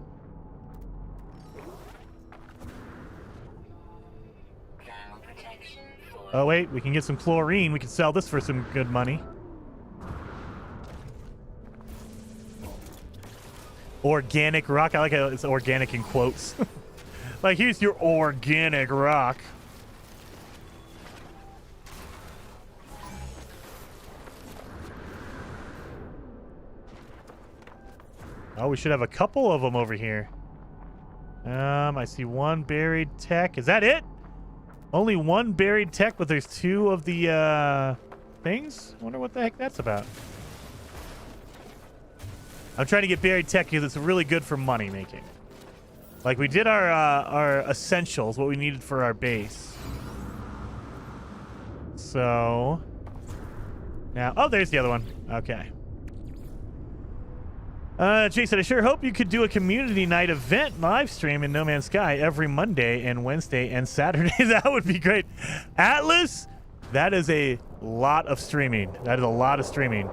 Oh, wait. We can get some chlorine. We can sell this for some good money. Organic rock. I like how it's organic in quotes. Like, here's your organic rock. Oh, we should have a couple of them over here. I see 1 buried tech. Is that it? Only 1 buried tech, but there's 2 of the things? I wonder what the heck that's about. I'm trying to get buried tech because it's really good for money making. Like, we did our essentials, what we needed for our base. So now, oh, there's the other one. Okay. Jason, I sure hope you could do a community night event live stream in No Man's Sky every Monday and Wednesday and Saturday. That would be great. Atlas, that is a lot of streaming. That is a lot of streaming.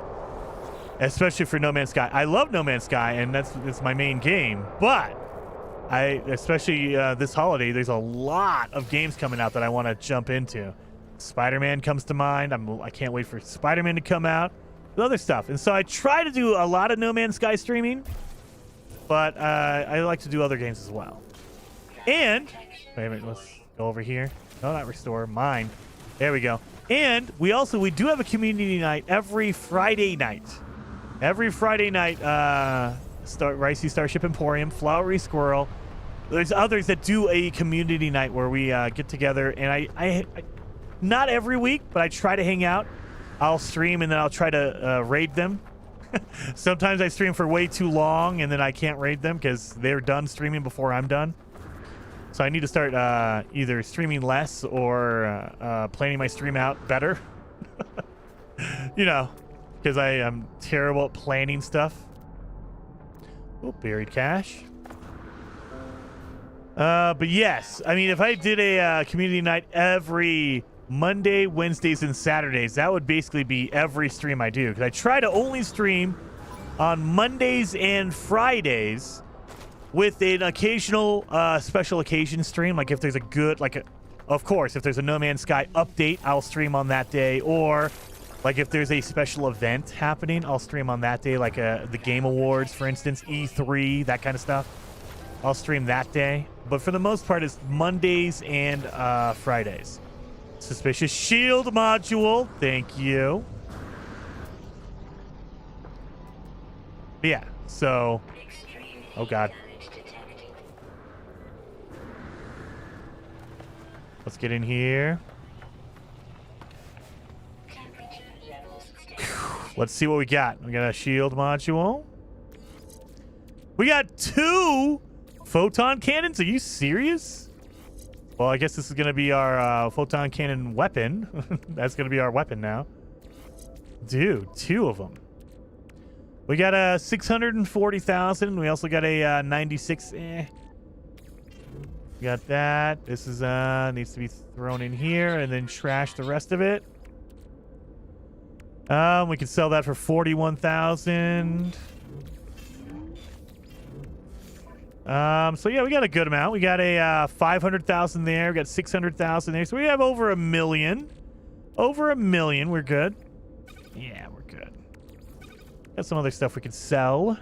Especially for No Man's Sky. I love No Man's Sky, and it's my main game. But especially this holiday, there's a lot of games coming out that I want to jump into. Spider-Man comes to mind. I can't wait for Spider-Man to come out. Other stuff. And so I try to do a lot of No Man's Sky streaming, but I like to do other games as well. And wait a minute, let's go over here. No, not restore. Mine. There we go. And we do have a community night every Friday night. Every Friday night, Ricey Starship Emporium, Flowery Squirrel. There's others that do a community night where we get together, and I not every week, but I try to hang out. I'll stream and then I'll try to raid them. Sometimes I stream for way too long and then I can't raid them because they're done streaming before I'm done. So I need to start either streaming less or planning my stream out better. You know, because I am terrible at planning stuff. Oh, buried cash. But yes, I mean, if I did a community night every Monday, Wednesdays, and Saturdays, that would basically be every stream I do. Because I try to only stream on Mondays and Fridays with an occasional special occasion stream. Like if there's a good, of course, if there's a No Man's Sky update, I'll stream on that day. Or like if there's a special event happening, I'll stream on that day, like the Game Awards, for instance, E3, that kind of stuff. I'll stream that day. But for the most part, it's Mondays and Fridays. Suspicious shield module. Thank you. But yeah, so... Oh, God. Let's get in here. Let's see what we got. We got a shield module. We got 2 photon cannons. Are you serious? Well, I guess this is going to be our photon cannon weapon. That's going to be our weapon now. Dude, 2 of them. We got a 640,000. We also got a 96. We got that. This is needs to be thrown in here and then trash the rest of it. We can sell that for 41,000. So yeah, we got a good amount. We got a 500,000 there. We got 600,000 there. So we have over 1 million. Over 1 million. We're good. Yeah, we're good. Got some other stuff we could sell.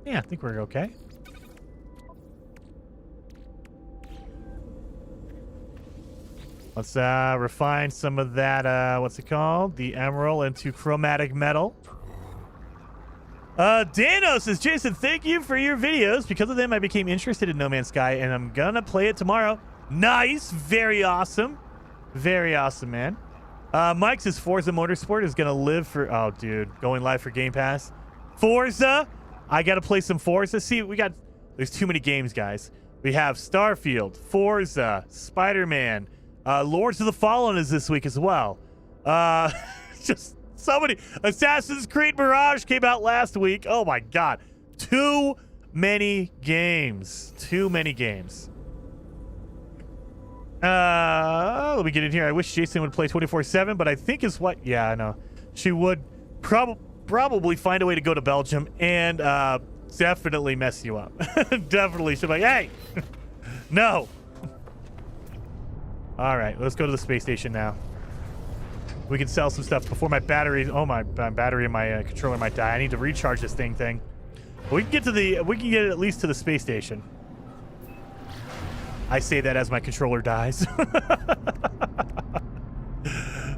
Yeah, I think we're okay. Let's refine some of that, what's it called? The emerald into chromatic metal. Dano says, Jason, thank you for your videos. Because of them, I became interested in No Man's Sky, and I'm gonna play it tomorrow. Nice. Very awesome. Very awesome, man. Mike says Forza Motorsport is gonna live for... Oh, dude. Going live for Game Pass. Forza. I gotta play some Forza. See, we got... There's too many games, guys. We have Starfield, Forza, Spider-Man. Lords of the Fallen is this week as well. Just... Somebody, Assassin's Creed Mirage came out last week. Oh my God. Too many games. Too many games. Let me get in here. I wish Jason would play 24/7, but I think is what... Yeah, I know. She would probably find a way to go to Belgium and definitely mess you up. Definitely. She'll be like, hey, no. All right, let's go to the space station now. We can sell some stuff before my battery... Oh, my battery in my controller might die. I need to recharge this thing. We can get to the... We can get at least to the space station. I say that as my controller dies.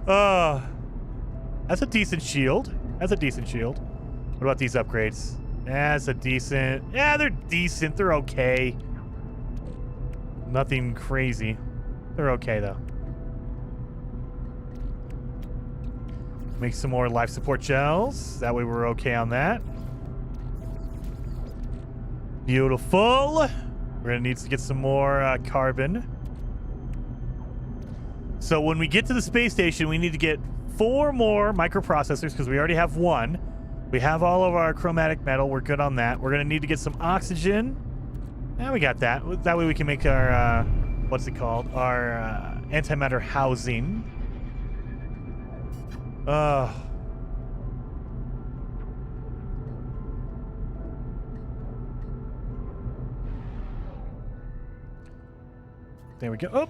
Oh, that's a decent shield. That's a decent shield. What about these upgrades? That's a decent... Yeah, they're decent. They're okay. Nothing crazy. They're okay, though. Make some more life support gels. That way we're okay on that. Beautiful. We're gonna need to get some more carbon. So when we get to the space station, we need to get 4 more microprocessors because we already have 1. We have all of our chromatic metal. We're good on that. We're gonna need to get some oxygen. Yeah, we got that. That way we can make our, what's it called? Our antimatter housing. There we go. Oh.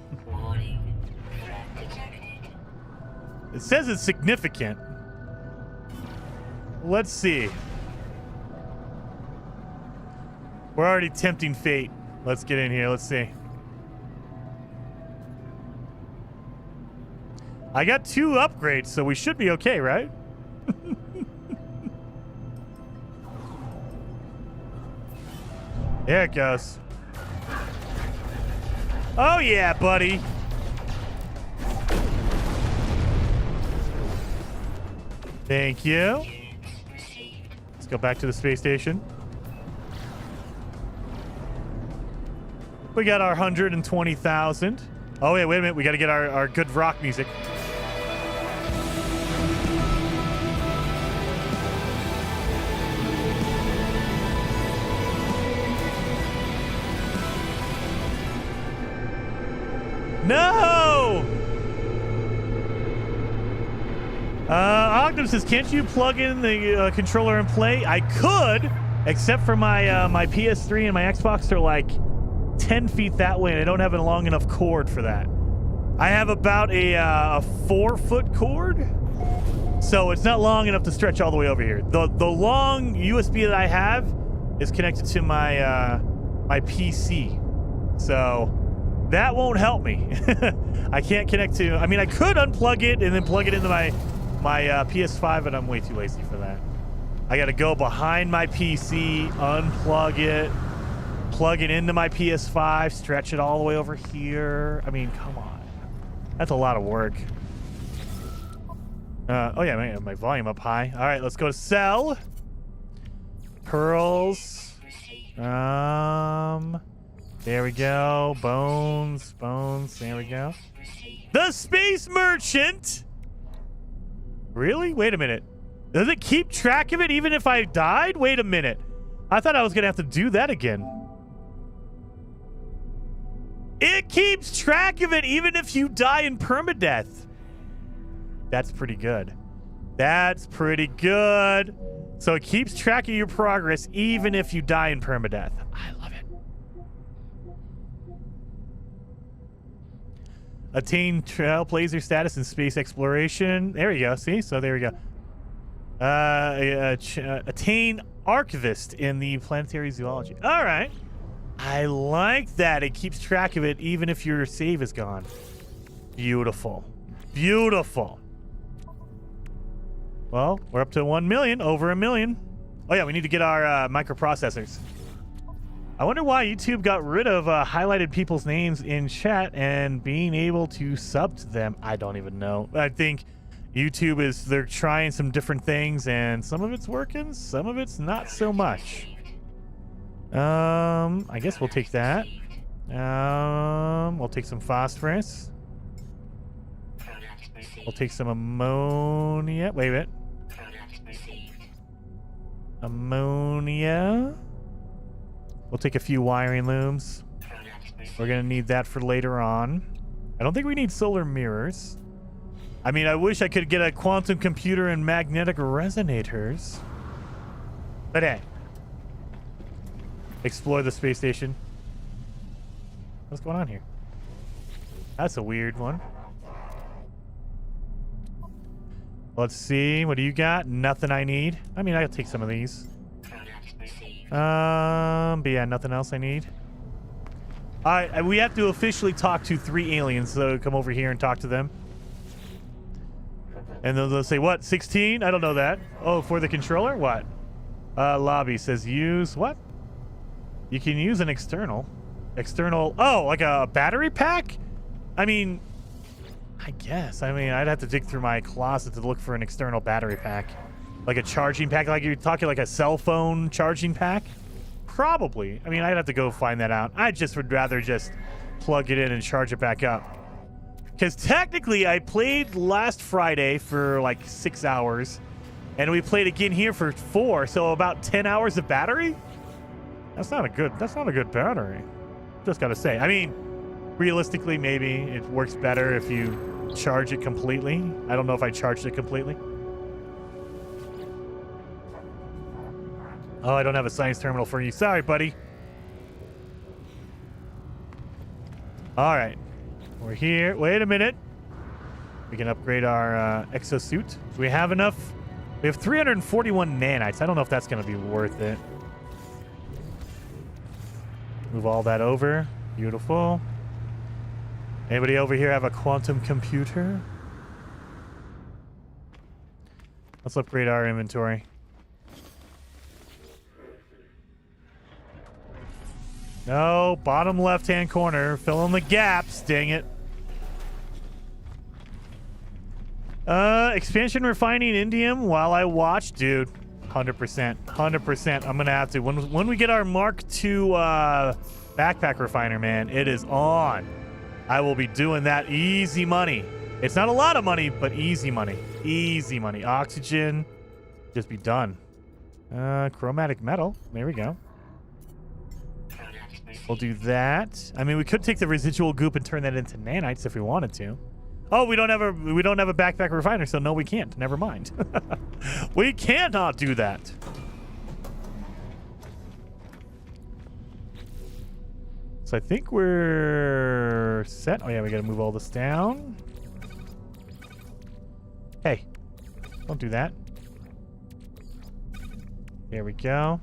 It says it's significant. Let's see. We're already tempting fate. Let's get in here. Let's see. I got 2 upgrades, so we should be okay, right? There it goes. Oh, yeah, buddy. Thank you. Let's go back to the space station. We got our 120,000. Oh, wait a minute. We got to get our good rock music. No! Octopus says, can't you plug in the controller and play? I could, except for my my PS3 and my Xbox. They're like 10 feet that way, and I don't have a long enough cord for that. I have about a 4-foot cord, so it's not long enough to stretch all the way over here. The long USB that I have is connected to my my PC, so that won't help me. I can't connect to. I mean, I could unplug it and then plug it into my PS5, but I'm way too lazy for that. I got to go behind my PC, unplug it, plug it into my PS5, stretch it all the way over here. I mean, come on. That's a lot of work. Oh, yeah, my volume up high. All right, let's go to sell. Pearls. There we go. Bones. There we go. The Space Merchant. Really? Wait a minute. Does it keep track of it even if I died? Wait a minute. I thought I was going to have to do that again. It keeps track of it even if you die in permadeath. That's pretty good. That's pretty good. So it keeps track of your progress even if you die in permadeath. I love it. Attain trailblazer status in space exploration. There we go. See? So there we go. Attain archivist in the planetary zoology. All right. I like that. It keeps track of it even if your save is gone. Beautiful. Beautiful. Well, we're up to 1 million. Over 1 million. Oh, yeah. We need to get our microprocessors. I wonder why YouTube got rid of highlighted people's names in chat and being able to sub to them. I don't even know. I think YouTube they're trying some different things, and some of it's working, some of it's not so much. I guess we'll take that. We'll take some phosphorus. We'll take some ammonia. Wait a minute. Ammonia. We'll take a few wiring looms. We're going to need that for later on. I don't think we need solar mirrors. I mean, I wish I could get a quantum computer and magnetic resonators. But hey. Explore the space station. What's going on here? That's a weird one. Let's see. What do you got? Nothing I need. I mean, I'll take some of these. But yeah, nothing else I need. All right, we have to officially talk to 3 aliens, so come over here and talk to them. And then they'll say, what, 16? I don't know that. Oh, for the controller? What? Lobby says use what? You can use an external. Oh, like a battery pack? I mean, I guess. I mean, I'd have to dig through my closet to look for an external battery pack. Like a charging pack, like you're talking like a cell phone charging pack? Probably. I mean, I'd have to go find that out. I just would rather just plug it in and charge it back up. Because technically, I played last Friday for like 6 hours, and we played again here for 4, so about 10 hours of battery? That's not a good battery. Just gotta say. I mean, realistically, maybe it works better if you charge it completely. I don't know if I charged it completely. Oh, I don't have a science terminal for you. Sorry, buddy. All right. We're here. Wait a minute. We can upgrade our exosuit. Do we have enough? We have 341 nanites. I don't know if that's going to be worth it. Move all that over. Beautiful. Anybody over here have a quantum computer? Let's upgrade our inventory. No, bottom left-hand corner. Fill in the gaps, dang it. Expansion refining indium while I watch. Dude, 100%. 100%. I'm going to have to. When we get our Mark II backpack refiner, man, it is on. I will be doing that. Easy money. It's not a lot of money, but easy money. Easy money. Oxygen. Just be done. Chromatic metal. There we go. We'll do that. I mean, we could take the residual goop and turn that into nanites if we wanted to. Oh, we don't have a backpack refiner, so no, we can't. Never mind. We cannot do that. So I think we're set. Oh yeah, we gotta move all this down. Hey, don't do that. There we go.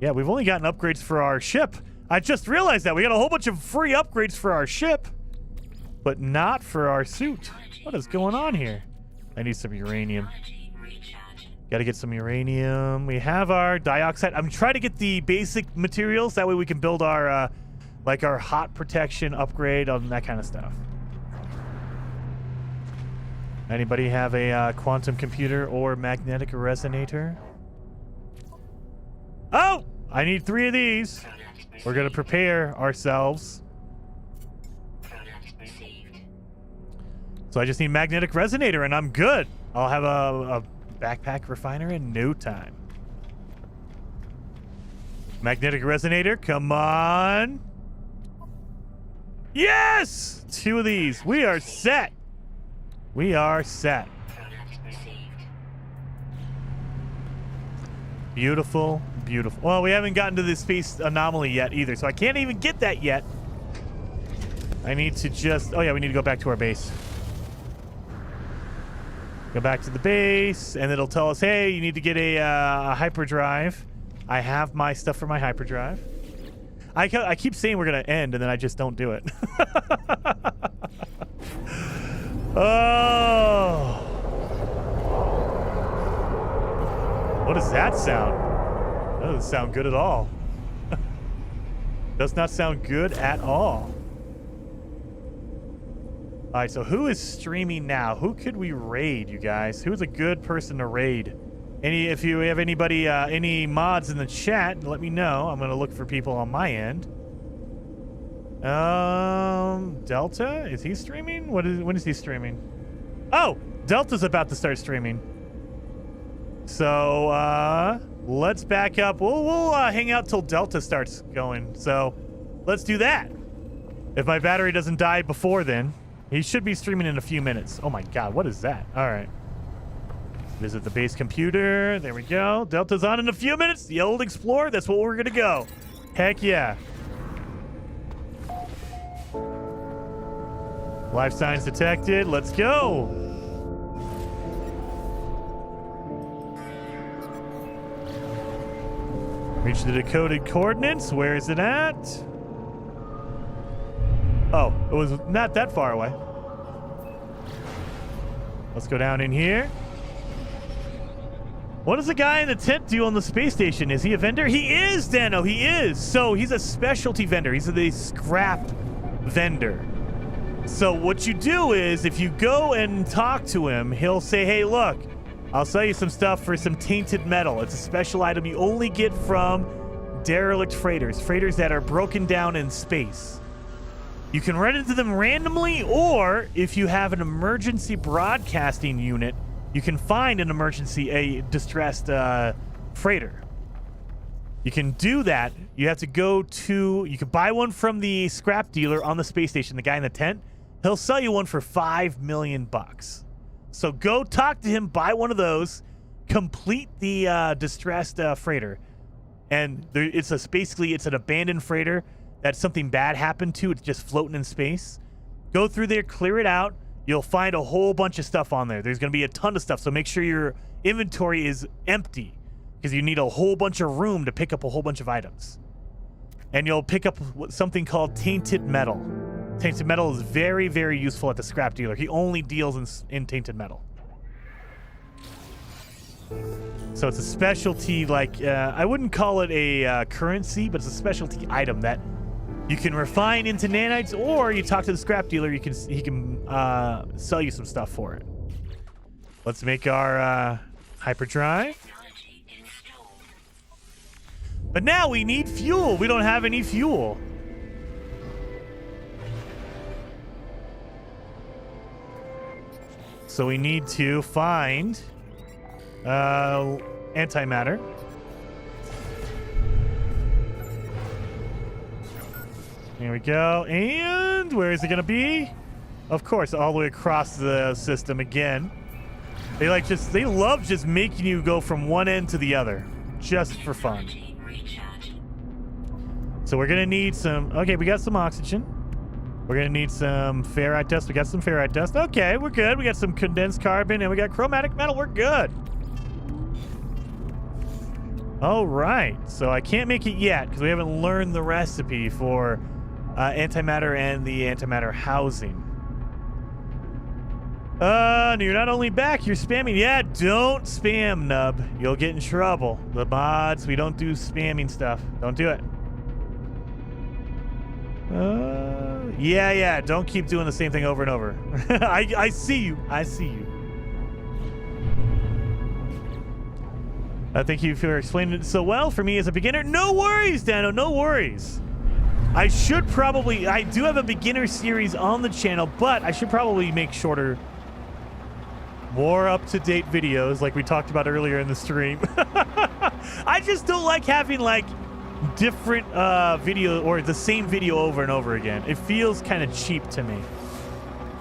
Yeah, we've only gotten upgrades for our ship. I just realized that. We got a whole bunch of free upgrades for our ship, but not for our suit. What is going on here? I need some uranium. Gotta get some uranium. We have our dioxide. I'm trying to get the basic materials. That way we can build our, like our hot protection upgrade on that kind of stuff. Anybody have a quantum computer or magnetic resonator? Oh! I need 3 of these. We're gonna prepare ourselves. So I just need magnetic resonator and I'm good. I'll have a backpack refiner in no time. Magnetic resonator, come on. Yes! 2 of these. We are set. We are set. Beautiful, beautiful. Well, we haven't gotten to the space anomaly yet either, so I can't even get that yet. I need to just... Oh, yeah, we need to go back to our base. Go back to the base, and it'll tell us, hey, you need to get a hyperdrive. I have my stuff for my hyperdrive. I keep saying we're going to end, and then I just don't do it. Oh. What does that sound? That doesn't sound good at all. Does not sound good at all. All right, so who is streaming now? Who could we raid, you guys? Who's a good person to raid? If you have anybody, any mods in the chat, let me know. I'm gonna look for people on my end. Delta, is he streaming? When is he streaming? Oh, Delta's about to start streaming. So let's back up. We'll hang out till Delta starts going. So let's do that. If my battery doesn't die before then, he should be streaming in a few minutes. Oh my God, what is that? All right. Visit the base computer. There we go. Delta's on in a few minutes. The old Explorer. That's what we're gonna go. Heck yeah. Life signs detected. Let's go. Reach the decoded coordinates. Where is it at? Oh, it was not that far away. Let's go down in here. What does the guy in the tent do on the space station? Is he a vendor? He is, Dano. He is. So he's a specialty vendor. He's a scrap vendor. So what you do is if you go and talk to him, he'll say, hey, look, I'll sell you some stuff for some tainted metal. It's a special item you only get from derelict freighters that are broken down in space. You can run into them randomly, or if you have an emergency broadcasting unit, you can find a distressed freighter. You can do that. You have to go to, you can buy one from the scrap dealer on the space station, the guy in the tent. He'll sell you one for $5 million. So go talk to him, buy one of those, complete the distressed freighter. And it's an abandoned freighter that something bad happened to. It's just floating in space. Go through there, clear it out. You'll find a whole bunch of stuff on there. There's going to be a ton of stuff, so make sure your inventory is empty because you need a whole bunch of room to pick up a whole bunch of items. And you'll pick up something called tainted metal. Tainted metal is very, very useful at the scrap dealer. He only deals in tainted metal. So it's a specialty, like, I wouldn't call it a currency, but it's a specialty item that you can refine into nanites, or you talk to the scrap dealer, he can sell you some stuff for it. Let's make our hyperdrive. But now we need fuel. We don't have any fuel. So we need to find antimatter. Here we go. And where is it going to be? Of course, all the way across the system again. They love just making you go from one end to the other, just for fun. Energy recharge. So we're gonna need some. Okay, we got some oxygen. We're gonna need some ferrite dust. We got some ferrite dust. Okay, we're good. We got some condensed carbon and we got chromatic metal. We're good. All right. So I can't make it yet because we haven't learned the recipe for antimatter and the antimatter housing. You're not only back, you're spamming. Yeah, don't spam, Nub. You'll get in trouble. The mods, we don't do spamming stuff. Don't do it. Yeah. Don't keep doing the same thing over and over. I see you. I see you. Thank you for explaining it so well for me as a beginner. No worries, Dano. No worries. I do have a beginner series on the channel, but I should probably make shorter, more up-to-date videos like we talked about earlier in the stream. I just don't like having like different video or the same video over and over again. It feels kind of cheap to me.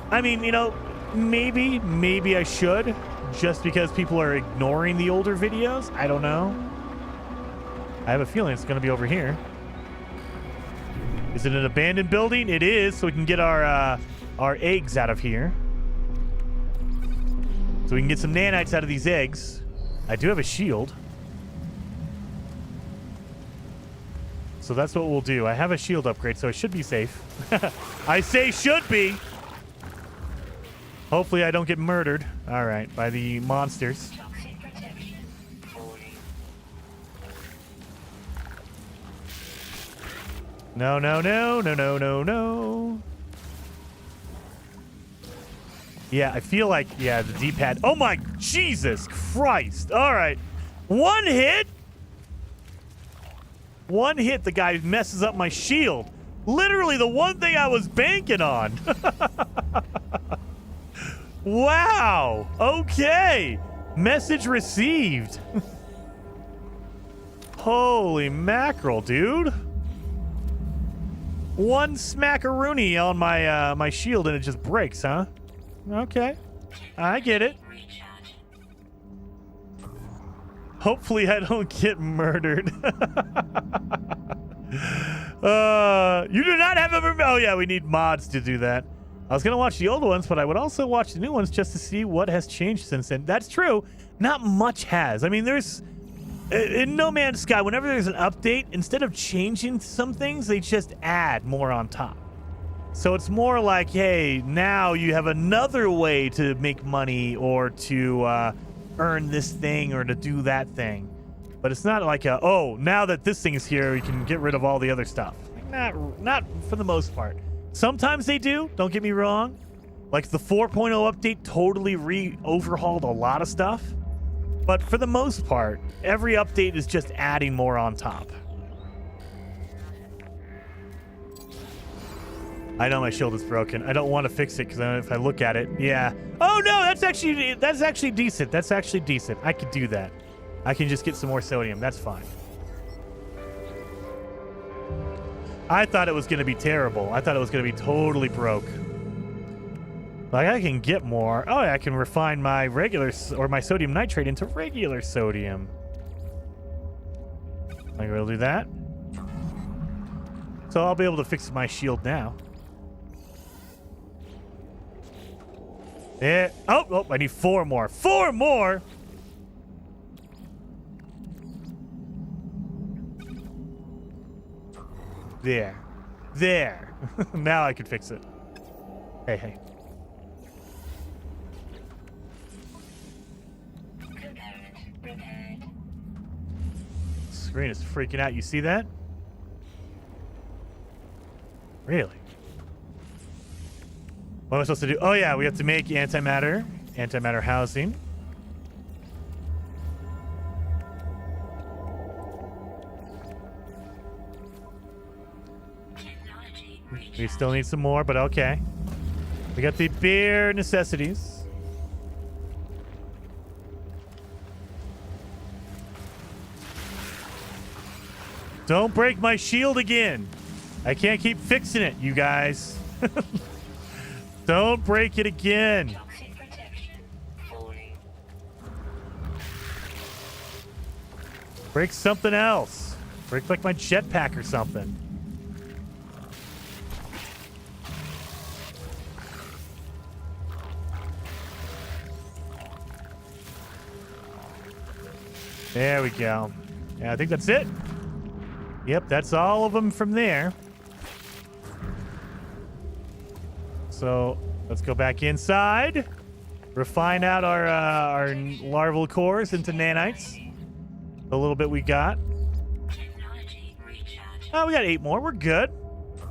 I mean, you know, maybe I should, just because people are ignoring the older videos. I don't know. I have a feeling it's going to be over here. Is it an abandoned building? It is, so we can get our eggs out of here. So we can get some nanites out of these eggs. I do have a shield. So that's what we'll do. I have a shield upgrade, so I should be safe. I say should be. Hopefully I don't get murdered. All right, by the monsters. Toxic protection 40. No. Yeah, I feel like, yeah, the D-pad. Oh my Jesus Christ. All right. One hit, the guy messes up my shield. Literally the one thing I was banking on. Wow. Okay. Message received. Holy mackerel, dude. One smackaroony on my my shield and it just breaks, huh? Okay. I get it. Recharge. Hopefully I don't get murdered. You do not have a... Oh, yeah, we need mods to do that. I was going to watch the old ones, but I would also watch the new ones just to see what has changed since then. That's true. Not much has. I mean, there's... In No Man's Sky, whenever there's an update, instead of changing some things, they just add more on top. So it's more like, hey, now you have another way to make money or to earn this thing or to do that thing. But it's not like a, oh, now that this thing is here, we can get rid of all the other stuff. Not for the most part. Sometimes they do, don't get me wrong. Like the 4.0 update totally overhauled a lot of stuff. But for the most part, every update is just adding more on top. I know my shield is broken. I don't want to fix it because if I look at it, yeah. Oh no, that's actually decent. That's actually decent. I could do that. I can just get some more sodium. That's fine. I thought it was going to be terrible. I thought it was going to be totally broke. Like I can get more. Oh, I can refine my regular or my sodium nitrate into regular sodium. I will do that. So I'll be able to fix my shield now. Yeah. Oh, I need 4 more. 4 more. There. Now I can fix it. Hey. Prepared. Screen is freaking out. You see that? Really? What am I supposed to do? Oh yeah, we have to make antimatter housing. Technology We recharge. still need some more, but okay. We got the bare necessities. Don't break my shield again. I can't keep fixing it, you guys. Don't break it again. Toxic protection falling. Break something else. Break like my jetpack or something. There we go. Yeah, I think that's it. Yep, that's all of them from there. So let's go back inside. Refine out our larval cores into nanites. The little bit we got. Technology recharge. Oh, we got 8 more. We're good.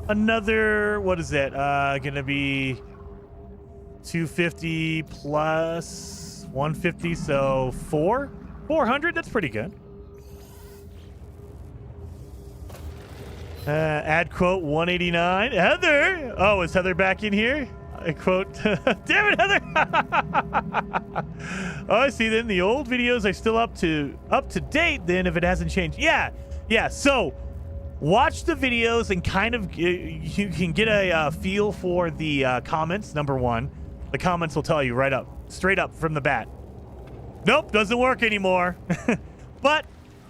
Another, what is it? Gonna be 250 plus 150, so 400. That's pretty good. Add quote 189. Heather. Oh, is Heather back in here? I quote. Damn it, Heather. Oh, I see. Then the old videos are still up to date. Then if it hasn't changed, yeah. So watch the videos and kind of you can get a feel for the comments. Number one, the comments will tell you straight up from the bat. Nope, doesn't work anymore. But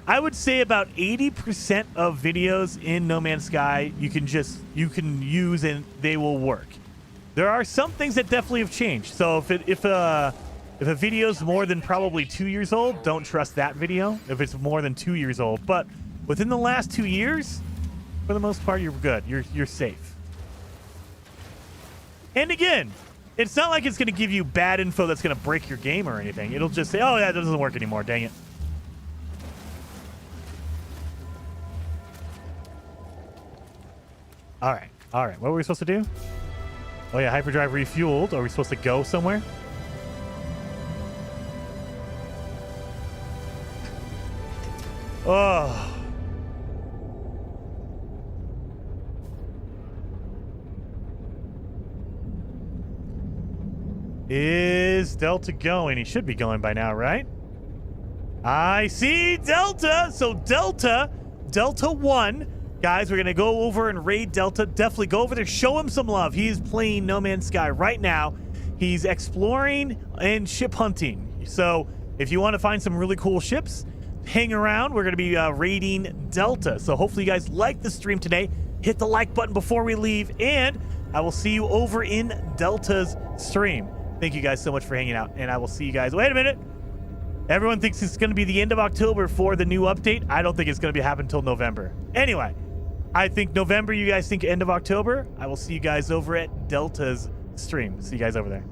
I would say about 80% of videos in No Man's Sky you can use and they will work. There are some things that definitely have changed. So if a video's more than probably 2 years old, don't trust that video. If it's more than 2 years old, but within the last 2 years, for the most part, you're good. You're safe. And again, it's not like it's going to give you bad info that's going to break your game or anything. It'll just say, "Oh yeah, it doesn't work anymore. Dang it." All right. What were we supposed to do? Oh yeah, hyperdrive refueled. Are we supposed to go somewhere? Oh. Is Delta going? He should be going by now, right? I see Delta. So Delta 1. Guys, we're going to go over and raid Delta. Definitely go over there. Show him some love. He is playing No Man's Sky right now. He's exploring and ship hunting. So if you want to find some really cool ships, hang around. We're going to be raiding Delta. So hopefully you guys like the stream today. Hit the like button before we leave. And I will see you over in Delta's stream. Thank you guys so much for hanging out. And I will see you guys. Wait a minute. Everyone thinks it's going to be the end of October for the new update. I don't think it's going to happen until November. Anyway. I think November, you guys think end of October. I will see you guys over at Delta's stream. See you guys over there.